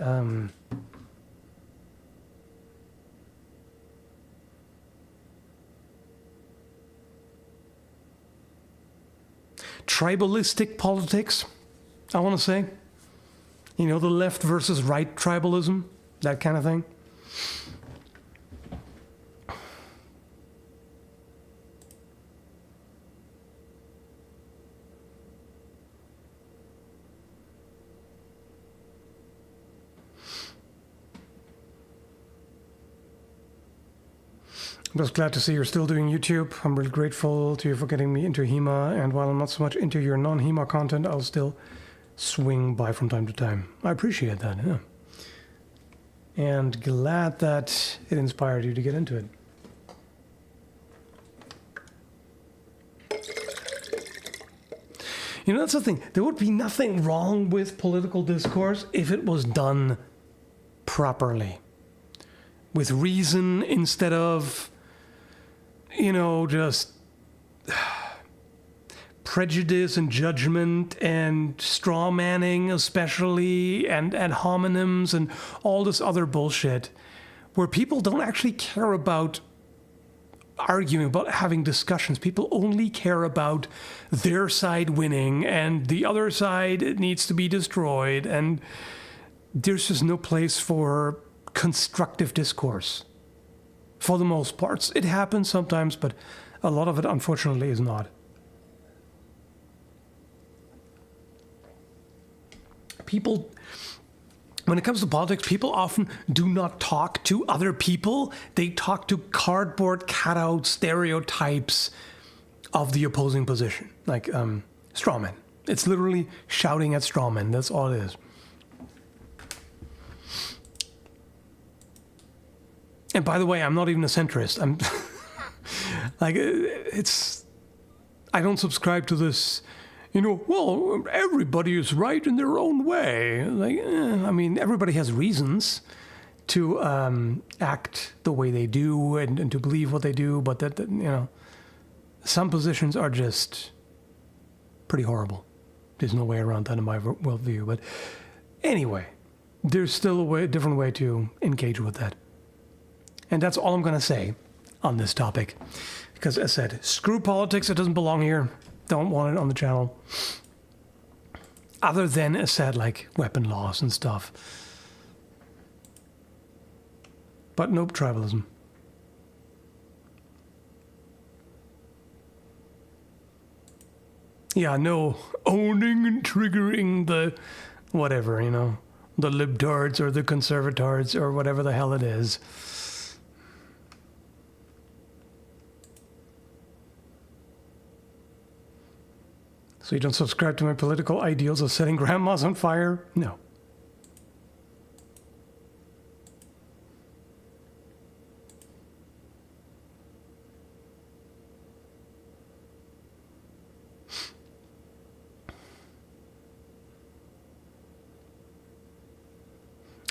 Tribalistic politics, I want to say. You know, the left versus right tribalism, that kind of thing. I'm just glad to see you're still doing YouTube. I'm really grateful to you for getting me into HEMA, and while I'm not so much into your non-HEMA content, I'll still swing by from time to time. I appreciate that, yeah. And glad that it inspired you to get into it. You know, that's the thing. There would be nothing wrong with political discourse if it was done properly. With reason instead of, just prejudice and judgment and straw manning especially and ad hominems and all this other bullshit where people don't actually care about arguing, about having discussions. People only care about their side winning and the other side needs to be destroyed, and there's just no place for constructive discourse. For the most part. It happens sometimes, but a lot of it, unfortunately, is not. People, when it comes to politics, people often do not talk to other people. They talk to cardboard cutout stereotypes of the opposing position, like strawmen. It's literally shouting at strawmen. That's all it is. And by the way, I'm not even a centrist. I'm like, I don't subscribe to this, everybody is right in their own way. Like, everybody has reasons to act the way they do and to believe what they do, but some positions are just pretty horrible. There's no way around that in my worldview. But anyway, there's still a different way to engage with that. And that's all I'm going to say on this topic. Because as I said, screw politics, it doesn't belong here. Don't want it on the channel. other than a set like weapon laws and stuff. But nope, tribalism. Yeah, no owning and triggering the whatever, you know, the libtards or the conservatards or whatever the hell it is. So you don't subscribe to my political ideals of setting grandmas on fire? No.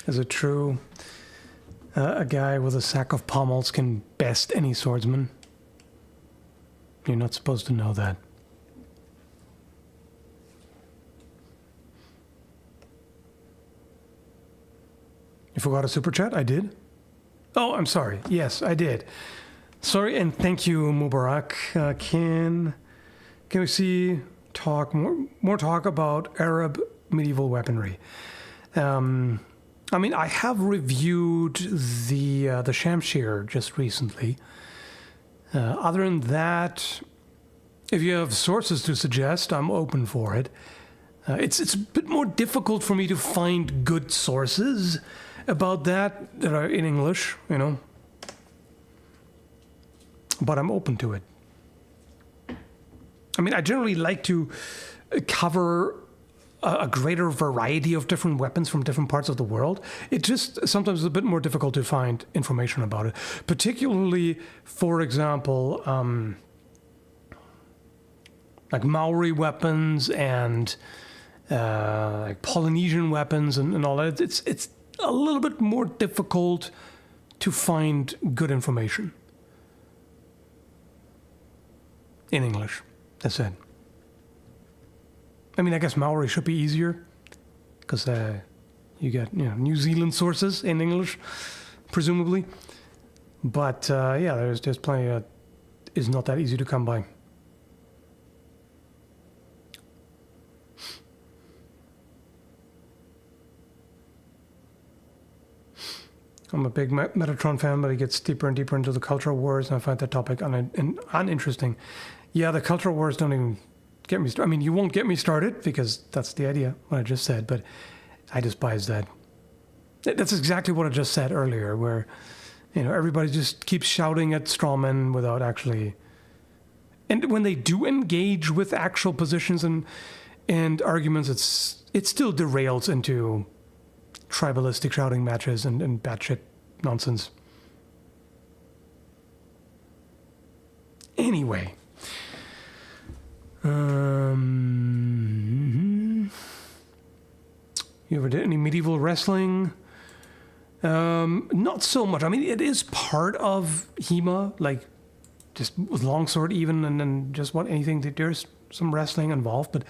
Is it true a guy with a sack of pommels can best any swordsman? You're not supposed to know that. You forgot a super chat? I did? Oh, I'm sorry. Yes, I did. Sorry, and thank you, Mubarak. Can we see more talk about Arab medieval weaponry? I mean, I have reviewed the Shamshir just recently. Other than that, if you have sources to suggest, I'm open for it. It's a bit more difficult for me to find good sources about that are in English, you know. But I'm open to it. I mean, I generally like to cover a greater variety of different weapons from different parts of the world. It just sometimes is a bit more difficult to find information about it. Particularly, for example, like Maori weapons and like Polynesian weapons and all that. It's a little bit more difficult to find good information in English. That's it. I mean, I guess Maori should be easier because you get New Zealand sources in English, presumably. But yeah, there's plenty that is not that easy to come by. I'm a big Metatron fan, but it gets deeper and deeper into the cultural wars, and I find that topic uninteresting. Yeah, the cultural wars don't even get me started. I mean, you won't get me started because that's the idea, what I just said, but I despise that. That's exactly what I just said earlier, where, everybody just keeps shouting at strawmen without actually... And when they do engage with actual positions and arguments, it still derails into tribalistic shouting matches and batshit nonsense. Anyway. You ever did any medieval wrestling? Not so much. I mean, it is part of HEMA, like just with longsword even, and then just anything. There's some wrestling involved, but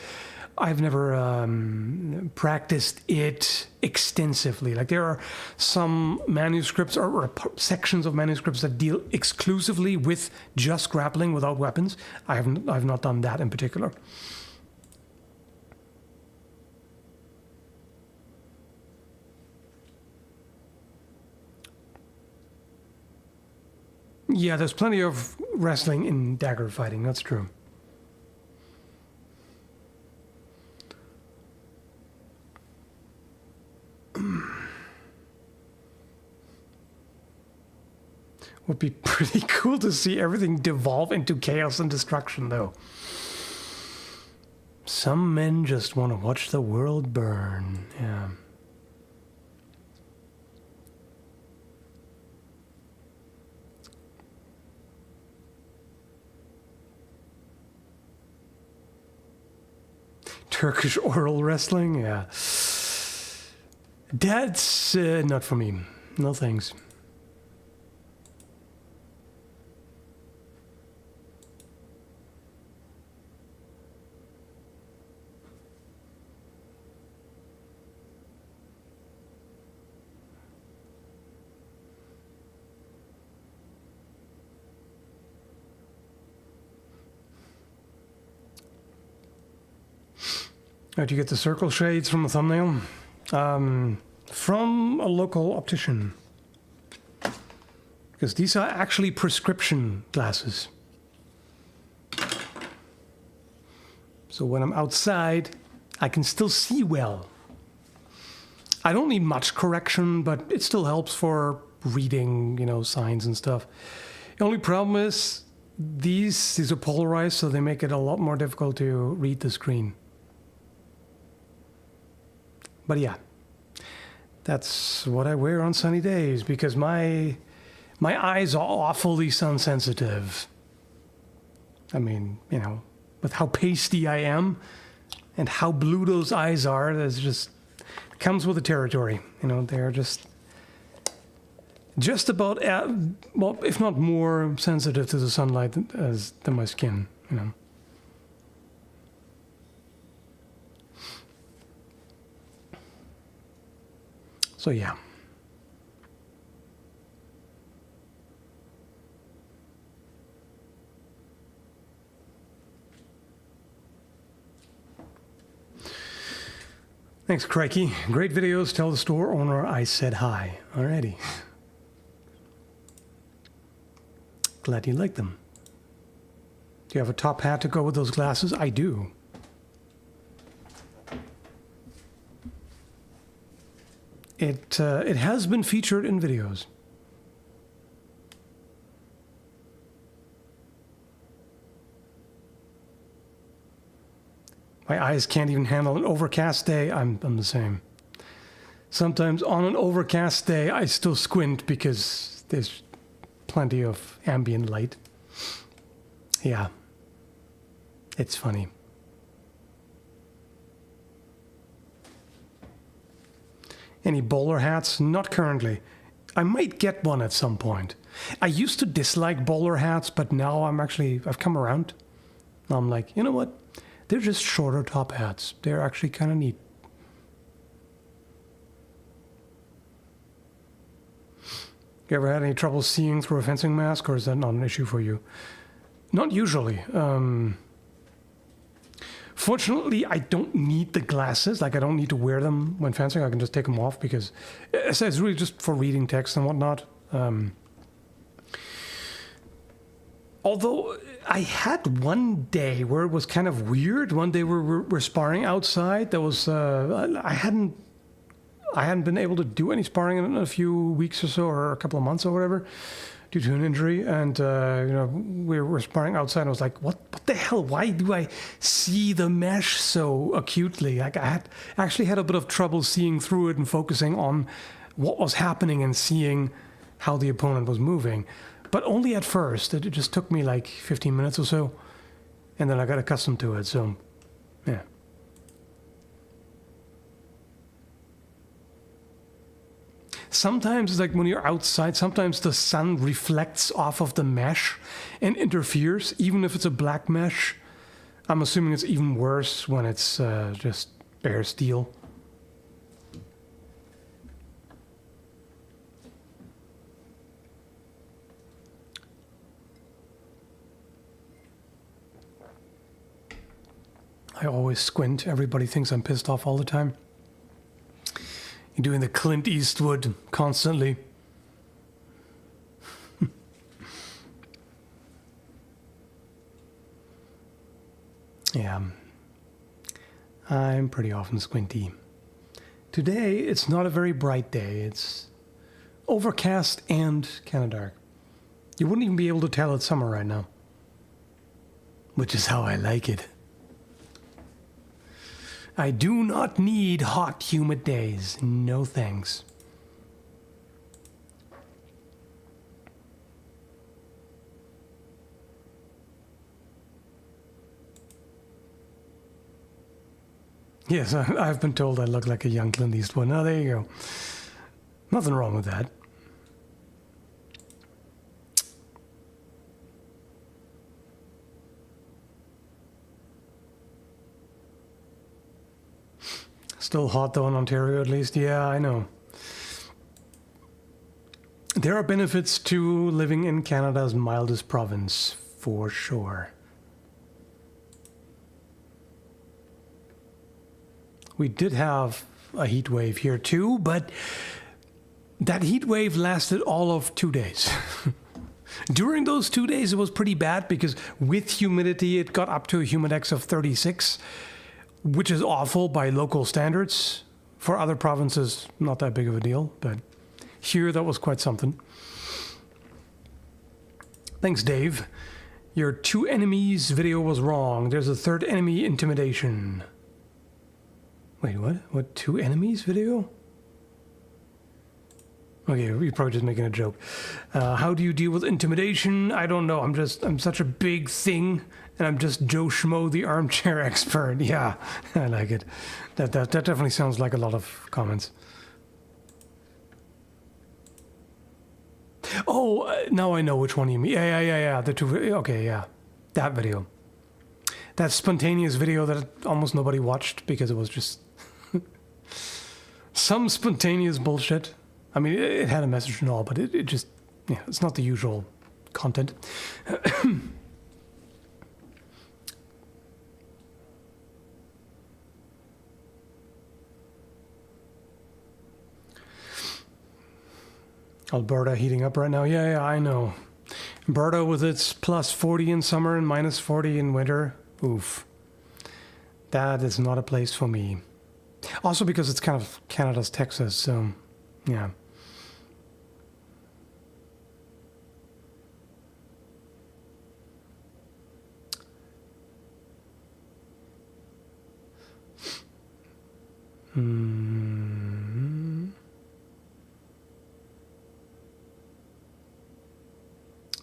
I've never practiced it extensively. Like there are some manuscripts or sections of manuscripts that deal exclusively with just grappling without weapons. I've not done that in particular. Yeah, there's plenty of wrestling in dagger fighting. That's true. Would be pretty cool to see everything devolve into chaos and destruction, though. Some men just want to watch the world burn. Yeah. Turkish oral wrestling? Yeah. That's not for me. No thanks. How'd you get the circle shades from the thumbnail? From a local optician. Because these are actually prescription glasses. So when I'm outside, I can still see well. I don't need much correction, but it still helps for reading, signs and stuff. The only problem is these are polarized, so they make it a lot more difficult to read the screen. But yeah, that's what I wear on sunny days because my eyes are awfully sun sensitive. I mean, with how pasty I am and how blue those eyes are, that's just comes with the territory. They're just about, well, if not more sensitive to the sunlight than my skin, So yeah. Thanks, Crikey. Great videos. Tell the store owner I said hi. Alrighty. Glad you like them. Do you have a top hat to go with those glasses? I do. It has been featured in videos. My eyes can't even handle an overcast day. I'm the same. Sometimes on an overcast day, I still squint because there's plenty of ambient light. Yeah. It's funny. Any bowler hats? Not currently. I might get one at some point. I used to dislike bowler hats, but now I've come around. Now I'm like, you know what? They're just shorter top hats. They're actually kind of neat. You ever had any trouble seeing through a fencing mask, or is that not an issue for you? Not usually. Fortunately, I don't need the glasses. Like, I don't need to wear them when fencing. I can just take them off because it's really just for reading text and whatnot. Although I had one day where it was kind of weird. One day we're sparring outside. There was I hadn't been able to do any sparring in a few weeks or so, or a couple of months or whatever, due to an injury. And we were sparring outside. And I was like, what the hell? Why do I see the mesh so acutely? Like, I actually had a bit of trouble seeing through it and focusing on what was happening and seeing how the opponent was moving. But only at first. It just took me like 15 minutes or so. And then I got accustomed to it. So, yeah. Sometimes it's like when you're outside, sometimes the sun reflects off of the mesh and interferes, even if it's a black mesh. I'm assuming it's even worse when it's just bare steel. I always squint. Everybody thinks I'm pissed off all the time. You're doing the Clint Eastwood constantly. Yeah. I'm pretty often squinty. Today, it's not a very bright day. It's overcast and kind of dark. You wouldn't even be able to tell it's summer right now. Which is how I like it. I do not need hot, humid days. No thanks. Yes, I've been told I look like a young Clint Eastwood. Now, there you go. Nothing wrong with that. Still hot though in Ontario, at least. Yeah, I know. There are benefits to living in Canada's mildest province, for sure. We did have a heat wave here too, but that heat wave lasted all of 2 days. During those 2 days, it was pretty bad because with humidity, it got up to a humidex of 36, which is awful by local standards. For other provinces, not that big of a deal, but here that was quite something. Thanks, Dave. Your 2 enemies video was wrong. There's a 3rd enemy, intimidation. Wait, what? What, 2 enemies video? Okay, you're probably just making a joke. How do you deal with intimidation? I don't know. I'm such a big thing, and I'm just Joe Schmo, the armchair expert. Yeah, I like it. That definitely sounds like a lot of comments. Oh, now I know which one you mean. Yeah. The 2. Okay, yeah, that video. That spontaneous video that almost nobody watched because it was just some spontaneous bullshit. I mean, it had a message and all, but it just, yeah, it's not the usual content. Alberta heating up right now. Yeah, I know. Alberta with its plus 40 in summer and minus 40 in winter. Oof. That is not a place for me. Also because it's kind of Canada's Texas, so yeah.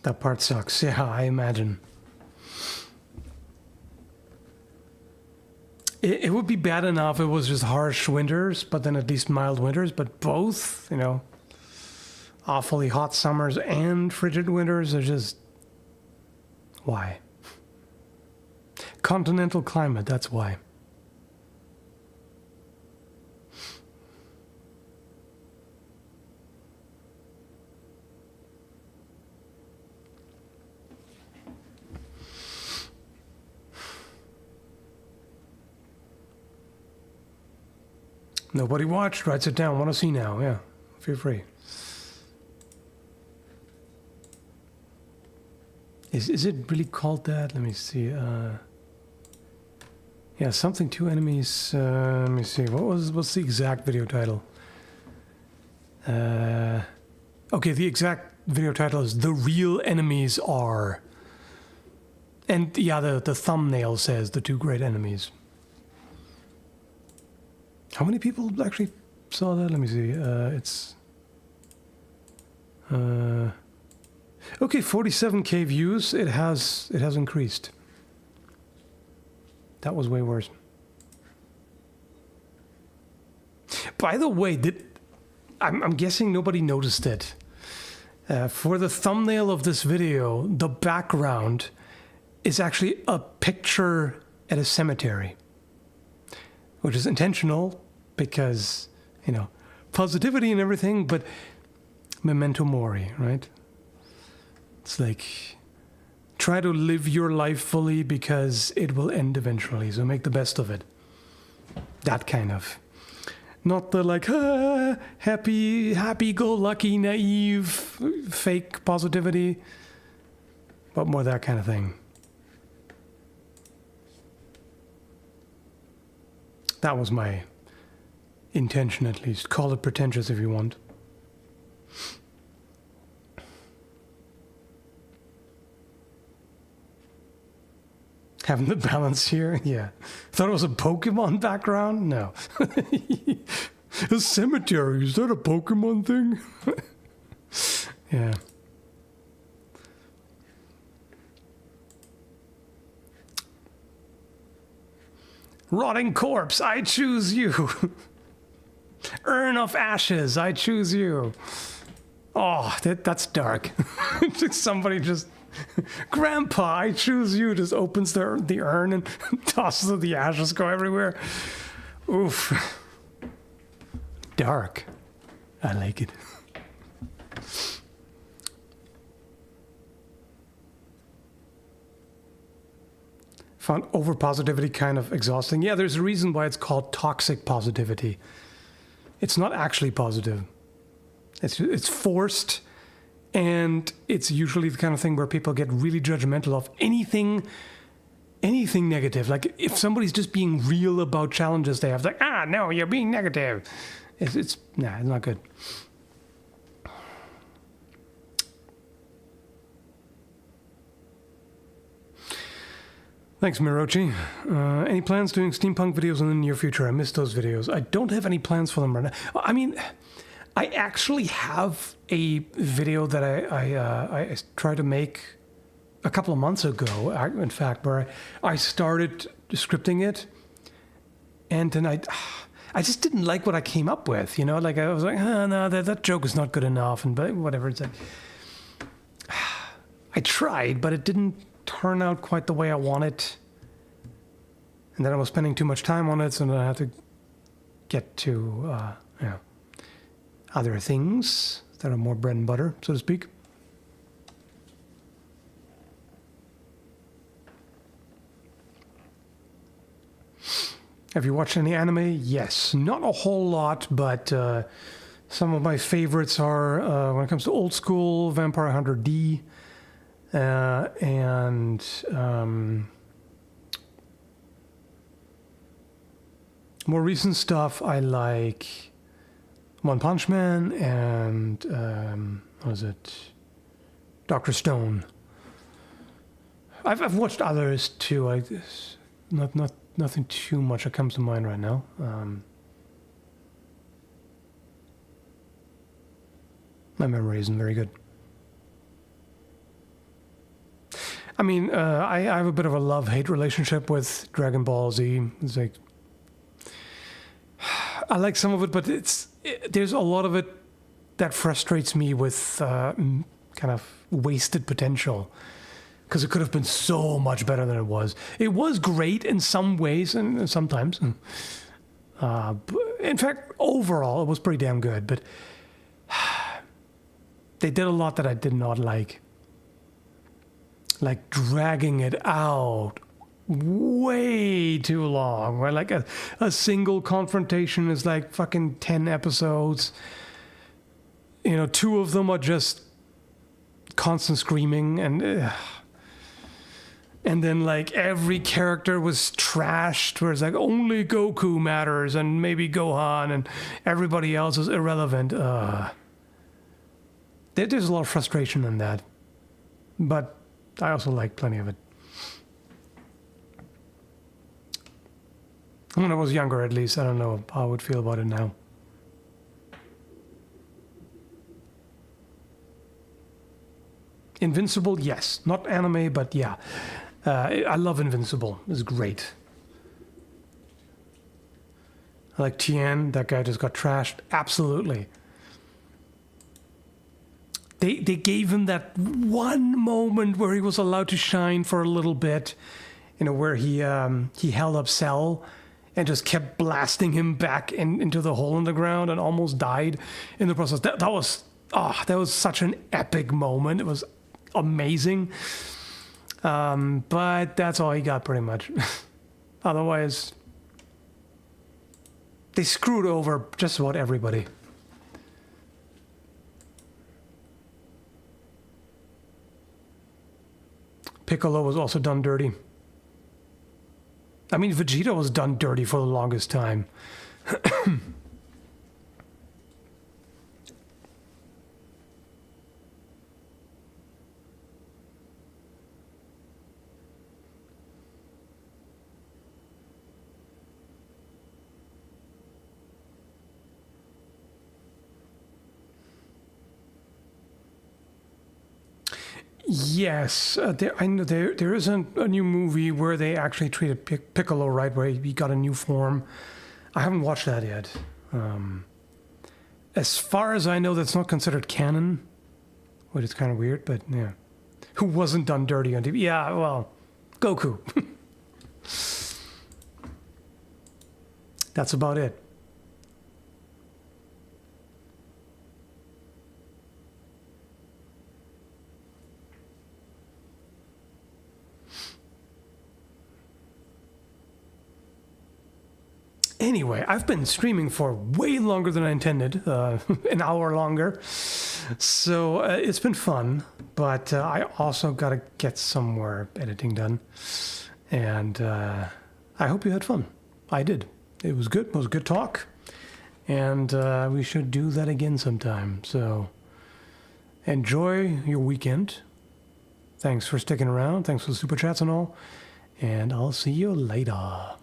That part sucks. Yeah, I imagine. It would be bad enough if it was just harsh winters, but then at least mild winters. But both, you know, awfully hot summers and frigid winters are just... Why? Continental climate, that's why. Nobody watched. Writes it down. Want to see now. Yeah. Feel free. Is it really called that? Let me see. Yeah, something 2 enemies. Let me see. What's the exact video title? Okay, the exact video title is "The Real Enemies Are." And yeah, the thumbnail says "The 2 Great Enemies." How many people actually saw that? Let me see. It's... okay, 47K views. It has increased. That was way worse. By the way, I'm guessing nobody noticed it. For the thumbnail of this video, the background is actually a picture at a cemetery, which is intentional because, you know, positivity and everything, but memento mori, right? It's like, try to live your life fully because it will end eventually, so make the best of it. That kind of. Not the like, happy-go-lucky, naive, fake positivity, but more that kind of thing. That was my intention, at least. Call it pretentious if you want. Having the balance here? Yeah. Thought it was a Pokemon background? No. A cemetery, is that a Pokemon thing? Yeah. Rotting corpse, I choose you. Urn of ashes, I choose you. Oh, that's dark. Somebody just... Grandpa, I choose you. Just opens the urn and tosses it. The ashes go everywhere. Oof. Dark. I like it. found over positivity kind of exhausting. Yeah, there's a reason why it's called toxic positivity. It's not actually positive. It's forced, and it's usually the kind of thing where people get really judgmental of anything negative. Like if somebody's just being real about challenges they have, like, no, you're being negative. It's not good. Thanks, Mirochi. Any plans doing steampunk videos in the near future? I missed those videos. I don't have any plans for them right now. I mean, I actually have a video that I tried to make a couple of months ago, in fact, where I started scripting it, and then I just didn't like what I came up with, you know? Like, I was like, no, that joke is not good enough, and whatever. It's like, I tried, but it didn't turn out quite the way I wanted. And then I was spending too much time on it, so then I had to get to, other things that are more bread and butter, so to speak. Have you watched any anime? Yes. Not a whole lot, but some of my favorites are, when it comes to old school, Vampire Hunter D, and more recent stuff, I like One Punch Man and, what was it? Dr. Stone. I've watched others too. Nothing too much that comes to mind right now. My memory isn't very good. I mean, I have a bit of a love-hate relationship with Dragon Ball Z. It's like, I like some of it, but there's a lot of it that frustrates me with kind of wasted potential. Because it could have been so much better than it was. It was great in some ways and sometimes. In fact, overall, it was pretty damn good. But they did a lot that I did not like. Like dragging it out way too long. Where like a single confrontation is like fucking 10 episodes. You know, 2 of them are just constant screaming and then, like, every character was trashed, where it's like, only Goku matters, and maybe Gohan, and everybody else is irrelevant. There's a lot of frustration in that. But I also like plenty of it. When I was younger, at least. I don't know how I would feel about it now. Invincible, yes. Not anime, but yeah. I love Invincible. It's great. I like Tien. That guy just got trashed. Absolutely. They gave him that one moment where he was allowed to shine for a little bit. You know, where he held up Cell and just kept blasting him back into the hole in the ground and almost died in the process. That was such an epic moment. It was amazing. But that's all he got pretty much. Otherwise, they screwed over just about everybody. Piccolo was also done dirty. I mean, Vegeta was done dirty for the longest time. Yes, I know there is a new movie where they actually treated Piccolo right, where he got a new form. I haven't watched that yet. As far as I know, that's not considered canon, which is kind of weird, but yeah. Who wasn't done dirty on TV? Yeah, well, Goku. That's about it. Anyway, I've been streaming for way longer than I intended, an hour longer. So it's been fun, but I also got to get some more editing done. And I hope you had fun. I did. It was good. It was a good talk. And we should do that again sometime. So enjoy your weekend. Thanks for sticking around. Thanks for the super chats and all. And I'll see you later.